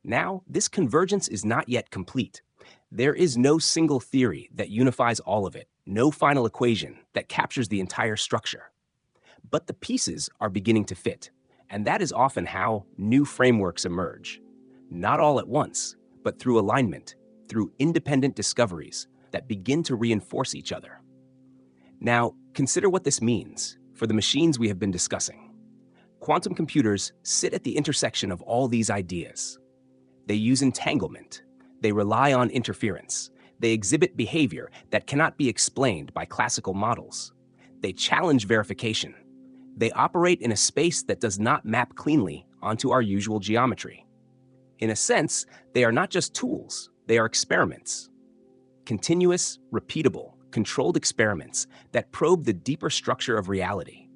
Now, this convergence is not yet complete. There is no single theory that unifies all of it, no final equation that captures the entire structure. But the pieces are beginning to fit, and that is often how new frameworks emerge. Not all at once, but through alignment, through independent discoveries that begin to reinforce each other. Now, consider what this means for the machines we have been discussing. Quantum computers sit at the intersection of all these ideas. They use entanglement. They rely on interference. They exhibit behavior that cannot be explained by classical models. They challenge verification. They operate in a space that does not map cleanly onto our usual geometry. In a sense, they are not just tools, they are experiments. Continuous, repeatable, controlled experiments that probe the deeper structure of reality.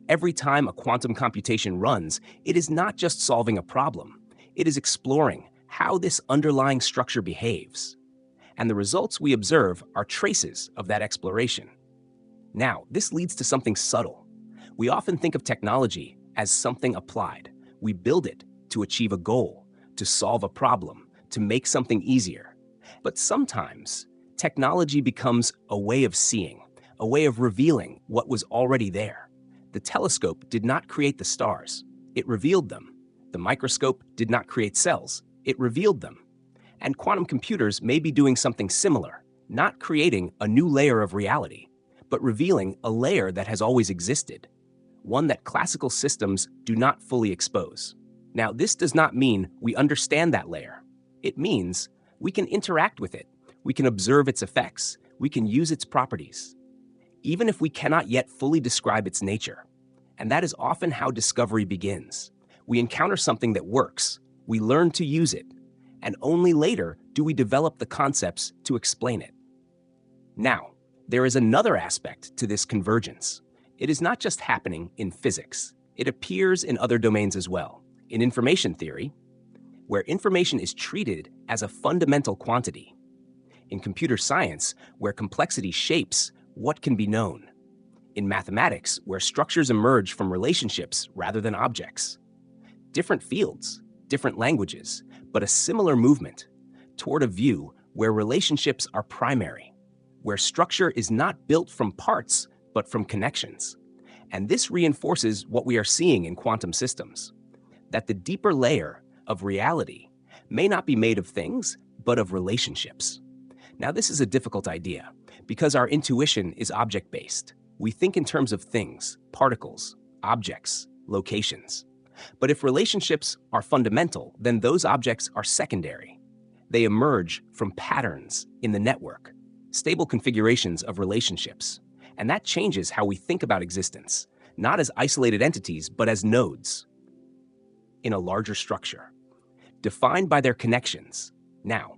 Every time a quantum computation runs, it is not just solving a problem, it is exploring how this underlying structure behaves. And the results we observe are traces of that exploration. Now, this leads to something subtle. We often think of technology as something applied. We build it to achieve a goal, to solve a problem, to make something easier. But sometimes, technology becomes a way of seeing, a way of revealing what was already there. The telescope did not create the stars, it revealed them. The microscope did not create cells, it revealed them. And quantum computers may be doing something similar, not creating a new layer of reality, but revealing a layer that has always existed, one that classical systems do not fully expose. Now, this does not mean we understand that layer. It means we can interact with it, we can observe its effects, we can use its properties, even if we cannot yet fully describe its nature. And that is often how discovery begins. We encounter something that works, we learn to use it, and only later do we develop the concepts to explain it. Now, there is another aspect to this convergence. It is not just happening in physics. It appears in other domains as well. In information theory, where information is treated as a fundamental quantity. In computer science, where complexity shapes what can be known. In mathematics, where structures emerge from relationships rather than objects. Different fields, different languages, but a similar movement toward a view where relationships are primary, where structure is not built from parts, but from connections. And this reinforces what we are seeing in quantum systems, that the deeper layer of reality may not be made of things, but of relationships. Now, this is a difficult idea because our intuition is object-based. We think in terms of things, particles, objects, locations. But if relationships are fundamental, then those objects are secondary. They emerge from patterns in the network, stable configurations of relationships. And that changes how we think about existence, not as isolated entities, but as nodes in a larger structure, defined by their connections. Now,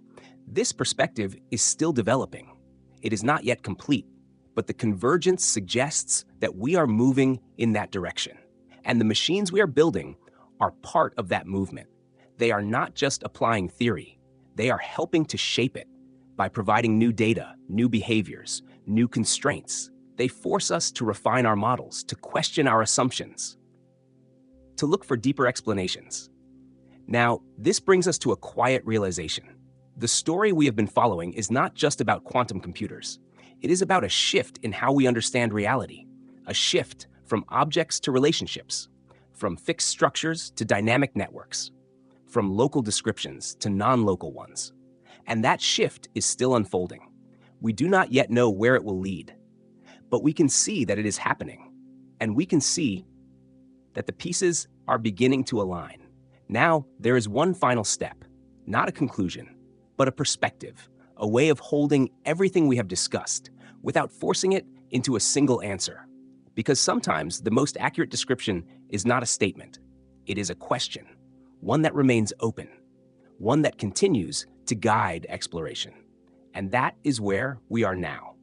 this perspective is still developing. It is not yet complete, but the convergence suggests that we are moving in that direction. And the machines we are building are part of that movement. They are not just applying theory, they are helping to shape it by providing new data, new behaviors, new constraints. They force us to refine our models, to question our assumptions, to look for deeper explanations. Now, this brings us to a quiet realization. The story we have been following is not just about quantum computers. It is about a shift in how we understand reality, a shift from objects to relationships, from fixed structures to dynamic networks, from local descriptions to non-local ones. And that shift is still unfolding. We do not yet know where it will lead, but we can see that it is happening, and we can see that the pieces are beginning to align. Now, there is one final step, not a conclusion, but a perspective, a way of holding everything we have discussed without forcing it into a single answer. Because sometimes the most accurate description is not a statement, it is a question, one that remains open, one that continues to guide exploration. And that is where we are now,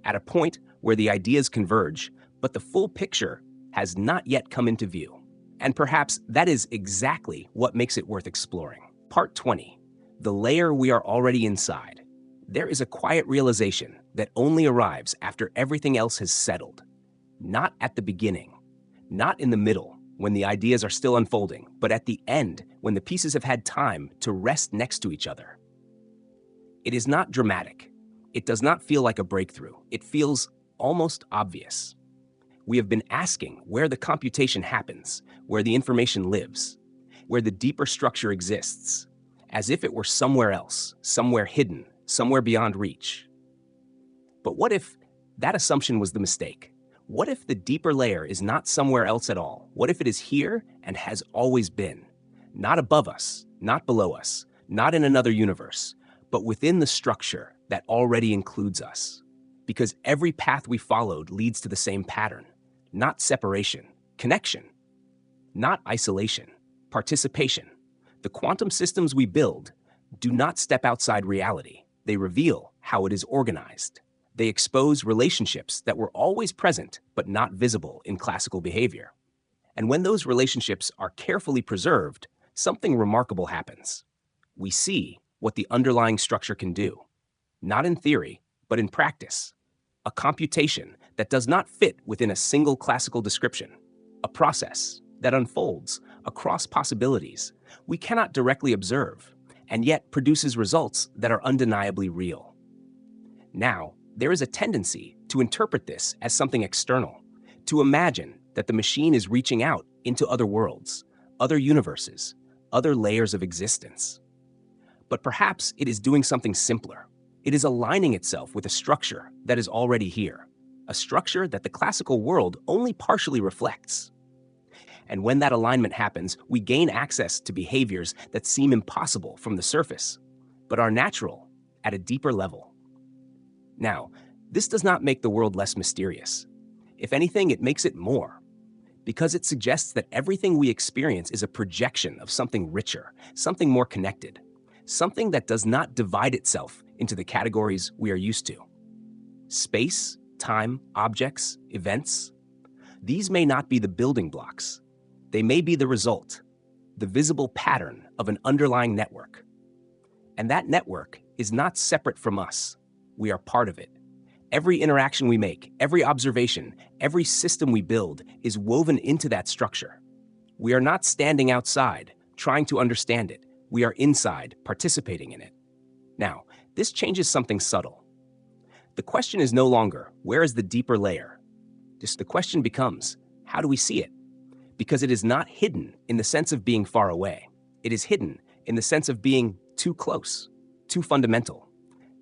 at a point where the ideas converge, but the full picture has not yet come into view. And perhaps that is exactly what makes it worth exploring. Part 20, the layer we are already inside. There is a quiet realization that only arrives after everything else has settled. Not at the beginning, not in the middle, when the ideas are still unfolding, but at the end, when the pieces have had time to rest next to each other. It is not dramatic. It does not feel like a breakthrough. It feels almost obvious. We have been asking where the computation happens, where the information lives, where the deeper structure exists, as if it were somewhere else, somewhere hidden, somewhere beyond reach. But what if that assumption was the mistake? What if the deeper layer is not somewhere else at all? What if it is here and has always been? Not above us, not below us, not in another universe, but within the structure that already includes us. Because every path we followed leads to the same pattern. Not separation, connection. Not isolation, participation. The quantum systems we build do not step outside reality. They reveal how it is organized. They expose relationships that were always present but not visible in classical behavior. And when those relationships are carefully preserved, something remarkable happens. We see what the underlying structure can do. Not in theory, but in practice. A computation that does not fit within a single classical description. A process that unfolds across possibilities we cannot directly observe, and yet produces results that are undeniably real. Now, there is a tendency to interpret this as something external, to imagine that the machine is reaching out into other worlds, other universes, other layers of existence. But perhaps it is doing something simpler. It is aligning itself with a structure that is already here, a structure that the classical world only partially reflects. And when that alignment happens, we gain access to behaviors that seem impossible from the surface, but are natural at a deeper level. Now, this does not make the world less mysterious. If anything, it makes it more, because it suggests that everything we experience is a projection of something richer, something more connected, something that does not divide itself into the categories we are used to. Space, time, objects, events, these may not be the building blocks. They may be the result, the visible pattern of an underlying network. And that network is not separate from us. We are part of it. Every interaction we make, every observation, every system we build is woven into that structure. We are not standing outside, trying to understand it. We are inside, participating in it. Now, this changes something subtle. The question is no longer, where is the deeper layer? The question becomes, how do we see it? Because it is not hidden in the sense of being far away. It is hidden in the sense of being too close, too fundamental,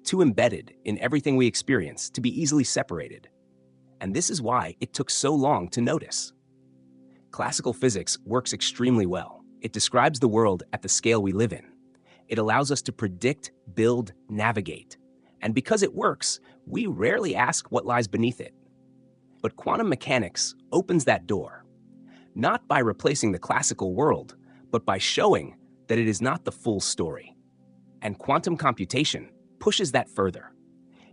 too embedded in everything we experience to be easily separated. And this is why it took so long to notice. Classical physics works extremely well. It describes the world at the scale we live in. It allows us to predict, build, navigate. And because it works, we rarely ask what lies beneath it. But quantum mechanics opens that door, not by replacing the classical world, but by showing that it is not the full story. And quantum computation pushes that further.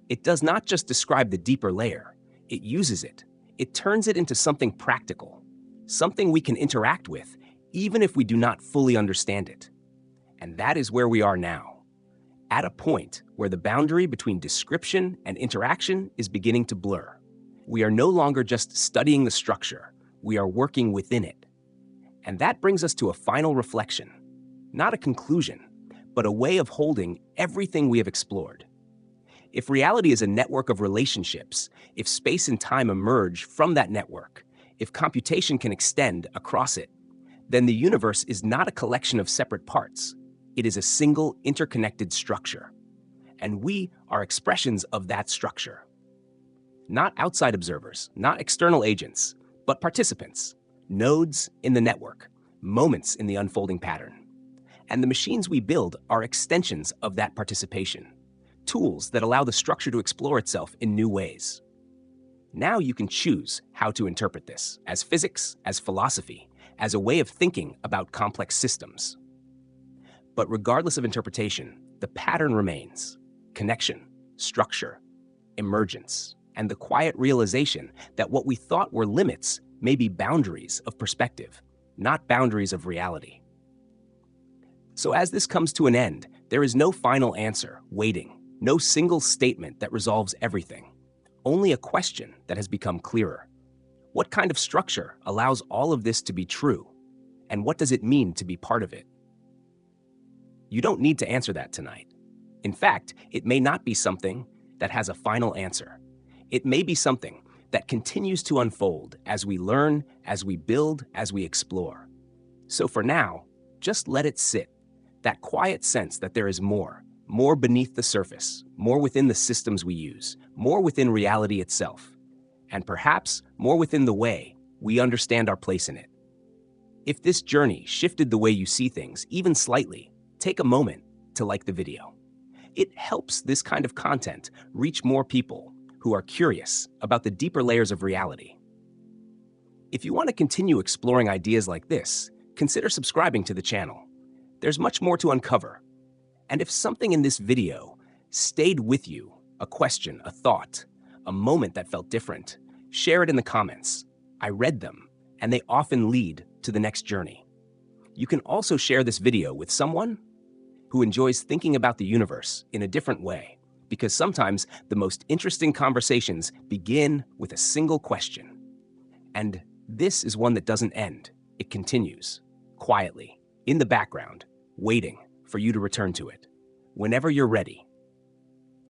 It does not just describe the deeper layer, it uses it. It turns it into something practical, something we can interact with, even if we do not fully understand it. And that is where we are now, at a point where the boundary between description and interaction is beginning to blur. We are no longer just studying the structure, we are working within it. And that brings us to a final reflection, not a conclusion, but a way of holding everything we have explored. If reality is a network of relationships, if space and time emerge from that network, if computation can extend across it, then the universe is not a collection of separate parts. It is a single interconnected structure. And we are expressions of that structure. Not outside observers, not external agents, but participants, nodes in the network, moments in the unfolding pattern. And the machines we build are extensions of that participation, tools that allow the structure to explore itself in new ways. Now you can choose how to interpret this, as physics, as philosophy, as a way of thinking about complex systems. But regardless of interpretation, the pattern remains: connection, structure, emergence, and the quiet realization that what we thought were limits may be boundaries of perspective, not boundaries of reality. So as this comes to an end, there is no final answer waiting, no single statement that resolves everything, only a question that has become clearer. What kind of structure allows all of this to be true? And what does it mean to be part of it? You don't need to answer that tonight. In fact, it may not be something that has a final answer. It may be something that continues to unfold as we learn, as we build, as we explore. So for now, just let it sit. That quiet sense that there is more beneath the surface, more within the systems we use, more within reality itself, and perhaps more within the way we understand our place in it. If this journey shifted the way you see things, even slightly, take a moment to like the video. It helps this kind of content reach more people who are curious about the deeper layers of reality. If you want to continue exploring ideas like this, consider subscribing to the channel. There's much more to uncover. And if something in this video stayed with you, a question, a thought, a moment that felt different, share it in the comments. I read them, and they often lead to the next journey. You can also share this video with someone who enjoys thinking about the universe in a different way, because sometimes the most interesting conversations begin with a single question. And this is one that doesn't end. It continues, quietly, in the background, waiting for you to return to it. Whenever you're ready,